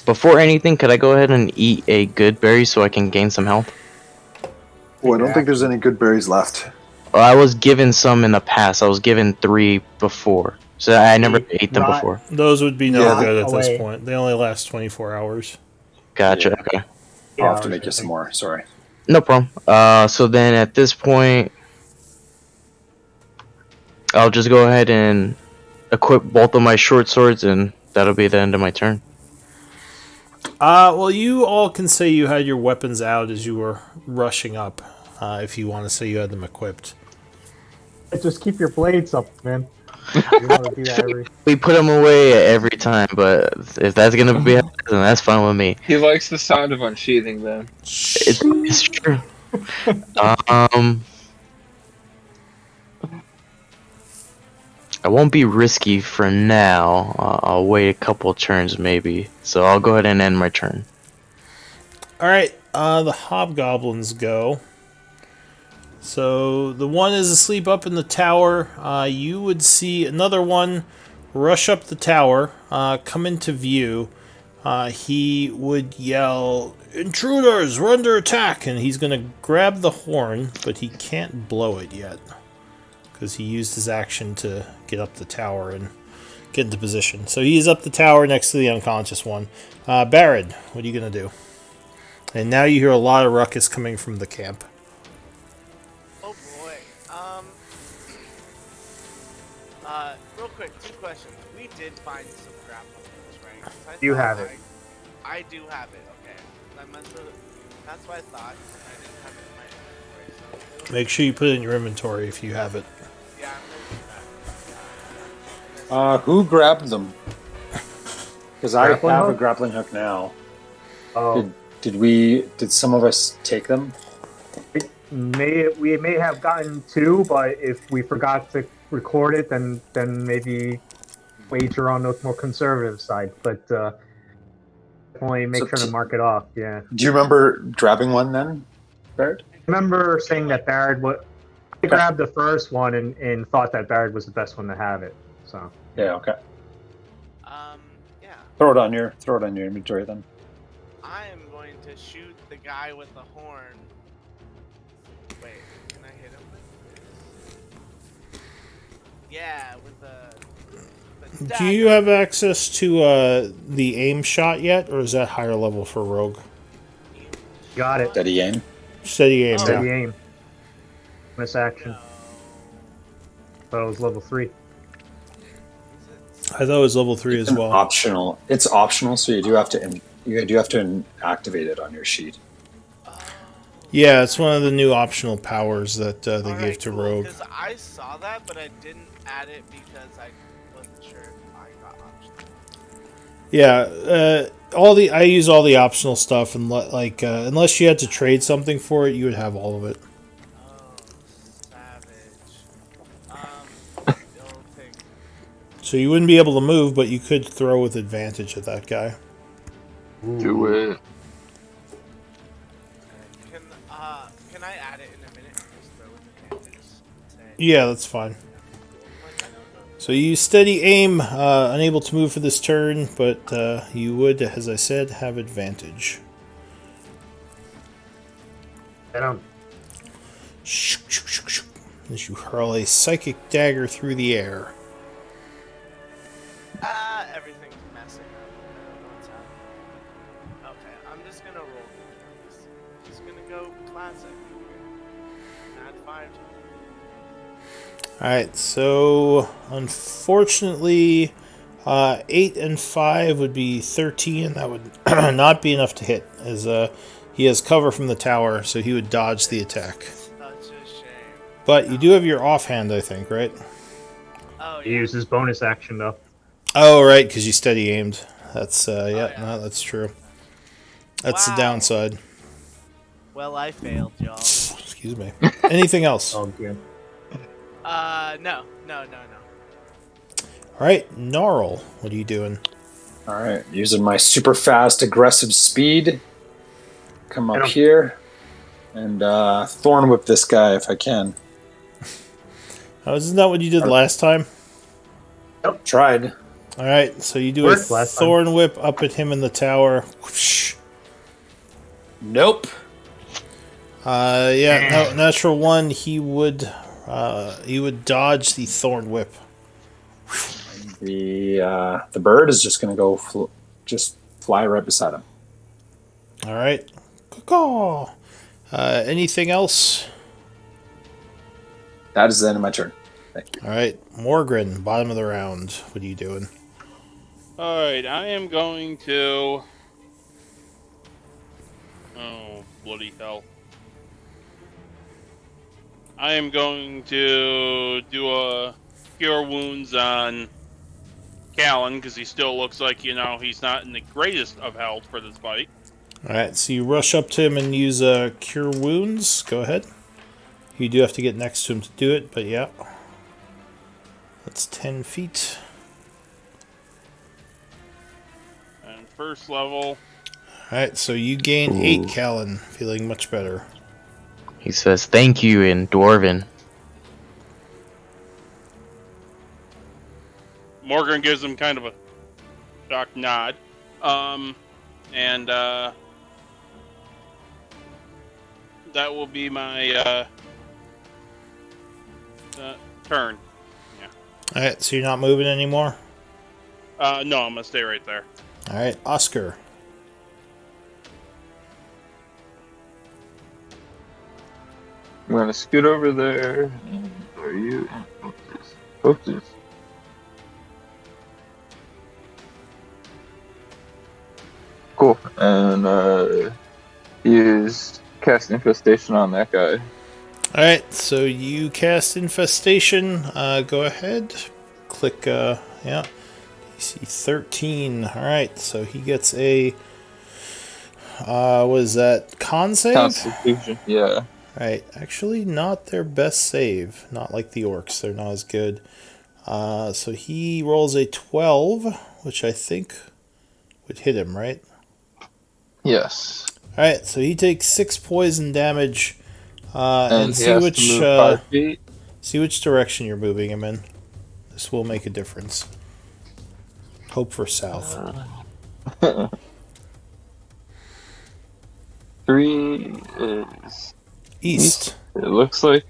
Before anything, could I go ahead and eat a good berry so I can gain some health? Oh, I don't think there's any good berries left. Well, I was given some in the past. I was given 3 before. So I never ate them before. Those would be no Yeah, good at this away. point. They only last 24 hours. Gotcha, Yeah. okay. I'll have to make you some more. Sorry. No problem. So then at this point, I'll just go ahead and equip both of my short swords, and that'll be the end of my turn. Well, you all can say you had your weapons out as you were rushing up, if you want to say you had them equipped. Just keep your blades up, man. You want to do that every... We put them away every time, but if that's gonna be then that's fine with me. He likes the sound of unsheathing them. It's true. I won't be risky for now. I'll wait a couple turns maybe. So I'll go ahead and end my turn. Alright, the hobgoblins go. So the one is asleep up in the tower. You would see another one rush up the tower, come into view. He would yell, "Intruders, we're under attack!" And he's going to grab the horn, but he can't blow it yet. Because he used his action to get up the tower and get into position. So he's up the tower next to the unconscious one. Barrett, what are you going to do? And now you hear a lot of ruckus coming from the camp. Oh boy. Real quick, 2 questions. We did find some grappling hooks, right? 'Cause I You thought have it. I do have it. Okay. I must have. That's what I thought. I didn't have it in my inventory. So Make sure you put it in your inventory if you have it. yeah, I'm gonna do that. Who grabbed them? Because I Grappling have a hook? grappling hook now. Oh, Did some of us take them? we may have gotten 2, but if we forgot to record it, then maybe wager on the more conservative side. But Definitely make So sure to mark it off. Yeah. Do you remember grabbing one then, Barrett? I remember saying that Barrett would. I grabbed the first one and thought that Barrett was the best one to have it. So Yeah, okay. Yeah. Throw it on your inventory then. I am going to shoot the guy with the horn. Wait, can I hit him with this? Yeah, with the Do you have access to the aim shot yet, or is that higher level for rogue? got it. Steady aim. Steady aim. Steady Yeah. aim. Miss action. No. But it was level 3. Is it I thought it was level 3 as It's well. optional. It's optional, so you do have to activate it on your sheet. Yeah, it's one of the new optional powers that they Alright, gave to cool, rogue. Because I saw that, but I didn't add it because I wasn't sure if I got optional. Yeah, I use all the optional stuff, and unless you had to trade something for it, you would have all of it. Oh, savage. It'll take. So you wouldn't be able to move, but you could throw with advantage at that guy. Do it. Can I add it in a minute and just throw with advantage? Say, Yeah, that's fine. So you use steady aim, unable to move for this turn, but you would, as I said, have advantage. I don't. As you hurl a psychic dagger through the air. Everything's messing up. I don't know what's happening. Okay, I'm just gonna roll. Just gonna go classic. Add 5 to it. Alright, so unfortunately, 8 and 5 would be 13. That would not be enough to hit, as he has cover from the tower, so he would dodge the attack. Such a shame. But you do have your offhand, I think, right? Oh, He yeah. used his bonus action though. Oh, right, because you steady aimed. That's, yeah. no, that's true. That's the Wow. downside. Well, I failed, y'all. Excuse me. Anything else? Oh, good. No. Alright, Gnarl, what are you doing? All right, using my super fast, aggressive speed. Come I up don't- here and thorn whip this guy if I can. Oh, isn't that what you did last time? Tried. Alright, so you do Worked a last time. thorn whip up at him in the tower. Whoosh. Nope. Natural 1, he would dodge the thorn whip. The bird is just gonna go just fly right beside him. Alright. Caw-caw. Anything else? That is the end of my turn. Thank you. Alright, Morgren, bottom of the round. What are you doing? Alright, I am going to... Oh, bloody hell. I am going to do a Cure Wounds on Callan, because he still looks like, he's not in the greatest of health for this fight. Alright, so you rush up to him and use Cure Wounds. Go ahead. You do have to get next to him to do it, but yeah. That's 10 feet. And first level, Alright, so you gain 8, Callan. Feeling much better. He says thank you in Dwarven. Morgan gives him kind of a shocked nod. And that will be my turn. Alright, so you're not moving anymore? No, I'm gonna stay right there. Alright, Oscar. I'm gonna scoot over there. And are you? Focus. Cool. And use cast infestation on that guy. Alright, so you cast Infestation. Go ahead. Click, yeah. DC 13. Alright, so he gets a... what is that? Con save? Constitution. Yeah. Right, actually not their best save. Not like the orcs, they're not as good. So he rolls a 12, which I think would hit him, right? Yes. Alright, so he takes 6 poison damage. And he see has which to move 5 feet. see which direction you're moving him in. This will make a difference. Hope for south. 3 is East. it looks like.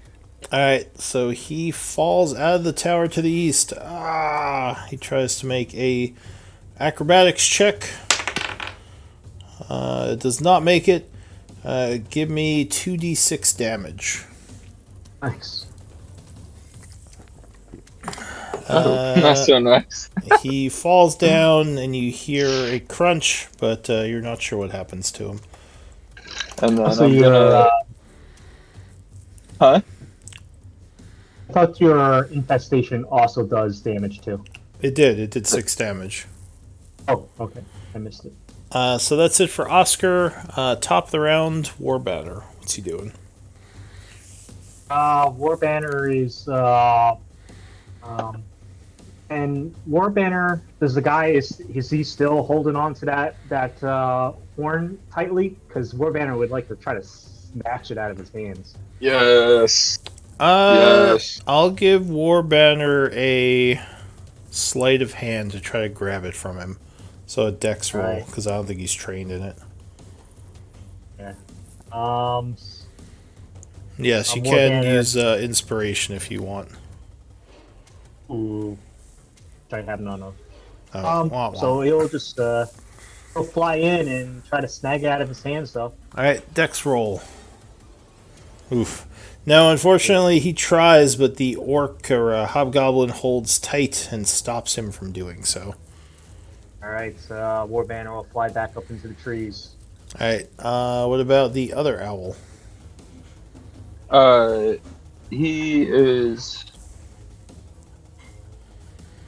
Alright, so he falls out of the tower to the east. He tries to make a acrobatics check. It does not make it. Give me 2d6 damage. Nice. Not so nice. He falls down and you hear a crunch, but you're not sure what happens to him. And then Also, I'm your, gonna. Huh? I thought your infestation also does damage too. It did 6 damage. Oh, okay. I missed it. So that's it for Oscar. Top of the round, War Banner. What's he doing? War Banner is and War Banner, does the guy is he still holding on to that horn tightly? Because War Banner would like to try to snatch it out of his hands. Yes. Yes. I'll give War Banner a sleight of hand to try to grab it from him. So a dex roll, because I don't think he's trained in it. Yeah. Yes, you can use inspiration if you want. Ooh. I have none of. So he'll just he'll fly in and try to snag it out of his hands, though. Alright, dex roll. Oof. No, unfortunately he tries, but the orc or hobgoblin holds tight and stops him from doing so. Alright, War Banner will fly back up into the trees. Alright, what about the other owl? He is.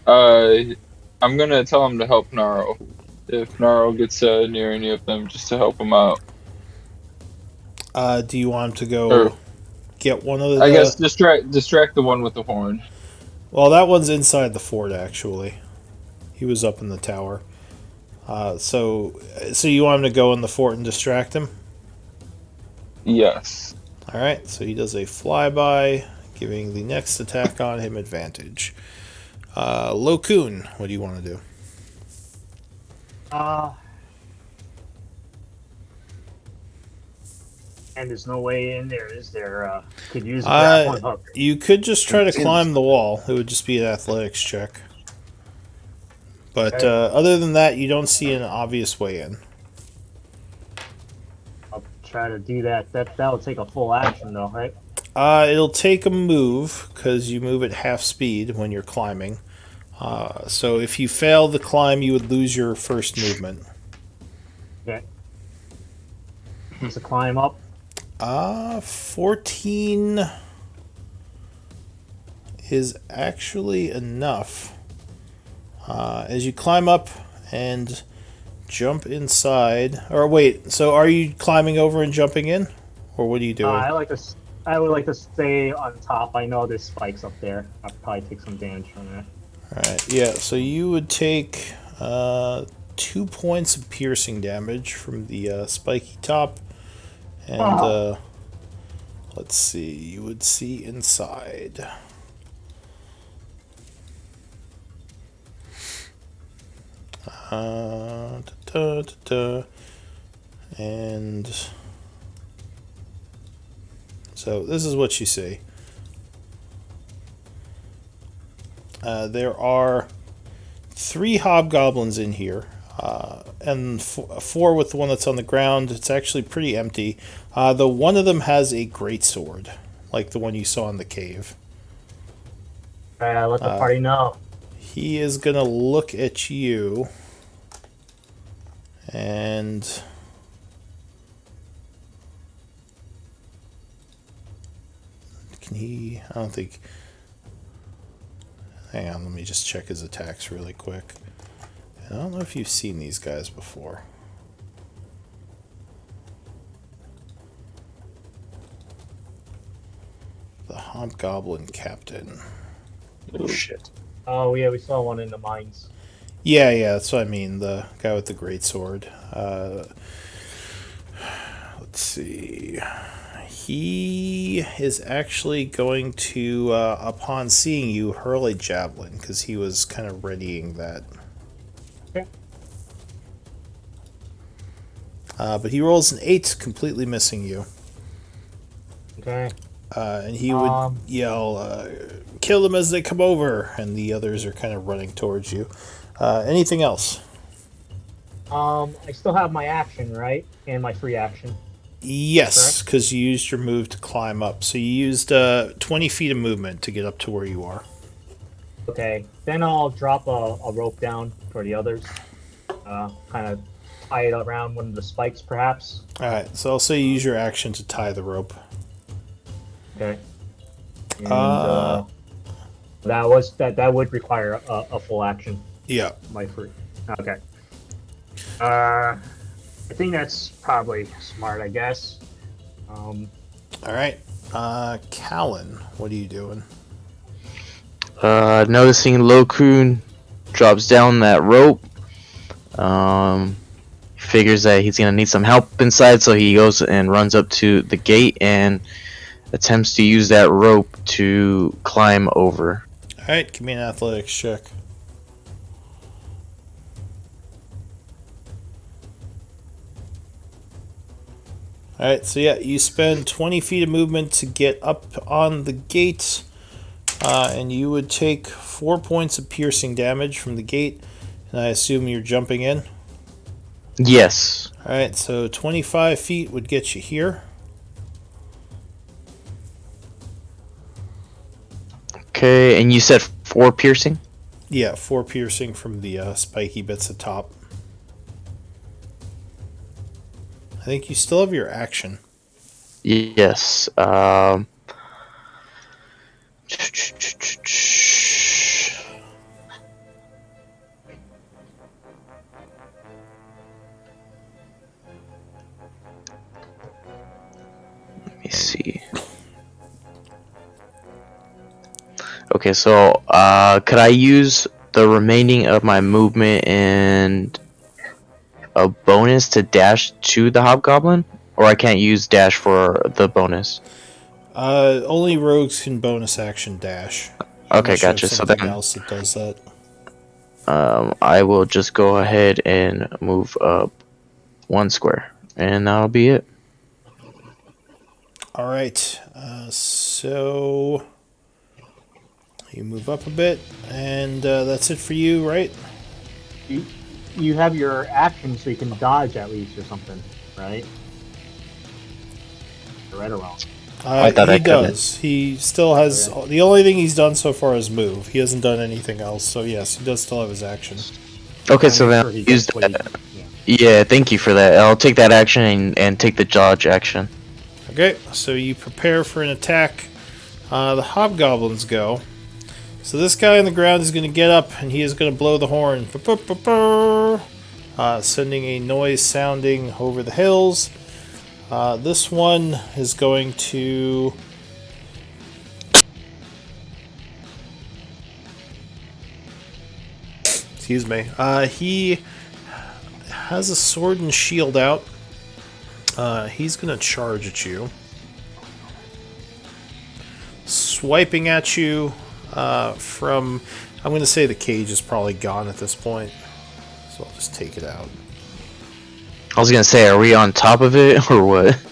I'm gonna tell him to help Gnarl. If Gnarl gets near any of them, just to help him out. Do you want him to go get one of the... I guess distract the one with the horn. Well, that one's inside the fort, actually. He was up in the tower. So you want him to go in the fort and distract him? Yes. Alright, so he does a flyby, giving the next attack on him advantage. Lokun, what do you want to do? And there's no way in there, is there? Could use a grappling hook. You could just try to climb the wall. It would just be an athletics check. But other than that, you don't see an obvious way in. I'll try to do that. That'll take a full action, though, right? It'll take a move, because you move at half speed when you're climbing. So if you fail the climb, you would lose your first movement. Okay. Needs to climb up. 14 is actually enough. As you climb up and jump inside, or wait, so are you climbing over and jumping in, or what are you doing? I would like to stay on top. I know there's spikes up there. I'll probably take some damage from that. Alright, yeah, so you would take 2 points of piercing damage from the spiky top, and let's see, you would see inside. And so this is what you see. There are 3 hobgoblins in here, and 4 with the one that's on the ground. It's actually pretty empty. Though one of them has a greatsword, like the one you saw in the cave. Let the party know. He is gonna look at you, and can he? I don't think. Hang on, let me just check his attacks really quick. I don't know if you've seen these guys before. The Hobgoblin Captain. Oh, shit. Oh, yeah, we saw one in the mines. Yeah, that's what I mean. The guy with the greatsword. let's see. He is actually going to, upon seeing you, hurl a javelin because he was kind of readying that. Okay. But he rolls an 8, completely missing you. Okay. And he would yell, kill them as they come over, and the others are kind of running towards you. Anything else? I still have my action, right? And my free action. Yes, because you used your move to climb up. So you used 20 feet of movement to get up to where you are. Okay. Then I'll drop a rope down for the others. Kind of tie it around one of the spikes, perhaps. Alright, so I'll say use your action to tie the rope. Okay. And that would require a full action. Yeah. My free. Okay. I think that's probably smart, I guess. Alright. Callan, what are you doing? Noticing Lokun drops down that rope. Figures that he's gonna need some help inside, so he goes and runs up to the gate and attempts to use that rope to climb over. Alright, give me an athletics check. Alright, so yeah, you spend 20 feet of movement to get up on the gate, and you would take 4 points of piercing damage from the gate, and I assume you're jumping in? Yes. Alright, so 25 feet would get you here. Okay, and you said 4 piercing? Yeah, 4 piercing from the spiky bits at top. I think you still have your action. Yes. Let me see. Okay, so could I use the remaining of my movement and a bonus to dash to the hobgoblin, or I can't use dash for the bonus? Only rogues can bonus action dash. Okay, Unless you have gotcha. So something then, else that does that. I will just go ahead and move up 1 square, and that'll be it. All right, so you move up a bit, and that's it for you, right? You have your action, so you can dodge at least or something, right? Right or wrong? I thought he I couldn't. does. He still has. Okay. The only thing he's done so far is move. He hasn't done anything else. So yes, he does still have his action. Okay, I'm so then sure he use gets what he- that. yeah. Yeah, thank you for that. I'll take that action and take the dodge action. Okay, so you prepare for an attack. The hobgoblins go. So this guy on the ground is going to get up and he is going to blow the horn. Sending a noise sounding over the hills. This one is going to... Excuse me. He has a sword and shield out. He's going to charge at you. Swiping at you from... I'm going to say the cage is probably gone at this point. So I'll just take it out. I was gonna say, are we on top of it or what?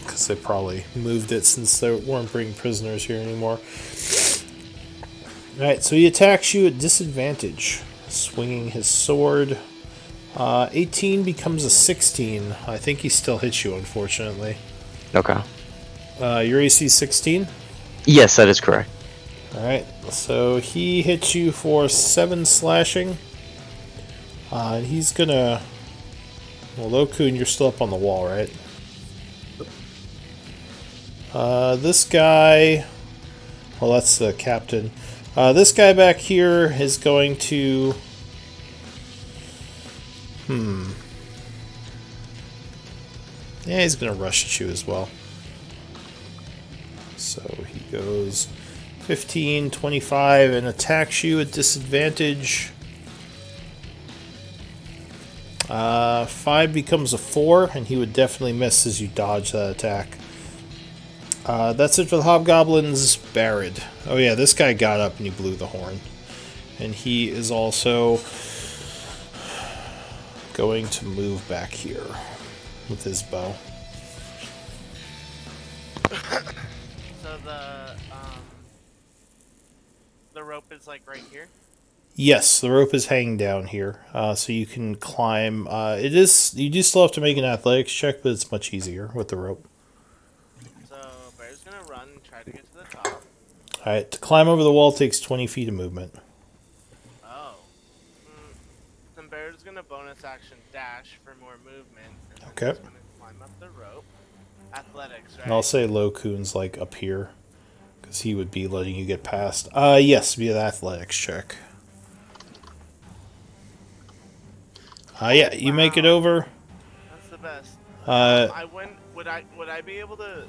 Because they probably moved it since they weren't bringing prisoners here anymore. Alright, so he attacks you at disadvantage. Swinging his sword. 18 becomes a 16. I think he still hits you, unfortunately. Okay. Your AC 16? Yes, that is correct. Alright, so he hits you for 7 slashing. And he's gonna... Well, Lokun, you're still up on the wall, right? This guy... Well, that's the captain. This guy back here is going to... Yeah, he's gonna rush at you as well. So he goes 15, 25, and attacks you at disadvantage. 5 becomes a 4, and he would definitely miss as you dodge that attack. That's it for the Hobgoblins. Barad. Oh yeah, this guy got up and he blew the horn. And he is also going to move back here with his bow. So the rope is like right here. Yes, the rope is hanging down here, so you can climb. It is. You do still have to make an athletics check, but it's much easier with the rope. So Bear's gonna run and try to get to the top. All right, to climb over the wall takes 20 feet of movement. Oh. Then Bear's gonna bonus action dash for more movement. And then Okay. he's gonna climb up the rope. Athletics, right? And I'll say Lo Kuhn's like up here, because he would be letting you get past. Yes, be an athletics check. Yeah, you make it over. That's the best. Uh, Would I be able to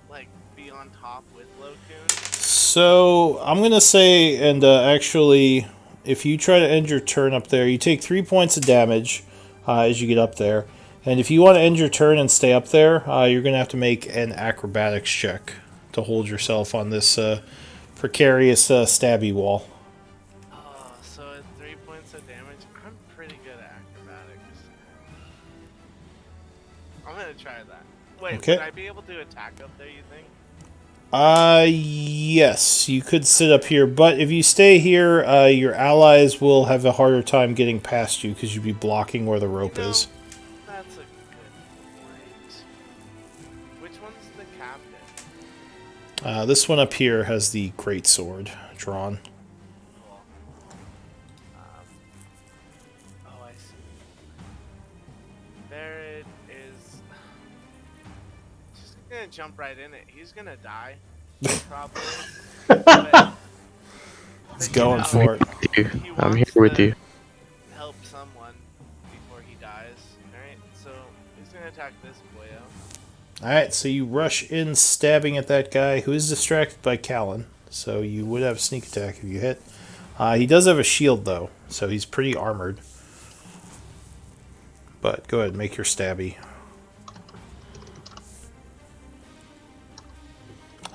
like be on top with Lo Kuhn? So I'm gonna say, and actually, if you try to end your turn up there, you take 3 points of damage as you get up there. And if you want to end your turn and stay up there, you're gonna have to make an acrobatics check to hold yourself on this precarious stabby wall. Oh, so at 3 points of damage, I'm pretty good at acrobatics. I'm gonna try that. Wait, Okay. would I be able to attack up there, you think? Yes, you could sit up here, but if you stay here, your allies will have a harder time getting past you because you'd be blocking where the rope is. That's a good point. Which one's the captain? This one up here has the great sword drawn. Cool. Oh, I see. There it is. Just gonna jump right in it. He's gonna die. Probably. But He's you going know, for it. he I'm here wants with to you. help someone before he dies. Alright, so he's gonna attack this boyo. Alright, so you rush in, stabbing at that guy who is distracted by Callan. So you would have a sneak attack if you hit. He does have a shield, though, so he's pretty armored. But go ahead, make your stabby.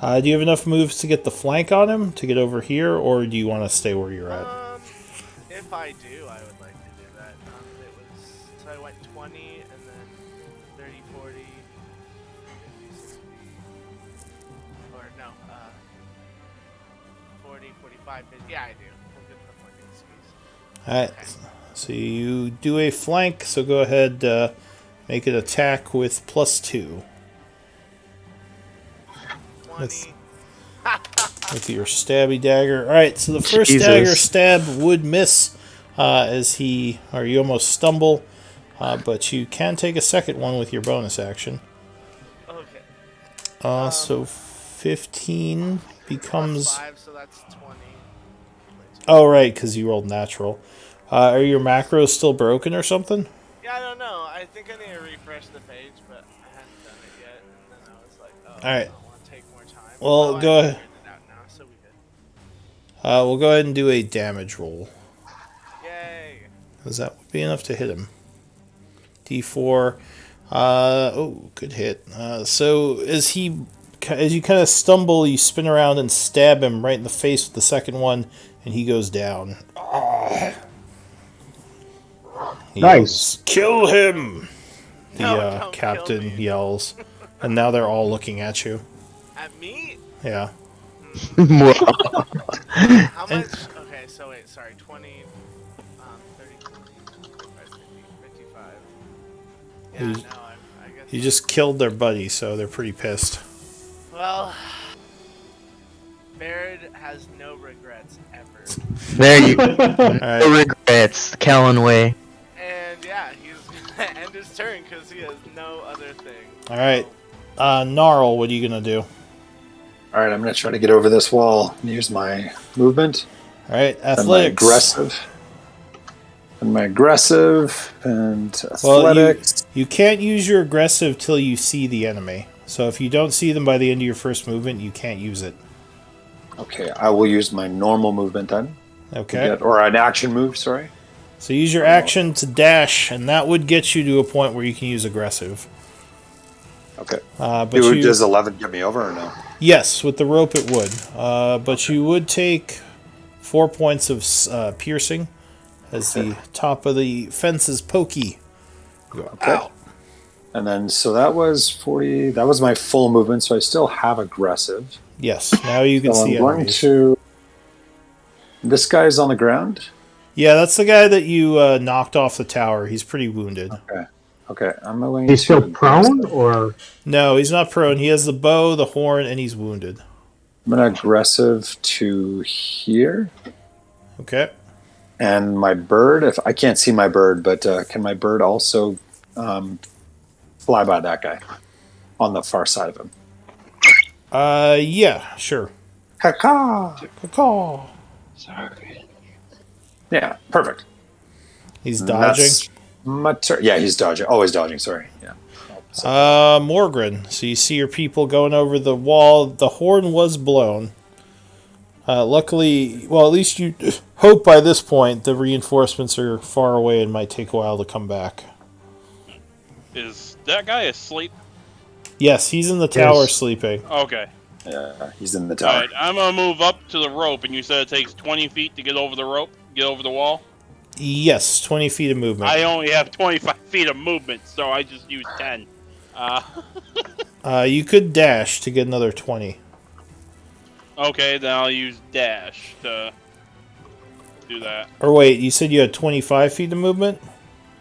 Do you have enough moves to get the flank on him, to get over here, or do you want to stay where you're at? If I do, I would like to do that. It was, so I went 20 and then 30, 40, 50, 60, or no, 40, 45, 50. Yeah, I do. We'll get the flanking skis. Alright, so you do a flank, so go ahead, make an attack with +2. 20. With your stabby dagger. Alright, so the first Jesus. dagger stab would miss as you almost stumble, but you can take a second one with your bonus action. Okay. So 15 becomes... Plus 5, so that's 20. Oh, right, because you rolled natural. Are your macros still broken or something? Yeah, I don't know. I think I need to refresh the page, but I hadn't done it yet. And then I was like, oh, All right. I don't want to take more time. Well, I go ahead. figured it out now, so we good. We'll go ahead and do a damage roll. Yay. Because that would be enough to hit him. D4. Oh, good hit. So as you kind of stumble, you spin around and stab him right in the face with the second one, and he goes down. He Nice. yells, "Kill him!" The No, don't kill captain me. yells, and now they're all looking at you. At me? Yeah. How much? Okay, so wait, sorry, 20, 30, 40, 45, 50, 55. Yeah, You- no, I guess. You just killed their buddy, so they're pretty pissed. Well, Barad has no regrets ever. There you go. All No right. regrets. Callan way. And yeah, he's gonna end his turn because he has no other thing. All right. Gnarl, what are you going to do? All right, I'm going to try to get over this wall and use my movement. All right. And my Athletics. aggressive. And my aggressive and Well, athletics. you can't use your aggressive till you see the enemy. So if you don't see them by the end of your first movement, you can't use it. Okay, I will use my normal movement then. Okay. Or an action move, sorry. So use your action to dash, and that would get you to a point where you can use aggressive. Okay. But Does 11 get me over or no? Yes, with the rope it would. But you would take 4 points of piercing as the top of the fence is pokey. Okay. Ow. And then, so that was 40. That was my full movement, so I still have aggressive. Yes, now you can see I'm going enemies. to... This guy's on the ground? Yeah, that's the guy that you knocked off the tower. He's pretty wounded. Okay. I'm going He's still prone, or? No, he's not prone. He has the bow, the horn, and he's wounded. I'm going to aggressive to here. Okay. And my bird, if I can't see my bird, but can my bird also fly by that guy on the far side of him? Yeah, sure. Caw. Sorry. Yeah, perfect. He's dodging. Yeah, he's dodging. Always dodging, sorry. Yeah. Morgren. So you see your people going over the wall. The horn was blown. Luckily, well, at least you hope by this point the reinforcements are far away and might take a while to come back. Is that guy asleep? Yes, he's in the tower sleeping. Okay. Yeah, he's in the tower. Alright, I'm gonna move up to the rope, and you said it takes 20 feet to get over the rope? Get over the wall? Yes, 20 feet of movement. I only have 25 feet of movement, so I just used 10. You could dash to get another 20. Okay, then I'll use dash to do that. Or wait, you said you had 25 feet of movement?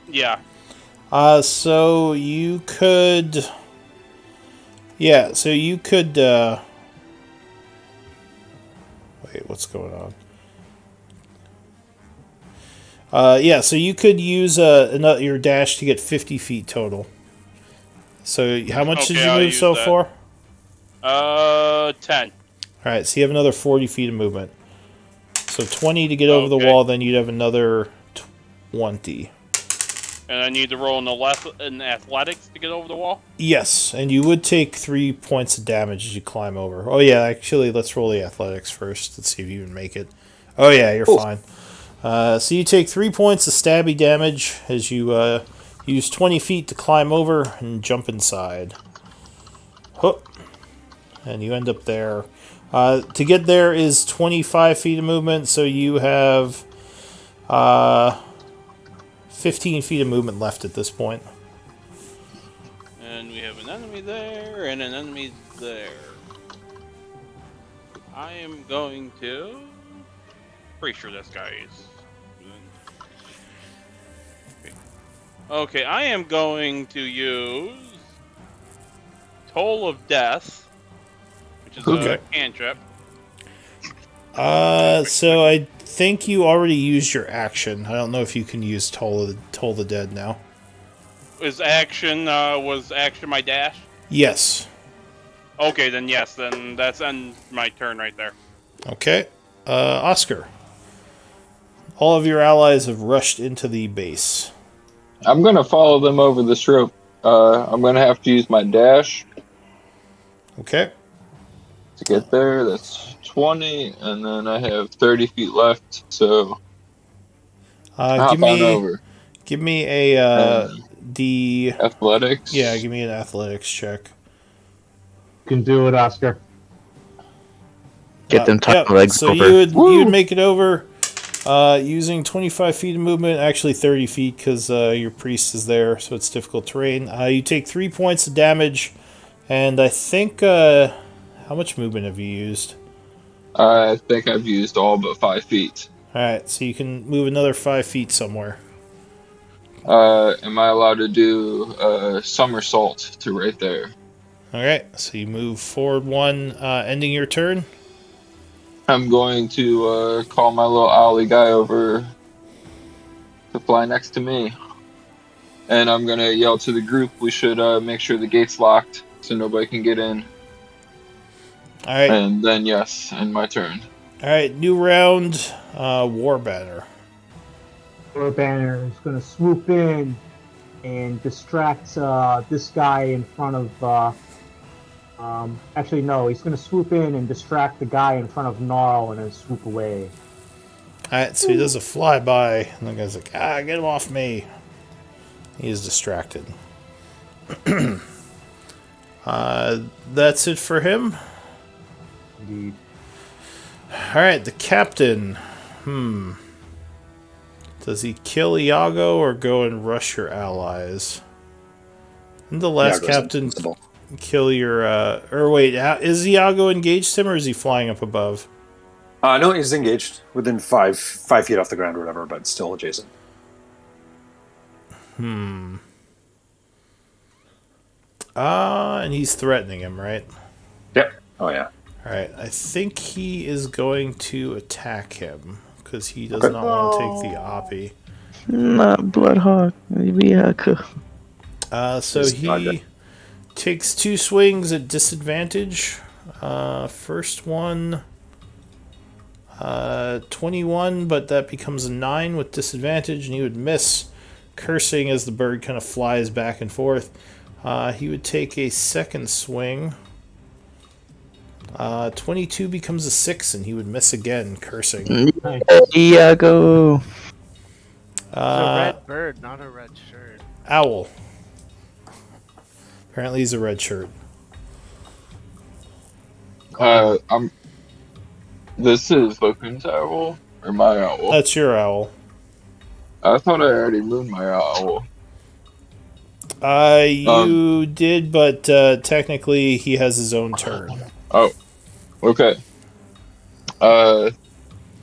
Yeah. So you could... Yeah, so you could... Wait, what's going on? Yeah, so you could use your dash to get 50 feet total. So how much did you move so far? 10. Alright, so you have another 40 feet of movement. So 20 to get over the wall, then you'd have another 20. And I need to roll in athletics to get over the wall? Yes, and you would take 3 points of damage as you climb over. Oh yeah, actually, let's roll the athletics first. Let's see if you can make it. Oh yeah, you're fine. So you take 3 points of stabby damage as you use 20 feet to climb over and jump inside. Hook. And you end up there. To get there is 25 feet of movement, so you have 15 feet of movement left at this point. And we have an enemy there, and an enemy there. I am going to... Pretty sure this guy is... Okay, I am going to use... Toll of Death, which is a cantrip. So I think you already used your action. I don't know if you can use Toll the Dead now. Was action my dash? Yes. Okay, then yes, then that's end my turn right there. Okay. Oscar. All of your allies have rushed into the base. I'm gonna follow them over this rope. I'm gonna have to use my dash. Okay. To get there, that's 20, and then I have 30 feet left, so hop on over. Give me a D athletics. Yeah, give me an athletics check. You can do it, Oscar. Get them top legs so over. you would make it over using 25 feet of movement, actually 30 feet because your priest is there, so it's difficult terrain. You take 3 points of damage, and I think... how much movement have you used? I think I've used all but 5 feet. Alright, so you can move another 5 feet somewhere. Am I allowed to do a somersault to right there? Alright, so you move forward 1, ending your turn. I'm going to call my little owly guy over to fly next to me. And I'm going to yell to the group, we should make sure the gate's locked so nobody can get in. Alright. And then, yes, end my turn. Alright, new round, War Banner. War Banner is going to swoop in and distract this guy in front of... actually, no, he's going to swoop in and distract the guy in front of Gnarl and then swoop away. Alright, so he does a flyby, and the guy's like, get him off me. He is distracted. That's it for him. Indeed. Alright, the captain. Does he kill Iago or go and rush your allies? Didn't the last Iago's captain invincible. kill your... or wait, is Iago engaged him or is he flying up above? No, he's engaged within 5 feet off the ground or whatever, but still adjacent. And he's threatening him, right? Yep. Oh, yeah. Alright, I think he is going to attack him because he does not want to take the Oppie. Not Bloodhawk. So he takes 2 swings at disadvantage. First one, 21, but that becomes a 9 with disadvantage, and he would miss, cursing as the bird kind of flies back and forth. He would take a second swing. 22 becomes a 6, and he would miss again, cursing. Iago. It's a red bird, not a red shirt. Owl. Apparently he's a red shirt. This is Lokun's owl or my owl? That's your owl. I thought I already moved my owl. You did, but technically he has his own turn. Oh, okay.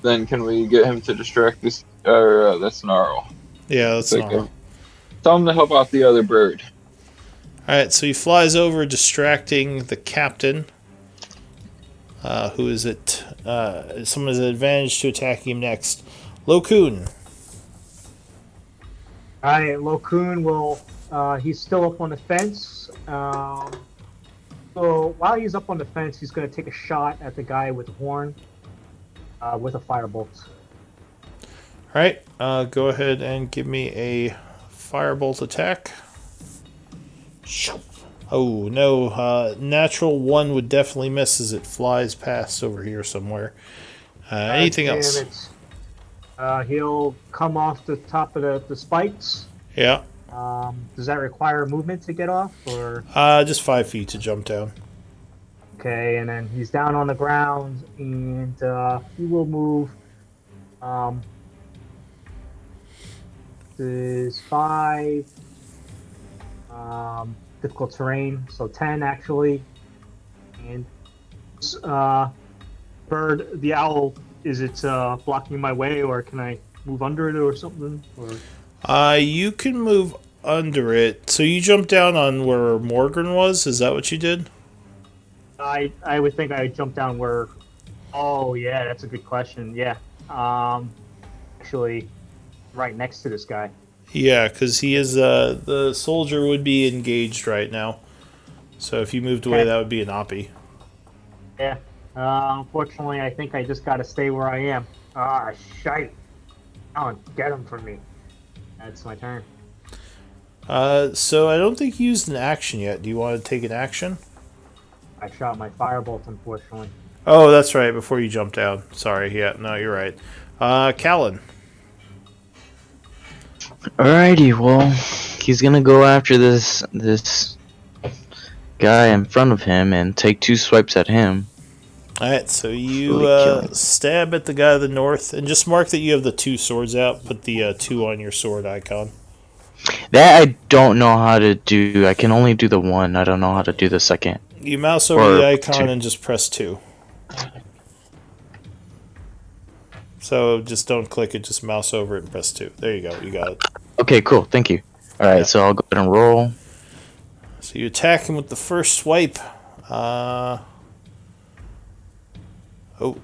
Then can we get him to distract this? That snarl. Yeah, that's Okay. normal. Tell him to help out the other bird. Alright, so he flies over, distracting the captain. Who is it? Someone has an advantage to attacking him next. Lokun. Alright, Lokun will, he's still up on the fence. So while he's up on the fence, he's going to take a shot at the guy with the horn with a firebolt. Alright, go ahead and give me a firebolt attack. Oh, no. Natural 1 would definitely miss as it flies past over here somewhere. Anything else? He'll come off the top of the spikes. Yeah. Does that require movement to get off, or? Just 5 feet to jump down. Okay, and then he's down on the ground, and he will move. This is 5. Difficult terrain, so 10 actually. And bird, the owl, is it blocking my way, or can I move under it or something? Or? You can move under it. So you jumped down on where Morgan was? Is that what you did? I would think I would jump down where. Oh yeah, that's a good question. Yeah, actually, right next to this guy. Yeah, because he is the soldier would be engaged right now. So if you moved away, that would be an Oppie. Yeah. Unfortunately, I think I just got to stay where I am. Ah, shite! Oh, get him for me. That's my turn. So I don't think you used an action yet. Do you want to take an action? I shot my firebolt, unfortunately. Oh, that's right. Before you jump down. Sorry. Yeah. No, you're right. Callan. Alrighty, well, he's gonna go after this guy in front of him and take 2 swipes at him. Alright, so you stab at the guy to the north, and just mark that you have the 2 swords out. Put the 2 on your sword icon. That I don't know how to do. I can only do the 1. I don't know how to do the second. You mouse over the icon 2. and just press 2. So just don't click it, just mouse over it and press 2. There you go, you got it. Okay, cool, thank you. Alright, so I'll go ahead and roll. So you attack him with the first swipe. Oh,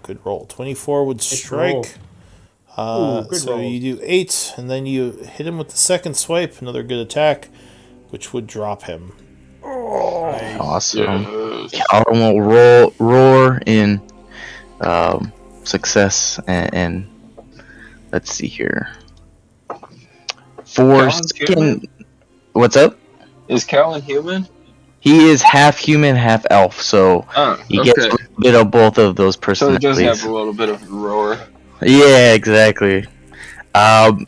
good roll. 24 would strike. Good So roll. you do 8, and then you hit him with the second swipe, another good attack, which would drop him. Awesome. Callan will roar in success, and let's see here. For Callan's human? what's up? Is Callan human? He is half human, half elf, so he gets a little bit of both of those So he does personalities. have a little bit of a roar. Yeah, exactly.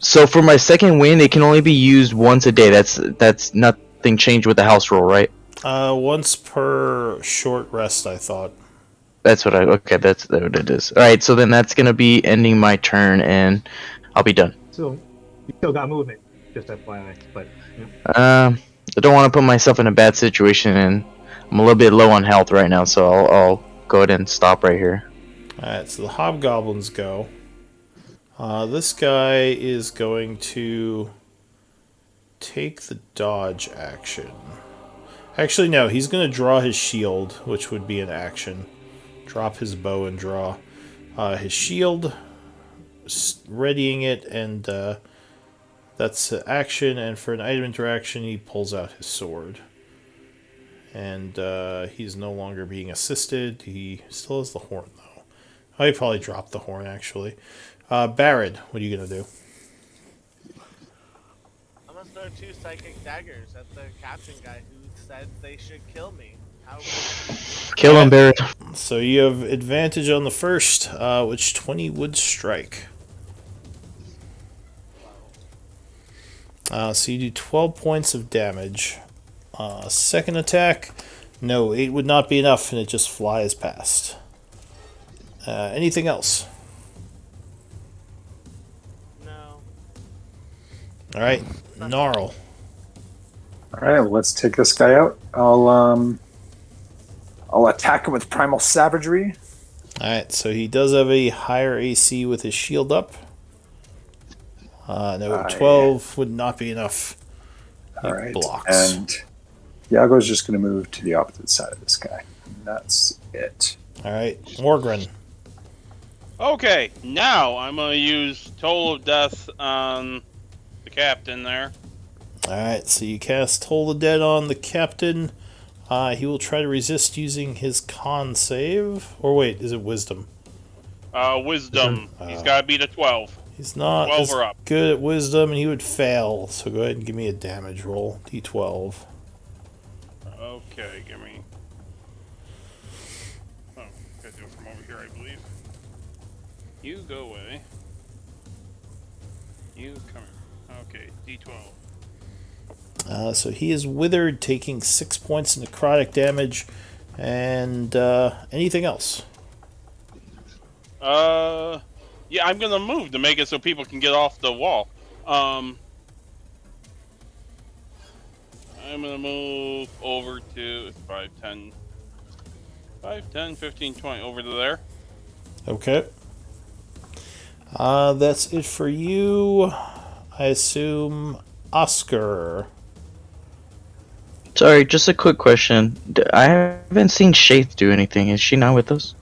So for my second win, it can only be used once a day. That's nothing changed with the house rule, right? Once per short rest, I thought. That's what I. Okay, that's what it is. All right, so then that's gonna be ending my turn, and I'll be done. So you still got movement, just FYI. But yeah. I don't want to put myself in a bad situation, and I'm a little bit low on health right now, so I'll go ahead and stop right here. Alright, so the hobgoblins go. This guy is going to take the dodge action. Actually, no, he's going to draw his shield, which would be an action. Drop his bow and draw his shield, readying it, and that's action. And for an item interaction, he pulls out his sword. And he's no longer being assisted. He still has the horn, though. Oh, he probably dropped the horn, actually. Barrett, what are you going to do? I'm gonna throw 2 psychic daggers at the captain guy who said they should kill me. How? Kill him, Barrett. So you have advantage on the first, which 20 would strike. So you do 12 points of damage. Second attack, no, 8 would not be enough, and it just flies past. Anything else? No. Alright, Gnarl. All right, let's take this guy out. I'll attack him with primal savagery. Alright, so he does have a higher AC with his shield up. No, 12 would not be enough. He All right, blocks. and Iago's just going to move to the opposite side of this guy. And that's it. Alright, Morgren. Okay, now I'm gonna use Toll of Death on the captain there. Alright, so you cast Toll the Dead on the captain. He will try to resist using his con save. Or wait, is it wisdom? Wisdom. He's gotta beat a 12. He's not 12 as or up. good at wisdom, and he would fail. So go ahead and give me a damage roll. D12. Okay, give me. Oh, gotta do it from over here, I believe. You go away. You come here. Okay, D12. So he is withered, taking 6 points of necrotic damage. And anything else? Yeah, I'm gonna move to make it so people can get off the wall. I'm gonna move over to 5, 10, 15, 20, over to there. Okay. That's it for you. I assume Oscar. Sorry, just a quick question. I haven't seen Shaith do anything. Is she not with us?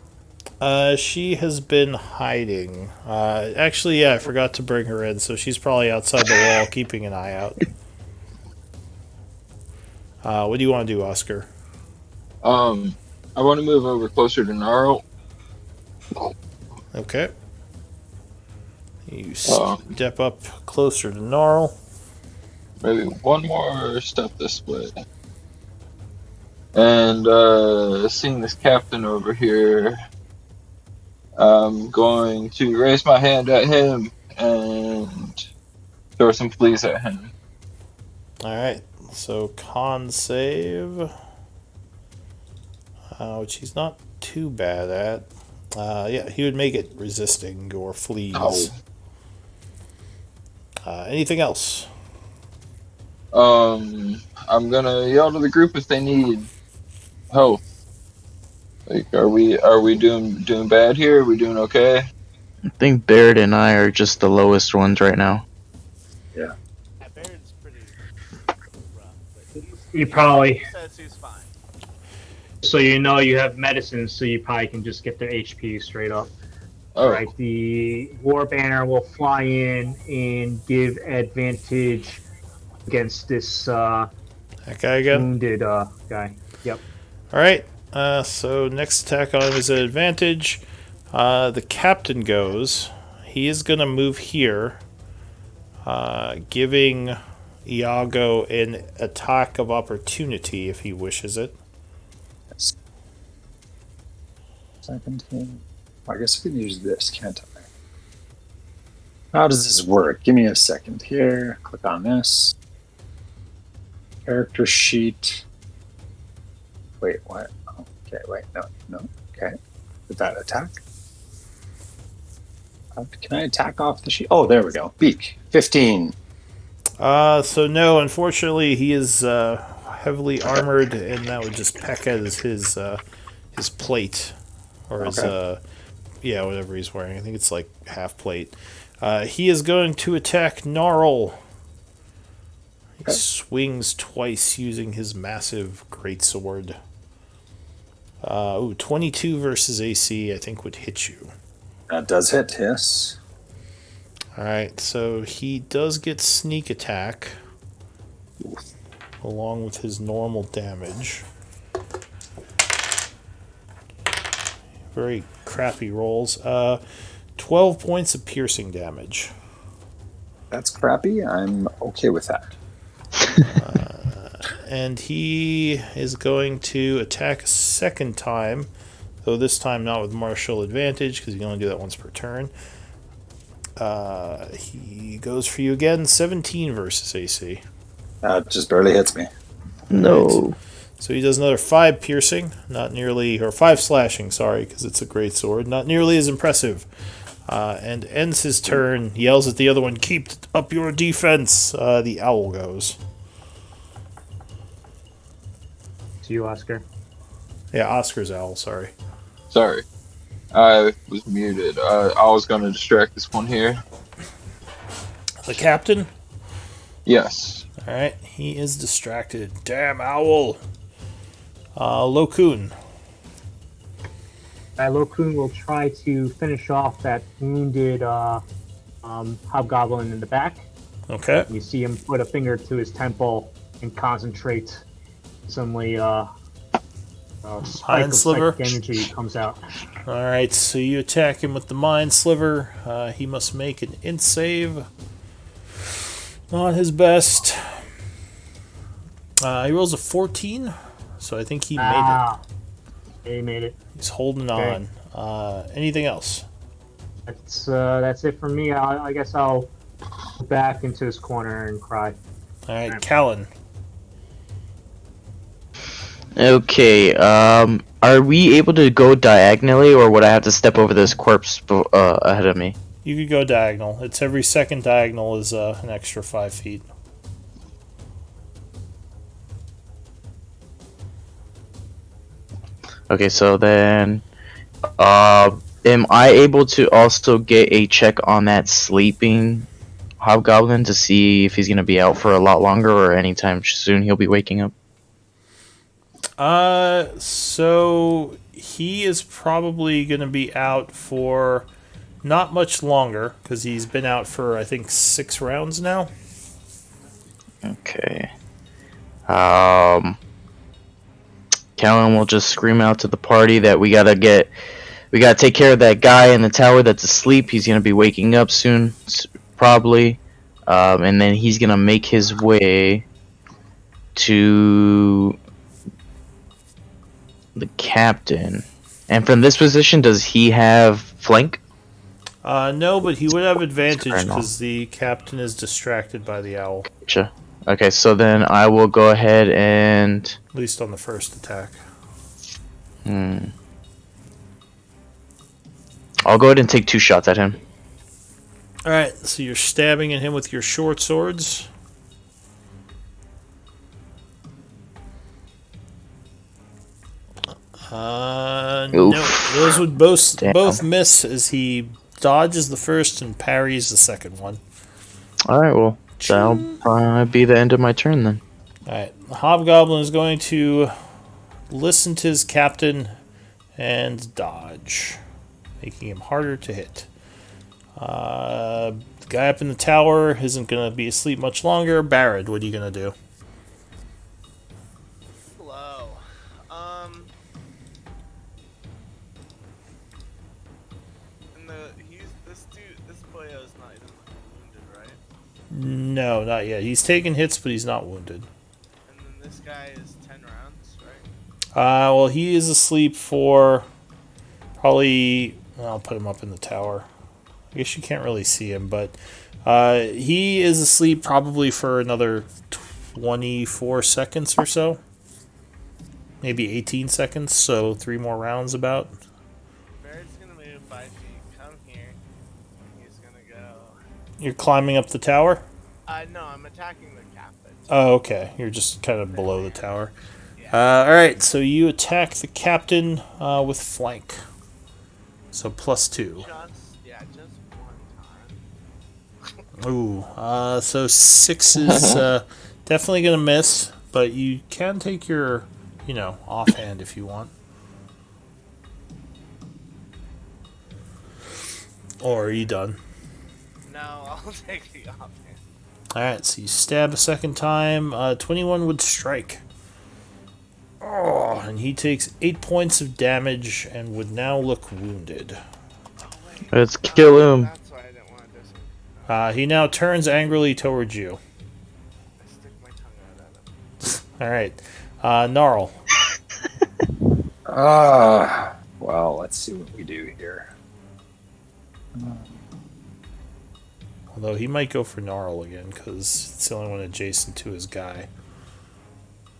She has been hiding. Actually, yeah, I forgot to bring her in, so she's probably outside the wall keeping an eye out. What do you want to do, Oscar? I want to move over closer to Gnarl. Okay. You step up closer to Gnarl. Maybe one more step this way. And seeing this captain over here, I'm going to raise my hand at him and throw some fleas at him. Alright, so con save. Which he's not too bad at. Yeah, he would make it resisting or fleas. Anything else? I'm gonna yell to the group if they need help. Like, are we doing bad here? Are we doing okay? I think Barrett and I are just the lowest ones right now. Yeah, Barrett's pretty rough, but You probably, he says he's fine. so you know you have medicine, so you probably can just get their HP straight up. Oh, Right, the war banner will fly in and give advantage against this That guy again? wounded guy. Yep. Alright, so next attack on him is an advantage. The captain goes. He is going to move here, giving Iago an attack of opportunity if he wishes it. Second thing. I guess I can use this, can't I? How does this work? Give me a second here. Click on this. Character sheet. Wait, what? Oh, okay, wait, no. Okay. Did that attack? Can I attack off the sheet? Oh, there we go. Beak. 15. So no, unfortunately, he is heavily armored, and that would just peck at his plate, or his Okay. whatever he's wearing. I think it's like half plate. He is going to attack Gnarl. He Okay. swings twice using his massive greatsword. 22 versus AC, I think would hit you. That does hit, yes. Alright, so he does get sneak attack along with his normal damage. Very crappy rolls. 12 points of piercing damage. That's crappy. I'm okay with that. And he is going to attack a second time, though this time not with martial advantage because he can only do that once per turn. He goes for you again, 17 versus AC. That just barely hits me. No. So he does another 5 piercing, not nearly, or 5 slashing, sorry, because it's a great sword, not nearly as impressive. And ends his turn, yells at the other one, "Keep up your defense!" The owl goes. To you, Oscar. Yeah, Oscar's owl, sorry. Sorry. I was muted. I was going to distract this one here. The captain? Yes. Alright, he is distracted. Damn owl! Lokun. Lokun will try to finish off that wounded hobgoblin in the back. Okay. You see him put a finger to his temple and concentrate. Suddenly, spike of Sliver? psychic energy comes out. Alright, so you attack him with the Mind Sliver. He must make an int save. Not his best. He rolls a 14, so I think he made it. He made it. He's holding Okay. on. Anything else? That's it for me. I guess I'll go back into his corner and cry. Alright, Callan. Okay, are we able to go diagonally, or would I have to step over this corpse ahead of me? You could go diagonal. It's every second diagonal is an extra 5 feet. Okay, so then, am I able to also get a check on that sleeping hobgoblin to see if he's gonna be out for a lot longer, or anytime soon he'll be waking up? So he is probably going to be out for not much longer because he's been out for I think 6 rounds now. Okay. Callan will just scream out to the party that we gotta take care of that guy in the tower that's asleep. He's gonna be waking up soon, probably, and then he's gonna make his way to the captain. And from this position, does he have flank? No, but he would have advantage Fair enough. because the captain is distracted by the owl, Gotcha. Okay, so then I will go ahead and... at least on the first attack. I'll go ahead and take 2 shots at him. Alright, so you're stabbing at him with your short swords. No, those would both miss as he dodges the first and parries the second one. Alright, well, that'll probably be the end of my turn then. Alright, the hobgoblin is going to listen to his captain and dodge, making him harder to hit. The guy up in the tower isn't going to be asleep much longer. Barrett, what are you going to do? Hello. And this boyo's not even wounded, right? No, not yet. He's taking hits, but he's not wounded. And then this guy is 10 rounds, right? Well, he is asleep for probably... I'll put him up in the tower. I guess you can't really see him, but he is asleep probably for another 24 seconds or so. Maybe 18 seconds, so 3 more rounds about. Barrett's gonna move 5 feet. Come here. He's gonna go. You're climbing up the tower? No, I'm attacking the captain. Oh, okay. You're just kind of below the tower. Yeah. Alright, so you attack the captain with flank. So +2. Just one time. Ooh, so 6 is definitely going to miss, but you can take your, offhand if you want. Or are you done? No, I'll take the offhand. Alright, so you stab a second time. 21 would strike. Oh, and he takes 8 points of damage and would now look wounded. Oh, wait. Let's kill him. That's why I didn't want to He now turns angrily towards you. I stick my tongue out at him. Alright, Gnarl. Well, let's see what we do here. Although he might go for Gnarl again, because it's the only one adjacent to his guy.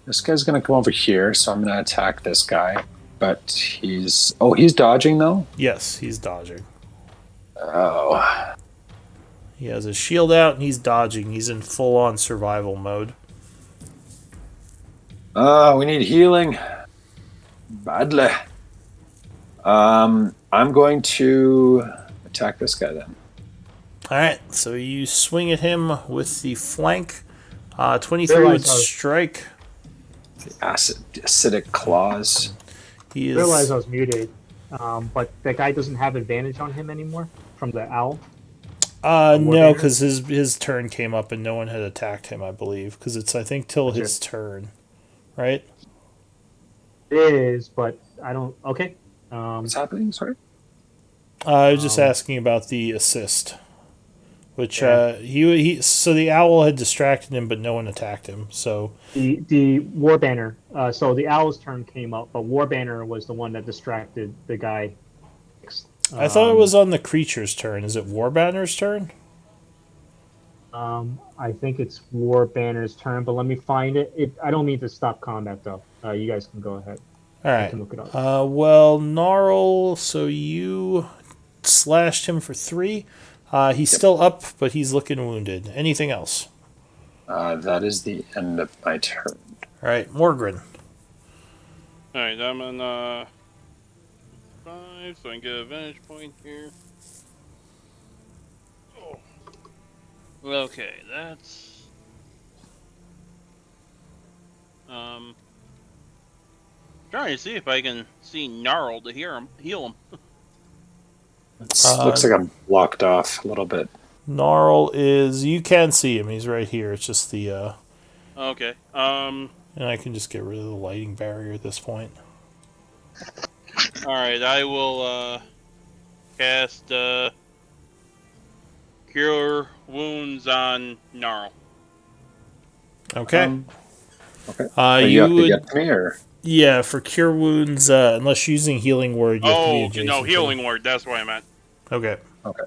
This guy's going to come over here, so I'm going to attack this guy. But he's... Oh, he's dodging, though? Yes, he's dodging. Oh. He has his shield out, and he's dodging. He's in full-on survival mode. We need healing. Badly. I'm going to attack this guy, then. Alright, so you swing at him with the flank. 23 would strike. The acidic claws. He I is... realized I was muted, but that guy doesn't have advantage on him anymore from the owl. No, because his turn came up and no one had attacked him, I believe. Because it's, I think, till his turn. Right? It is, but I don't... Okay. What's happening? Sorry? I was just asking about the assist. Which, so the owl had distracted him, but no one attacked him, so... The War Banner, so the owl's turn came up, but War Banner was the one that distracted the guy. I thought it was on the creature's turn. Is it War Banner's turn? I think it's War Banner's turn, but let me find it. I don't mean to stop combat, though. You guys can go ahead. Alright. Can look it up. Well, Gnarl, so you slashed him for 3. He's still up, but he's looking wounded. Anything else? That is the end of my turn. Alright, Morgren. Alright, I'm on 5, so I can get a vantage point here. Oh. Okay, that's... Trying to see if I can see Gnarl to heal him. Looks like I'm blocked off a little bit. Gnarl is... You can see him. He's right here. It's just the... Okay. And I can just get rid of the lighting barrier at this point. Alright, I will cast Cure Wounds on Gnarl. Okay. Okay. You have to get to me, or? Yeah, for Cure Wounds, unless using Healing Word, you have to be adjacent. No, Healing Word, that's what I meant. Okay. Okay.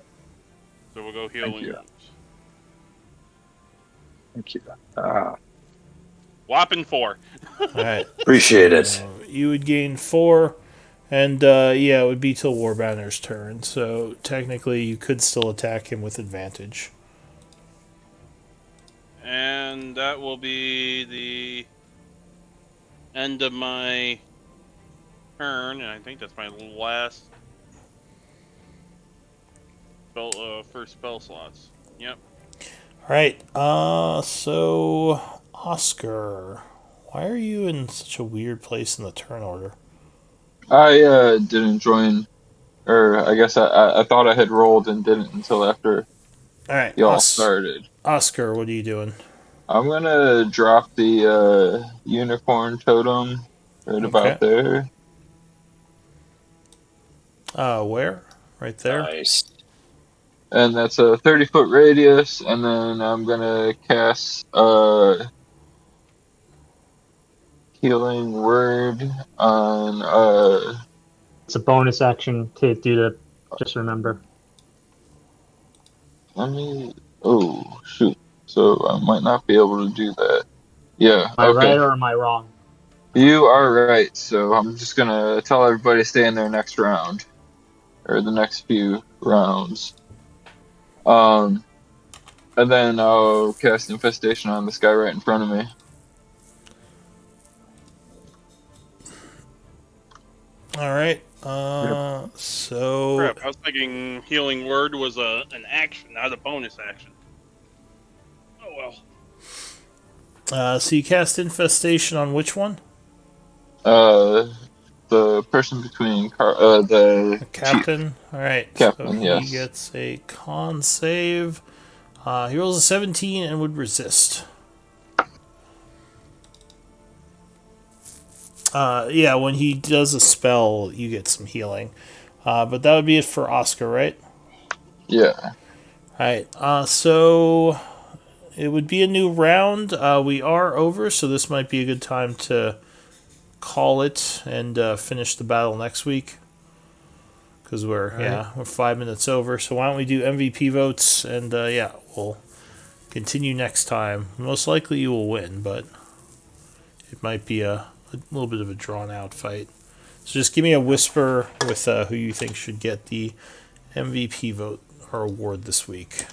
So we'll go Healing Wounds. Thank you. Whopping 4. Alright. Appreciate it. You would gain 4, and it would be till War Banner's turn, so technically you could still attack him with advantage. And that will be the end of my turn, and I think that's my last first spell slots. Yep. Alright, so Oscar, why are you in such a weird place in the turn order? I didn't join, or I guess I thought I had rolled and didn't until after Alright, y'all started. Oscar, what are you doing? I'm gonna drop the unicorn totem right about there. Where? Right there? Nice. And that's a 30-foot radius, and then I'm gonna cast Healing Word on It's a bonus action to do the. Just remember. Let me. Oh shoot! So I might not be able to do that. Yeah. Am I Okay. right or am I wrong? You are right. So I'm just gonna tell everybody to stay in their next round or the next few rounds. Um, and then I'll cast infestation on this guy right in front of me. All right. Crap! So I was thinking healing word was an action, not a bonus action. Oh well. so you cast infestation on which one? Uh, the person between the The chief captain. All right. So captain. he Yes. gets a con save. He rolls a 17 and would resist. Yeah, when he does a spell, you get some healing. But that would be it for Oscar, right? Yeah. All right. So it would be a new round. We are over, so this might be a good time to call it and finish the battle next week. Because we're 5 minutes over. So why don't we do MVP votes and we'll continue next time. Most likely you will win, but it might be a little bit of a drawn out fight. So just give me a whisper with who you think should get the MVP vote or award this week.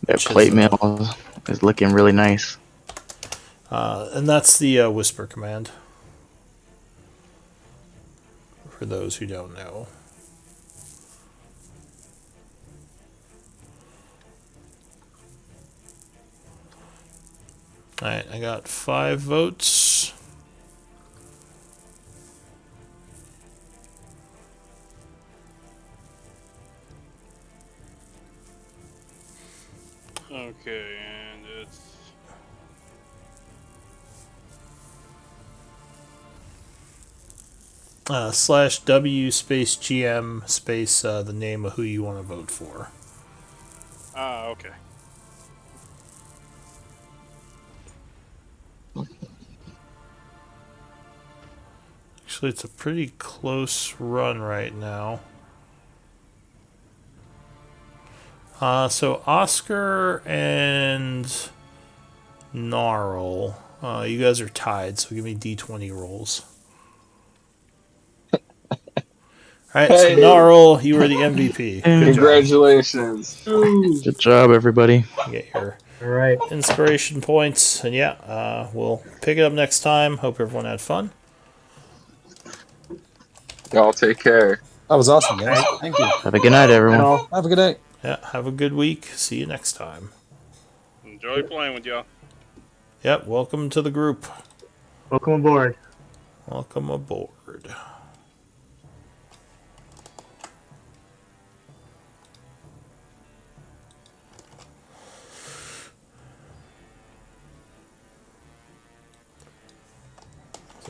That plate mail is looking really nice. And that's the whisper command. For those who don't know. Alright, I got 5 votes. Okay, and it's /W space GM space the name of who you want to vote for. okay. Actually, it's a pretty close run right now. So Oscar and Gnarl, you guys are tied, so give me D20 rolls. Alright, so Hey, Gnarl, you were the MVP. Good job. congratulations. Good job, everybody. You get your All right. inspiration points, and we'll pick it up next time. Hope everyone had fun. Y'all take care. That was awesome, guys. Thank you. Have a good night, everyone. Well, Have a good day. Yeah, have a good week. See you next time. Enjoy playing with y'all. Yep, welcome to the group. welcome aboard. Welcome aboard.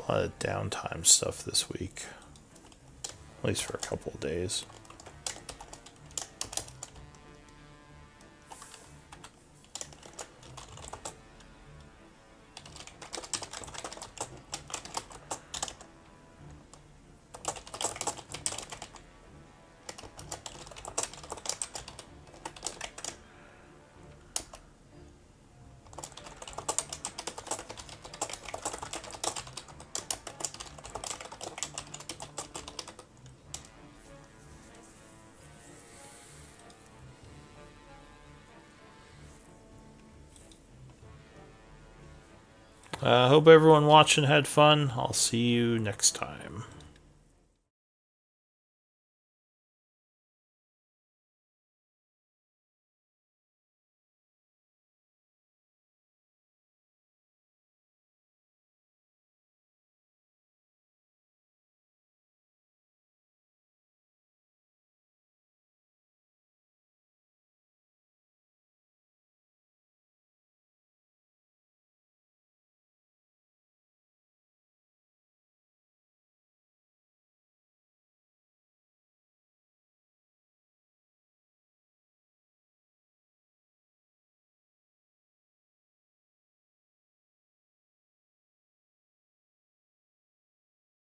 A lot of downtime stuff this week. At least for a couple of days. I hope everyone watching had fun. I'll see you next time.